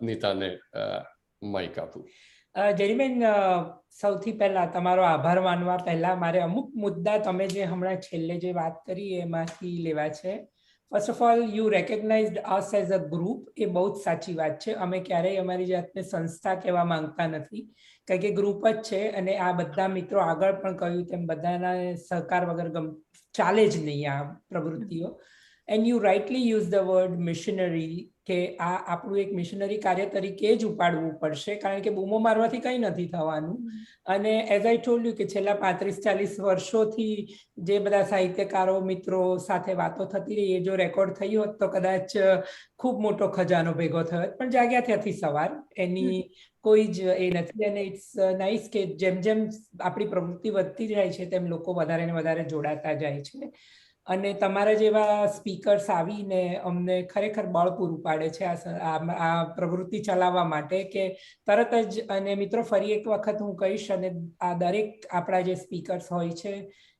નીતાને માઈક આપું. જેરીબેન, સૌથી પહેલા તમારો આભાર માનવા પહેલા મારે અમુક મુદ્દા તમે જે હમણાં છેલ્લે જે વાત કરી એમાંથી લેવા છે. First of all, you recognised us as a group. એ બહુ જ સાચી વાત છે. અમે ક્યારેય અમારી જાતને સંસ્થા કહેવા માંગતા નથી, કારણ કે ગ્રુપ જ છે, અને આ બધા મિત્રો આગળ પણ કહ્યું તેમ બધાના સહકાર વગર ચાલે જ નહીં આ પ્રવૃત્તિઓ. And you rightly use the word missionary, કે આ આપણું એક મિશનરી કાર્ય તરીકે જ ઉપાડવું પડશે, કારણ કે બૂમો મારવાથી કંઈ નથી થવાનું. અને એઝ આઈ ટોલ્ડ યુ કે છેલ્લા 35-40 વર્ષોથી જે બધા સાહિત્યકારો મિત્રો સાથે વાતો થતી રહી, એ જો રેકોર્ડ થઈ હોત તો કદાચ ખૂબ મોટો ખજાનો ભેગો થયો હોત. પણ જાગ્યા ત્યાંથી સવાર, એની કોઈ જ એ નથી. અને ઇટ્સ નાઇસ કે જેમ જેમ આપણી પ્રવૃત્તિ વધતી જાય છે તેમ લોકો વધારે ને વધારે જોડાતા જાય છે. અને તમારા જેવા સ્પીકર્સ આવીને અમને ખરેખર બળ પૂરું પાડે છે આ પ્રવૃત્તિ ચલાવવા માટે, કે તરત જ. અને મિત્રો, ફરી એક વખત હું કહીશ, અને આ દરેક આપણા જે સ્પીકર્સ હોય છે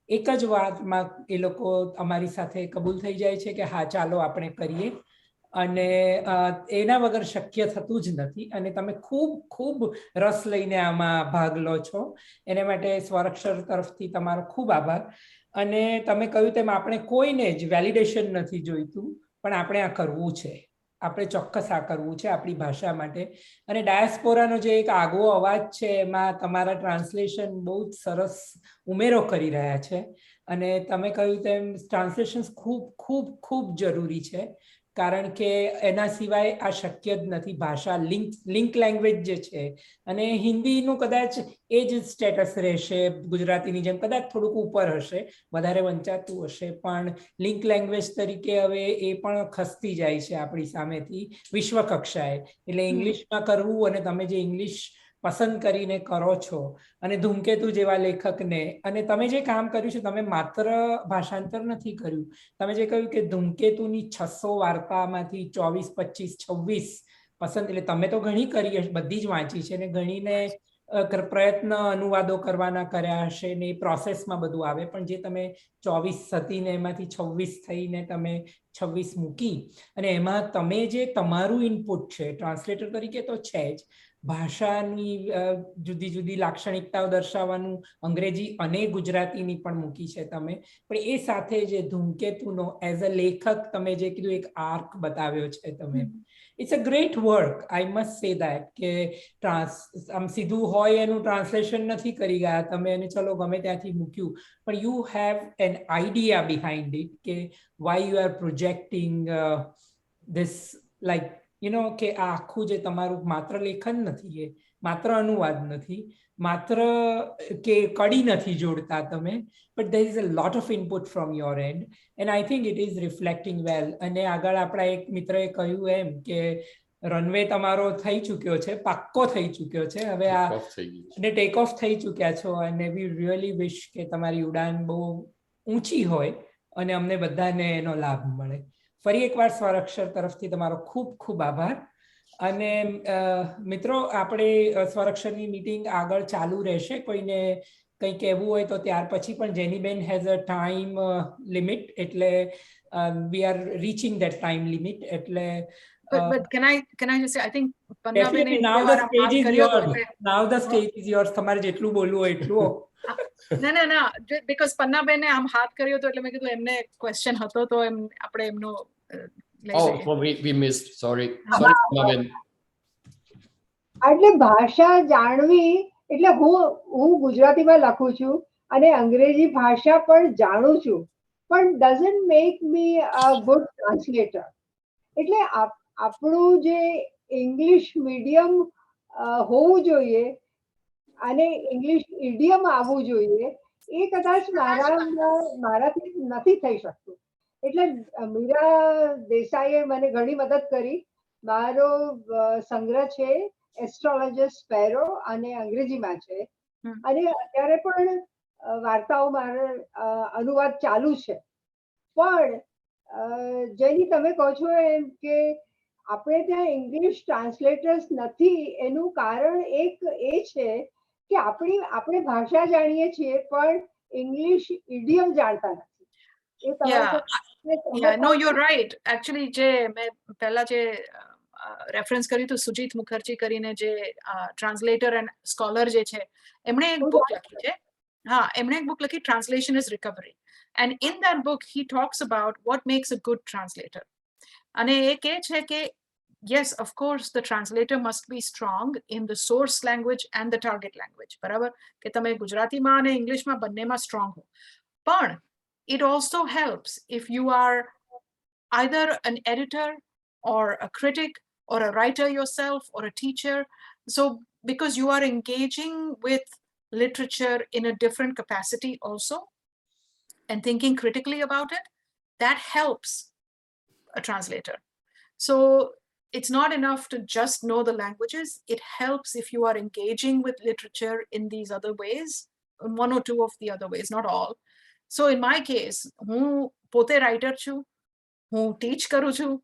એક જ વાતમાં એ લોકો અમારી સાથે કબૂલ થઈ જાય છે કે હા ચાલો આપણે કરીએ, અને એના વગર શક્ય થતું જ નથી. અને તમે ખૂબ ખૂબ રસ લઈને આમાં ભાગ લો છો, એના માટે સ્વર-અક્ષર તરફથી તમારો ખૂબ આભાર. અને તમે કહ્યું તેમ આપણે કોઈને જ વેલિડેશન નથી જોઈતું, પણ આપણે આ કરવું છે, આપણે ચોક્કસ આ કરવું છે આપણી ભાષા માટે. અને ડાયસ્પોરાનો જે એક આગવો અવાજ છે એમાં તમારા ટ્રાન્સલેશન બહુ જ સરસ ઉમેરો કરી રહ્યા છે. અને તમે કહ્યું તેમ ટ્રાન્સલેશન ખૂબ ખૂબ ખૂબ જરૂરી છે, કારણ કે એના સિવાય આ શક્ય જ નથી. ભાષા લિંક લેંગ્વેજ જે છે, અને હિન્દીનું કદાચ એ જ સ્ટેટસ રહેશે ગુજરાતીની જેમ, કદાચ થોડુંક ઉપર હશે, વધારે વંચાતું હશે, પણ લિંક લેંગ્વેજ તરીકે હવે એ પણ ખસતી જાય છે આપણી સામેથી વિશ્વ કક્ષાએ. એટલે ઇંગ્લિશમાં કરવું, અને તમે જે ઇંગ્લિશ પસંદ કરીને કરો છો, અને ધૂમકેતુ જેવા લેખકને, અને તમે જે કામ કર્યું છે, તમે માત્ર ભાષાંતર નથી કર્યું, તમે જે કહ્યું કે ધૂમકેતુની 600 વાર્તામાંથી 24, 25, 26 પસંદ, એટલે તમે તો ઘણી કરી હશે, બધી જ વાંચી છે, અને ઘણીને પ્રયત્ન અનુવાદો કરવાના કર્યા હશે ને, એ પ્રોસેસમાં બધું આવે, પણ જે તમે 24 થઈને એમાંથી 26 થઈને તમે 26 મૂકી, અને એમાં તમે જે તમારું ઇનપુટ છે ટ્રાન્સલેટર તરીકે તો છે જ, ભાષાની જુદી જુદી લાક્ષણિકતાઓ દર્શાવવાનું અંગ્રેજી અને ગુજરાતીની પણ મૂકી છે તમે, પણ એ સાથે જે ધૂમકેતુનો એઝ અ લેખક તમે જે કીધું એક આર્ક બતાવ્યો છે તમે, it's a great work, I must say that, કે આમ સીધું હોય એનું ટ્રાન્સલેશન નથી કરી ગયા તમે, અને ચલો ગમે ત્યાંથી મૂક્યું, પણ you have an idea behind it, કે why you are projecting this, like કે આ આખું જે તમારું માત્ર લેખન નથી, એ માત્ર અનુવાદ નથી, માત્ર કે કડી નથી જોડતા તમે, but there is a lot of input from your end, and I think it is reflecting well. અને આગળ આપણા એક મિત્રએ કહ્યું એમ કે રનવે તમારો થઈ ચૂક્યો છે, પાક્કો થઈ ચૂક્યો છે, હવે આ અને ટેક ઓફ થઈ ચૂક્યા છો, અને વી રિયલી વિશ કે તમારી ઉડાન બહુ ઊંચી હોય અને અમને બધાને એનો લાભ મળે. ફરી એકવાર સ્વર-અક્ષર તરફથી તમારો ખૂબ ખૂબ આભાર. અને મિત્રો, આપણે સ્વર-અક્ષરની મીટિંગ આગળ ચાલુ રહેશે, કોઈને કંઈ કહેવું હોય તો ત્યાર પછી, પણ Geniben has a time limit, એટલે we are reaching that time limit, એટલે but can I just say, I think definitely now the stage is yours. Now the stage is yours. તમારે જેટલું બોલવું હોય એટલું. ના, because પન્નાબેને આમ હાથ કર્યો તો એટલે મેં કીધું એમને ક્વેશ્ચન હતો તો આપણે એમનો we missed, sorry પન્નાબેન. એટલે ભાષા જાણવી, એટલે હું ગુજરાતીમાં લખું છું અને અંગ્રેજી ભાષા પણ જાણું છું, પણ doesn't make me a good translator. એટલે આપણું જે ઇંગ્લિશ મીડિયમ હોવું જોઈએ અને ઇંગ્લિશ ઇડિયમ આવવું જોઈએ, એ કદાચ મારાથી નથી થઈ શકતું. એટલે મીરા દેસાઈએ મને ઘણી મદદ કરી. મારો સંગ્રહ છે એસ્ટ્રોલોજર સ્પેરો, અને અંગ્રેજીમાં છે, અને અત્યારે પણ વાર્તાઓ મારો અનુવાદ ચાલુ છે. પણ જેની તમે કહો છો એમ કે આપણે ત્યાં ઇંગ્લિશ ટ્રાન્સલેટર્સ નથી, એનું કારણ એક એ છે કે આપણે ભાષા જાણીએ છીએ પણ ઇંગ્લિશ ઇડિયમ જાણતા નથી. No, you're right. Actually, જે મેં પહેલા જે રેફરન્સ કર્યું હતું સુજીત મુખર્જી કરીને, જે ટ્રાન્સલેટર એન્ડ સ્કોલર જે છે, એમણે એક બુક લખી છે. હા, એમણે એક બુક લખી, translation is recovery, and in that book he talks about what makes a good translator. અને એ કહે છે કે yes, of course, the translator must be strong in the source language and the target language. બરાબર, કે તમે ગુજરાતીમાં અને ઇંગ્લિશમાં બંનેમાં સ્ટ્રોંગ હો, પણ it also helps if you are either an editor or a critic or a writer yourself or a teacher. So because you are engaging with literature in a different capacity also and thinking critically about it, that helps a translator. So it's not enough to just know the languages. It helps if you are engaging with literature in these other ways, one or two of the other ways, not all. So in my case, હું પોતે writer છું, હું ટીચ કરું છું,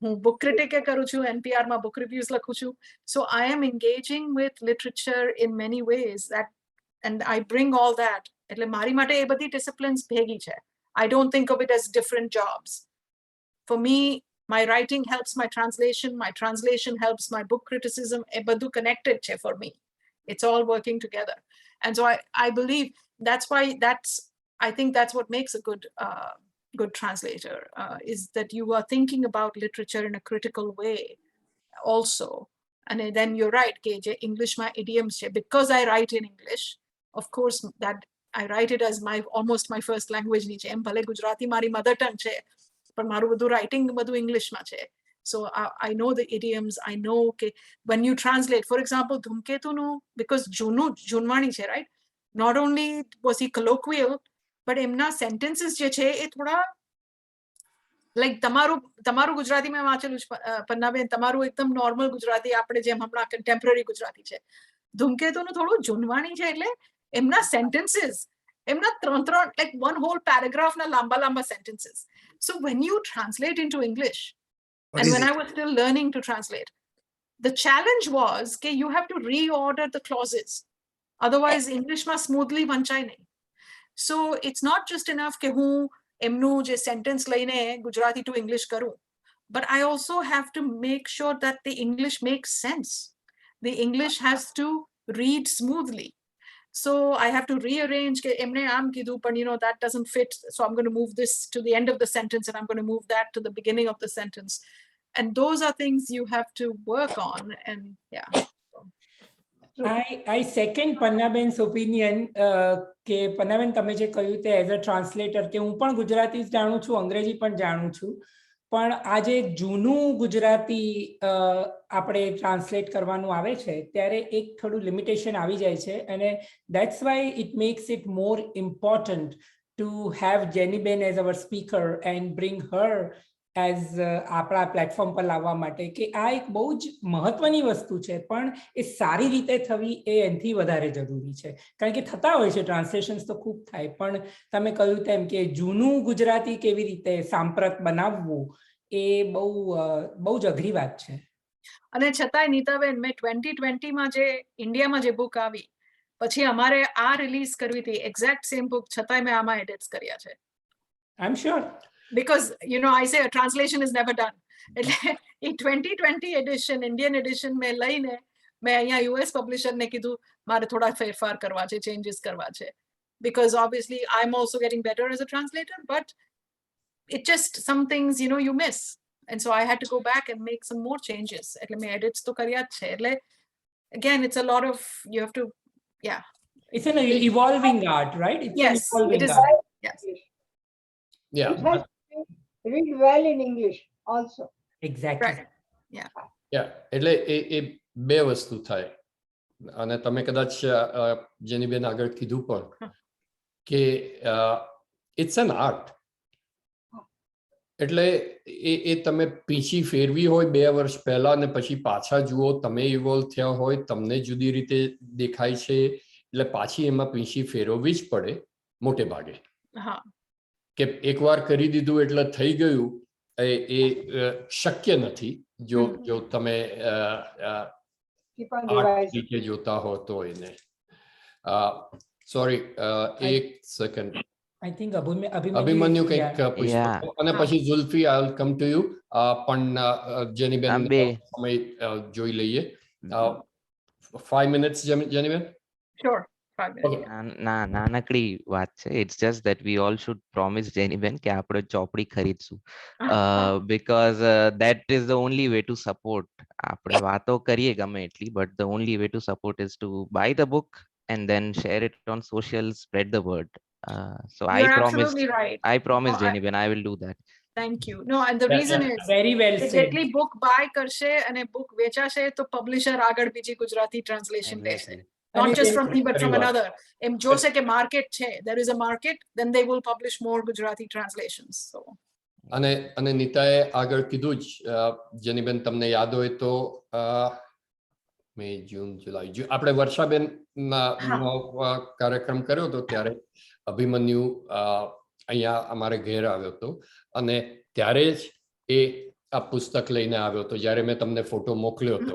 હું book ક્રિટિકે કરું છું, NPRમાં book reviews લખું છું. So I am engaging with literature in many ways, that, and I bring all that. એટલે મારી માટે એ બધી disciplines ભેગી છે. I don't think of it as different jobs. For me, my writing helps my translation helps my book criticism. એ બધું connected છે for me. It's all working together. And so I believe I think that's what makes a good translator, is that you are thinking about literature in a critical way also. And then you're right, કે English my idioms છે, because I write in English, of course, that I write it as almost my first language ની છે. એમ ભલે ગુજરાતી મારી mother tongue છે, પણ મારું બધું રાઇટિંગ બધું ઇંગ્લિશમાં છે. So I know the idioms. I know, okay, when you translate, for example, ધૂમકેતુનું, because જૂનવાણી છે, right? Not only was he colloquial, but એમના sentences જે છે એ થોડા લાઈક તમારું ગુજરાતી મેં વાંચેલું છે પન્નાબેન, તમારું એકદમ નોર્મલ ગુજરાતી, આપણે જેમ હમણાં કન્ટેમ્પરરી ગુજરાતી છે. ધૂમકેતુનું થોડું જૂનવાણી છે, એટલે એમના sentences, એમના ત્રણ like one whole paragraph ના લાંબા sentences. So when you translate into English, and when I was still learning to translate, the challenge was that you have to reorder the clauses. Otherwise, English ma smoothly vanchai nahi. So it's not just enough that hu emnu je sentence laine Gujarati to English karu, but I also have to make sure that the English makes sense. The English has to read smoothly. So I have to rearrange ke emne aam kidu, but you know that doesn't fit, so I'm going to move this to the end of the sentence and I'm going to move that to the beginning of the sentence. And those are things you have to work on. And yeah. I second પન્નાબેન's opinion કે પન્નાબેન તમે જે કહ્યું તે as a translator કે હું પણ ગુજરાતી જાણું છું, અંગ્રેજી પણ જાણું છું, પણ આ જે જૂનું ગુજરાતી આપણે ટ્રાન્સલેટ કરવાનું આવે છે ત્યારે એક થોડું લિમિટેશન આવી જાય છે, અને that's why it makes it more important to have Geniben as our speaker and bring her as આપણા પ્લેટફોર્મ પર લાવવા માટે, કે આ એક બહુ જ મહત્વની વસ્તુ છે, પણ એ સારી રીતે થવી એ એનાથી વધારે જરૂરી છે. કારણ કે થતા હોય છે ટ્રાન્સલેશન્સ તો ખૂબ થાય, પણ તમે કહ્યું તેમ કે જૂનું ગુજરાતી કેવી રીતે સાંપ્રત બનાવવું એ બહુ જ અઘરી વાત છે. અને છતાંય નીતાબેન, મેં 2020માં જે ઇન્ડિયામાં જે બુક આવી પછી અમારે આ રિલીઝ કરવી હતી એક્ઝેક્ટ સેમ બુક, છતાંય મેં આમાં એડિટ્સ કર્યા છે. I'm sure. Because, you know, I say a translation is never done. In 2020 edition, Indian edition, मैं लईने मैं यहाँ US publisher ने कीधु मारे थोड़ा फेरफार करवा छे, changes करवा छे. Because obviously I'm also getting better as a translator, but it just some things, you know, you miss. And so I had to go back and make some more changes. એટલે મેં edits તો કર્યા જ છે. એટલે again, it's a lot of, you have to, yeah. It's an evolving art, right? It's yes, an evolving it is. art. Yes. Yeah. It has to read well in English also. Exactly. Right. Yeah. Yeah. એટલે એ બે વસ્તુ થાય, અને તમે કદાચ જેનીબેન આગળ કીધું પણ કે ઇટ્સ એન આર્ટ. એટલે એ તમે પીછી ફેરવી હોય 2 વર્ષ પહેલા અને પછી પાછા જુઓ, તમે ઇવોલ્વ થયા હોય, તમને જુદી રીતે દેખાય છે, એટલે પાછી એમાં પીછી ફેરવવી જ પડે મોટે ભાગે. કે એકવાર કરી દીધું એટલે થઈ ગયું એ શક્ય નથી જો તમે રીતે જોતા હો તો એને. સોરી, એક સેકન્ડ. I think અભિમન્યુ કંઈક પૂછતો, અને પછી Zulfi, I will come to you. પણ જેનીબેન સમય જોઈ લઈએ. 5 minutes, જેનીબેન? Sure. નાનકડી વાત છે. It's just that we all should promise Geniben કે આપણે ચોપડી ખરીદશું, because that is the only way to support. આપણે વાતો કરીએ ગમે એટલી, but the only way to support is to buy the book and then share it on social, spread the word. So You're I absolutely right. promise Geniben, I will do that. Thank you. No, and the reason is very well said. જેટલી book buy કરશે અને book વેચાશે તો publisher આગળ બીજી Gujarati translation લેશે. Not just from me, but from another. એમ જોશે કે market છે, there is a market, then they will publish more Gujarati translations. So. અને નીતાએ આગળ કીધું જ, જેનીબેન તમને યાદ હોય તો મે, જૂન, જુલાઈ, આપણે વર્ષાબેન કાર્યક્રમ કર્યો હતો ત્યારે અભિમન્યુ અહીંયા અમારે ઘેર આવ્યો હતો, અને ત્યારે જ એ આ પુસ્તક લઈને આવ્યો હતો જ્યારે મેં તમને ફોટો મોકલ્યો હતો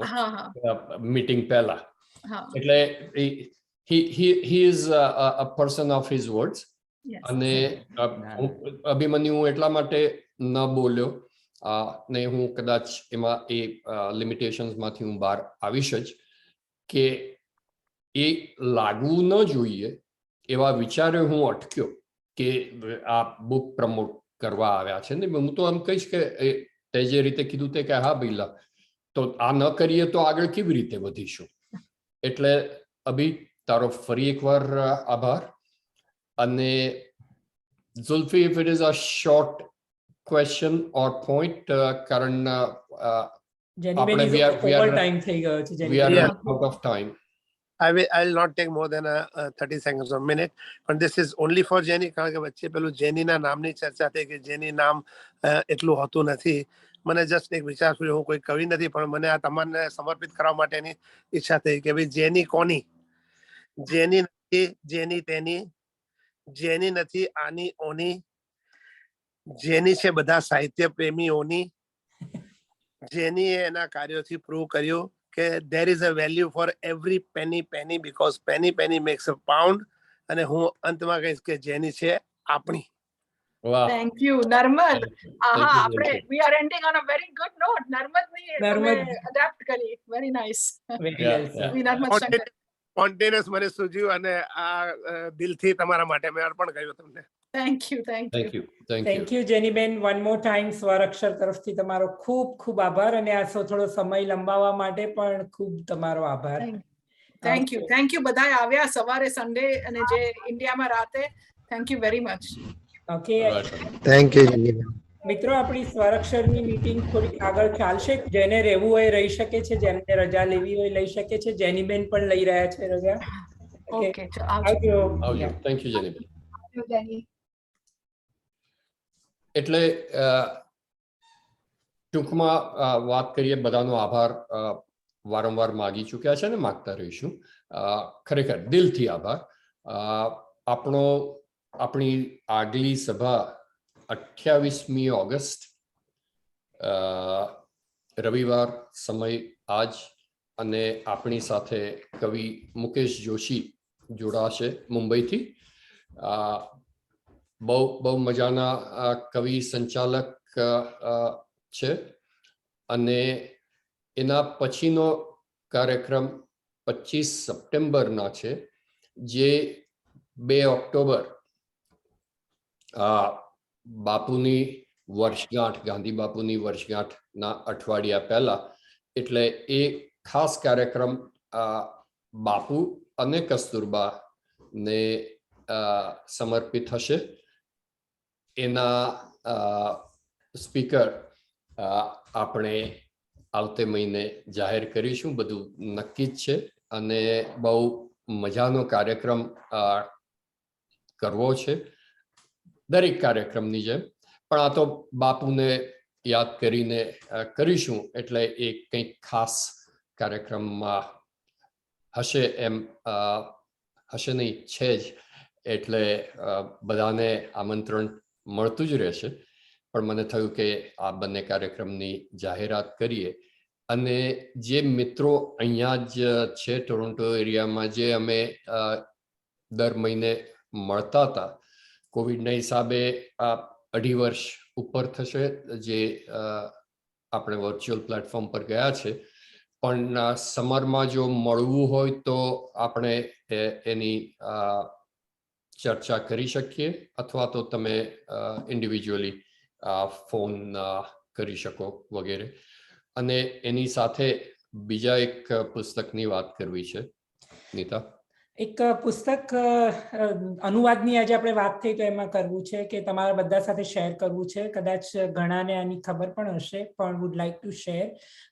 મીટિંગ પહેલા. એટલે he is a person of his words. અને અભિમન્યુ એટલા માટે ન બોલ્યો, ને હું કદાચ એમાં એ લિમિટેશન્સમાંથી હું બહાર આવીશ જ, કે એ લાગવું ન જોઈએ એવા વિચારે હું અટક્યો કે આ બુક પ્રમોટ કરવા આવ્યા છે ને. હું તો આમ કહીશ કે તે જે રીતે કીધું તે કે હા ભઈલા, તો આ ન કરીએ તો આગળ કેવી રીતે વધીશું. એટલે અભી તારો ફરી એકવાર આભાર. અને ઝુલ્ફી, if it is a short question or point, Karan, Geniben આપણે is we are over time થઈ ગયો છે we are Geniben. out of time. I'll not take more than 30 seconds or minute, but this is only for Jenny, કારણ કે વચ્ચે પેલું જેનીના નામની ચર્ચા થઈ કે જેની નામ એટલું હોતું નથી. મને જસ્ટ એક વિચાર થયો, હું કોઈ કવિ નથી, પણ મને આ તમામને સમર્પિત કરવા માટેની ઈચ્છા થઈ કે ભાઈ જેની કોની, જેની નથી જેની તેની, જેની નથી આની ઓની, જેની છે બધા સાહિત્ય પ્રેમીઓની, જેનીએ એના કાર્યોથી પ્રૂવ કર્યું કે there is a value for every penny because penny makes a pound. અને હું અંતમાં કહીશ કે જેની છે આપણી. વાહ, Thank you, Narmad. Thank you, આપણે thank you. we are ending on a very good note. Narmadની Narmad. તમે adapt કરી. Very nice. Very Yeah, well said. We Narmad Shankar. Spontaneous મને સૂજ્યું અને આ દિલથી તમારા માટે મેં અર્પણ કર્યું તમને. Thank you, thank you. Thank you, thank you. Thank you જેનીબેન. વન મોર ટાઈમ સ્વરાક્ષર તરફથી તમારો ખૂબ ખૂબ આભાર, અને આ થોડો સમય લંબાવવા માટે પણ ખૂબ તમારો આભાર. Thank you. Thank you બધાએ આવ્યા સવારે સન્ડે અને જે ઇન્ડિયામાં રાતે. Thank you very much. Okay Right. Thank you જેની. મિત્રો, આપણી સ્વરાક્ષરની મીટિંગ થોડી આગળ ચાલશે. જેને રહેવું હોય રહી શકે છે, જેમને રજા લેવી હોય લઈ શકે છે. જેનીબેન પણ લઈ રહ્યા છે રજા. Okay, આવજો. આવજો. Thank you, Jenny. Jenny. એટલે ટૂંકમાં વાત કરીએ, બધાનો આભાર વારંવાર માગી ચૂક્યા છે ને માગતા રહીશું. ખરેખર દિલથી આભાર. આપણી આગલી સભા 28મી ઓગસ્ટ, રવિવાર, સમય આજ, અને આપણી સાથે કવિ મુકેશ જોશી જોડાશે મુંબઈથી. બહુ મજાના કવિ સંચાલક છે, અને એના પછીનો કાર્યક્રમ 25 સપ્ટેમ્બરના છે, જે 2 ઓક્ટોબર બાપુની વર્ષગાંઠ, ગાંધી બાપુની વર્ષગાંઠના અઠવાડિયા પહેલા. એટલે એ ખાસ કાર્યક્રમ બાપુ અને કસ્તુરબાને સમર્પિત હશે. એના સ્પીકર આપણે આવતે મહિને જાહેર કરીશું, બધું નક્કી જ છે, અને બહુ મજાનો કાર્યક્રમ કરવો છે દરેક કાર્યક્રમની જેમ. પણ આ તો બાપુને યાદ કરીને કરીશું, એટલે એ કંઈક ખાસ કાર્યક્રમમાં હશે એમ હશે નહીં, છે જ. એટલે બધાને આમંત્રણ મળતું જ રહેશે. પણ મને થયું કે આ બંને કાર્યક્રમની જાહેરાત કરીએ. અને જે મિત્રો અહીંયા જ છે ટોરોન્ટો એરિયામાં, જે અમે દર મહિને મળતા હતા, કોવિડના હિસાબે આ 2.5 વર્ષ ઉપર થશે જે આપણે વર્ચ્યુઅલ પ્લેટફોર્મ પર ગયા છે. પણ સમરમાં જો મળવું હોય તો આપણે એની ચર્ચા કરી શકીએ, અથવા તો તમે ઇન્ડિવિજ્યુઅલી ફોન કરી શકો વગેરે. અને એની સાથે બીજા એક પુસ્તકની વાત કરવી છે. નીતા, એક પુસ્તક અનુવાદની આજે આપણે વાત થઈ તો એમાં કરવું છે કે તમારા બધા સાથે શેર કરવું છે. કદાચ ઘણાને આની ખબર પણ હશે, પણ વુડ લાઈક ટુ શેર.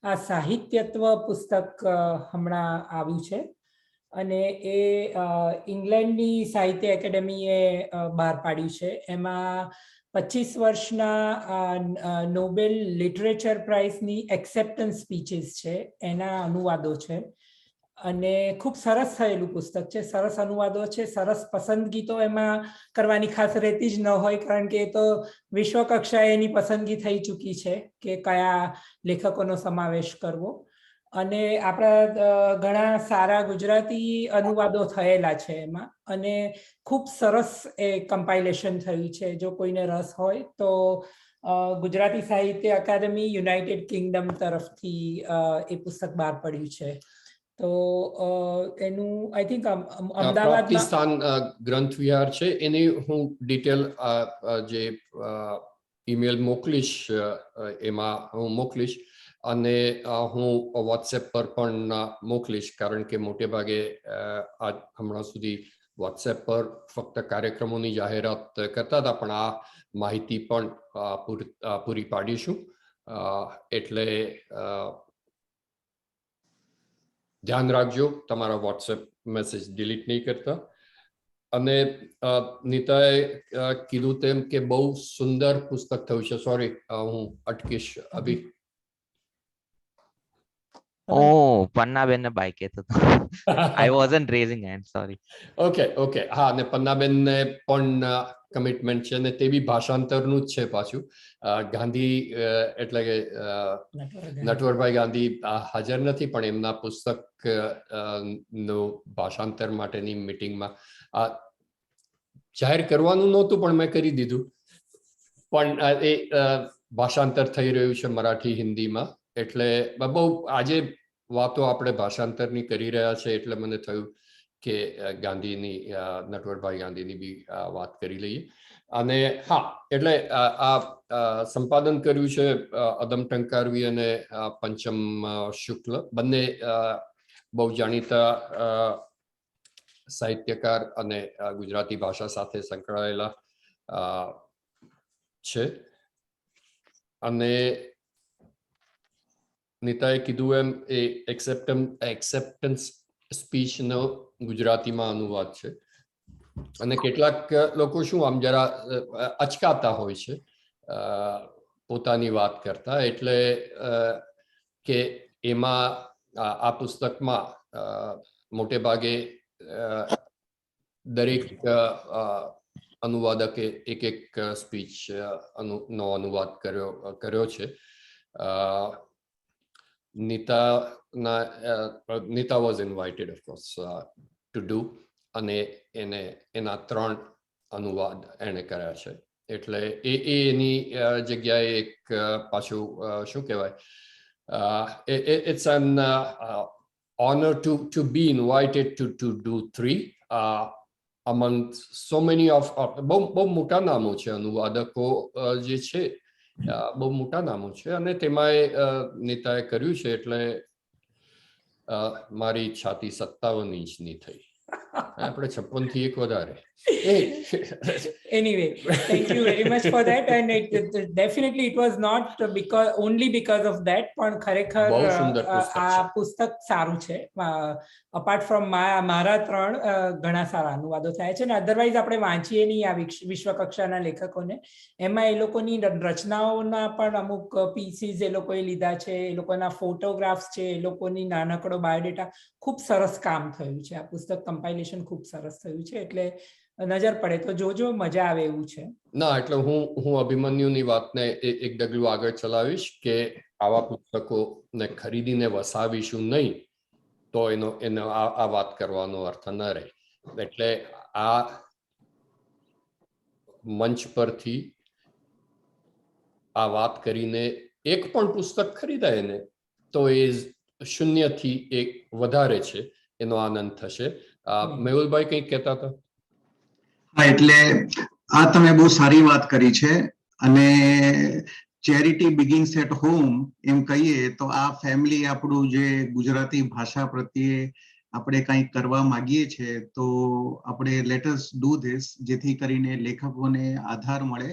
આ સાહિત્યત્વ પુસ્તક હમણાં આવ્યું છે, અને એ ઇંગ્લેન્ડની સાહિત્ય એકેડેમીએ બહાર પાડ્યું છે. એમાં 25 વર્ષના નોબેલ લિટરેચર પ્રાઇઝની એક્સેપ્ટન્સ સ્પીચીસ છે, એના અનુવાદો છે. અને ખૂબ સરસ થયેલું પુસ્તક છે, સરસ અનુવાદો છે, સરસ પસંદગી તો એમાં કરવાની ખાસ રહેતી જ ન હોય, કારણ કે એ તો વિશ્વ કક્ષાએ એની પસંદગી થઈ ચૂકી છે કે કયા લેખકોનો સમાવેશ કરવો. અને આપણા ઘણા સારા ગુજરાતી અનુવાદો થયેલા છે એમાં, અને ખૂબ સરસ એ કમ્પાઇલેશન થયું છે. જો કોઈને રસ હોય તો ગુજરાતી સાહિત્ય અકાદમી યુનાઇટેડ કિંગડમ તરફથી એ પુસ્તક બહાર પડ્યું છે. તો એનું આઈ થિંક અમદાવાદમાં પ્રાપ્તિસ્થાન ગ્રંથ વિહાર છે. એની હું ડિટેલ જે ઈમેલ મોકલીશ, એમાં હું મોકલીશ, અને હું વોટ્સએપ પર પણ મોકલીશ, કારણ કે મોટે ભાગે હમણાં સુધી વોટ્સએપ પર ફક્ત કાર્યક્રમોની જાહેરાત કરતા હતા, પણ આ માહિતી પણ પૂરી પાડીશું. એટલે ધ્યાન રાખજો, તમારા વોટ્સએપ મેસેજ ડિલીટ નહીં કરતા. અને નીતાએ કીધું તેમ કે બહુ સુંદર પુસ્તક થયું છે. સોરી, હું અટકીશ અભી. Oh, પન્નાબેન ને બાય કહેતો હતો. I wasn't raising hand, sorry. Okay. હા, અને પન્નાબેનને પણ કમિટમેન્ટ છે, અને તે બી ભાષાંતરનું જ છે પાછું. ગાંધી એટલે કે નટવરભાઈ ગાંધી હાજર નથી, પણ એમના પુસ્તક નું ભાષાંતર માટેની મિટિંગમાં જાહેર કરવાનું નહોતું, પણ મેં કરી દીધું. પણ એ ભાષાંતર થઈ રહ્યું છે મરાઠી, હિન્દીમાં. એટલે બહુ આજે વાતો આપણે ભાષાંતરની કરી રહ્યા છે, એટલે મને થયું કે ગાંધીની, નટવરભાઈ ગાંધીની બી વાત કરી લઈએ. અને હા, એટલે આ સંપાદન કર્યું છે અદમ ટંકારવી અને પંચમ શુક્લ, બંને બહુ જાણીતા સાહિત્યકાર અને ગુજરાતી ભાષા સાથે સંકળાયેલા છે. અને નીતાએ કીધું એમ એ એક્સેપ્ટન્સ સ્પીચનો ગુજરાતીમાં અનુવાદ છે. અને કેટલાક લોકો શું આમ જરા અચકાતા હોય છે પોતાની વાત કરતા, એટલે કે એમાં આ પુસ્તકમાં મોટે ભાગે દરેક અનુવાદકે એક સ્પીચ નો અનુવાદ કર્યો છે. Nita was invited, of course, to do, અને એના 3 અનુવાદ એને કર્યા છે. એટલે એની જગ્યાએ એક પાછું શું કહેવાય, it's an honor to be invited to do 3 among so many of બહુ મોટા નામો છે અનુવાદકો જે છે, બહુ મોટા નામો છે, અને તેમાં નીતાએ કર્યું છે. એટલે મારી છાતી 57 ઇંચની થઈ, આપણે 56 થી 1 વધારે. Anyway, thank you very much for that, and definitely it was not only because of that, પણ ખરેખર આ પુસ્તક સારું છે. અપાર્ટ ફ્રોમ મારા 3 ઘણા સારા અનુવાદો થાય છે, અને અધરવાઇઝ આપણે વાંચીએ નહીં આ વિશ્વ કક્ષાના લેખકોને, એમાં એ લોકોની રચનાઓના પણ અમુક પીસીસ એ લોકોએ લીધા છે, એ લોકોના ફોટોગ્રાફ્સ છે, એ લોકોની નાનકડો બાયોડેટા, ખૂબ સરસ કામ થયું છે. આ પુસ્તક કમ્પાઇલેશન ખૂબ સરસ થયું છે, એટલે નજર પડે તો જોજો, મજા આવે એવું છે. ના, એટલે હું અભિમન્યુની વાતને એક ડગલું આગળ ચલાવીશ કે આવા પુસ્તકોને ખરીદીને વસાવીશું નહીં તો એનો આ વાત કરવાનો અર્થ ન રહે. એટલે આ મંચ પરથી આ વાત કરીને એક પણ પુસ્તક ખરીદાય ને તો એ 0 થી 1 વધારે છે, એનો આનંદ થશે. મેહુલભાઈ કંઈક કહેતા હતા? હા, એટલે આ તમે બહુ સારી વાત કરી છે, અને ચેરિટી બિગિન્સ એટ હોમ એમ કહીએ તો આ ફેમિલી આપણું જે ગુજરાતી ભાષા પ્રત્યે આપણે કંઈક કરવા માંગીએ છીએ, તો આપણે લેટ અસ ડુ ધીસ, જેથી કરીને લેખકોને આધાર મળે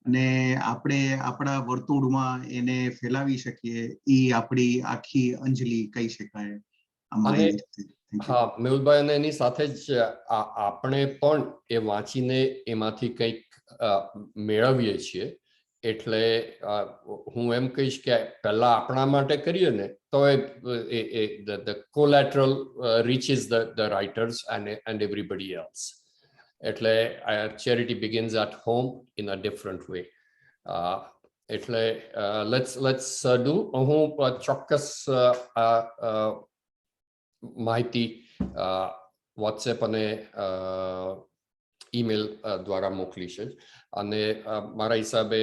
અને આપણે આપણા વર્તુળમાં એને ફેલાવી શકીએ. એ આપણી આખી અંજલિ કહી શકાય. હા મેહુલભાઈ, અને એની સાથે જ આપણે પણ એ વાંચીને એમાંથી કંઈક મેળવીએ છીએ. એટલે હું એમ કહીશ કે પહેલા આપણા માટે કરીએ ને તો the collateral reaches the writers and everybody else. એટલે charity begins at home in a different way. એટલે let's do. હું ચોક્કસ માહિતી વોટ્સએપ અને ઈમેલ દ્વારા મોકલીશ. અને મારા હિસાબે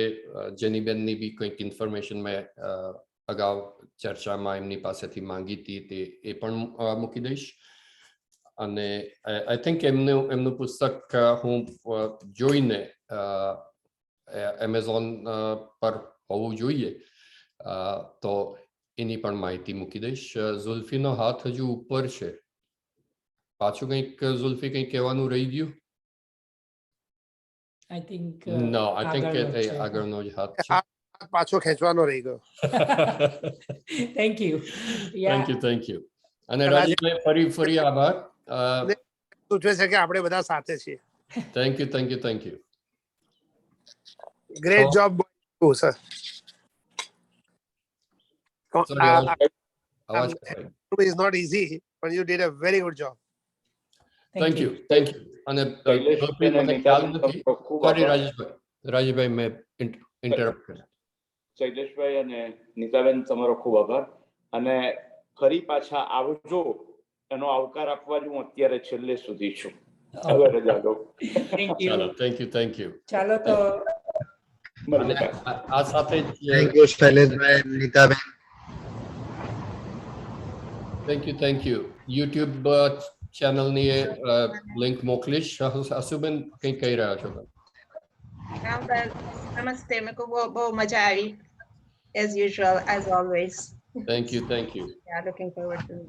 જેનીબેનની બી કંઈક ઇન્ફોર્મેશન મેં અગાઉ ચર્ચામાં એમની પાસેથી માંગી હતી, એ પણ મૂકી દઈશ. અને આઈ થિંક એમનું પુસ્તક હું જોઈને એમેઝોન પર હોવું જોઈએ, તો એની પણ માહિતી મૂકી દઈશ. ઝુલ્ફીનો હાથ હજુ ઉપર છે, પાછું કંઈક ઝુલ્ફી કંઈક કહેવાનું રહી ગયું? I think No, I think આગળનો જ એ છે. આગળનો જ હાથ છે. હાથ પાછો ખેંચવાનો રહી ગયો. Thank you. Thank you. અને રાજેશભાઈ ફરી આભાર. સૂચવે છે કે આપણે બધા સાથે છીએ. Thank you. Great job, sir. It's not easy, but you did a very good job. Thank you. અને મને ખ્યાલ નથી. સોરી રાજેશભાઈ મેં ઇન્ટરપ્ટ કર્યા. શૈલેષભાઈ અને નીતાબેન તમારો ખૂબ આભાર અને ફરી પાછા આવજો એનો આવકાર આપવા જ હું અત્યારે છેલ્લે સુધી છું. હવે રજા દો. Thank you. ચાલો તો આ સાથે Thank you Shaileshbhai, Nitaben. Thank you. YouTube ચેનલની લિંક મોકલીશ. હસુબેન કંઈક કહી રહ્યા છો તમે? નમસ્તે, મેં બહુ મજા આવી as usual, as always. Thank you. Yeah, looking forward to it.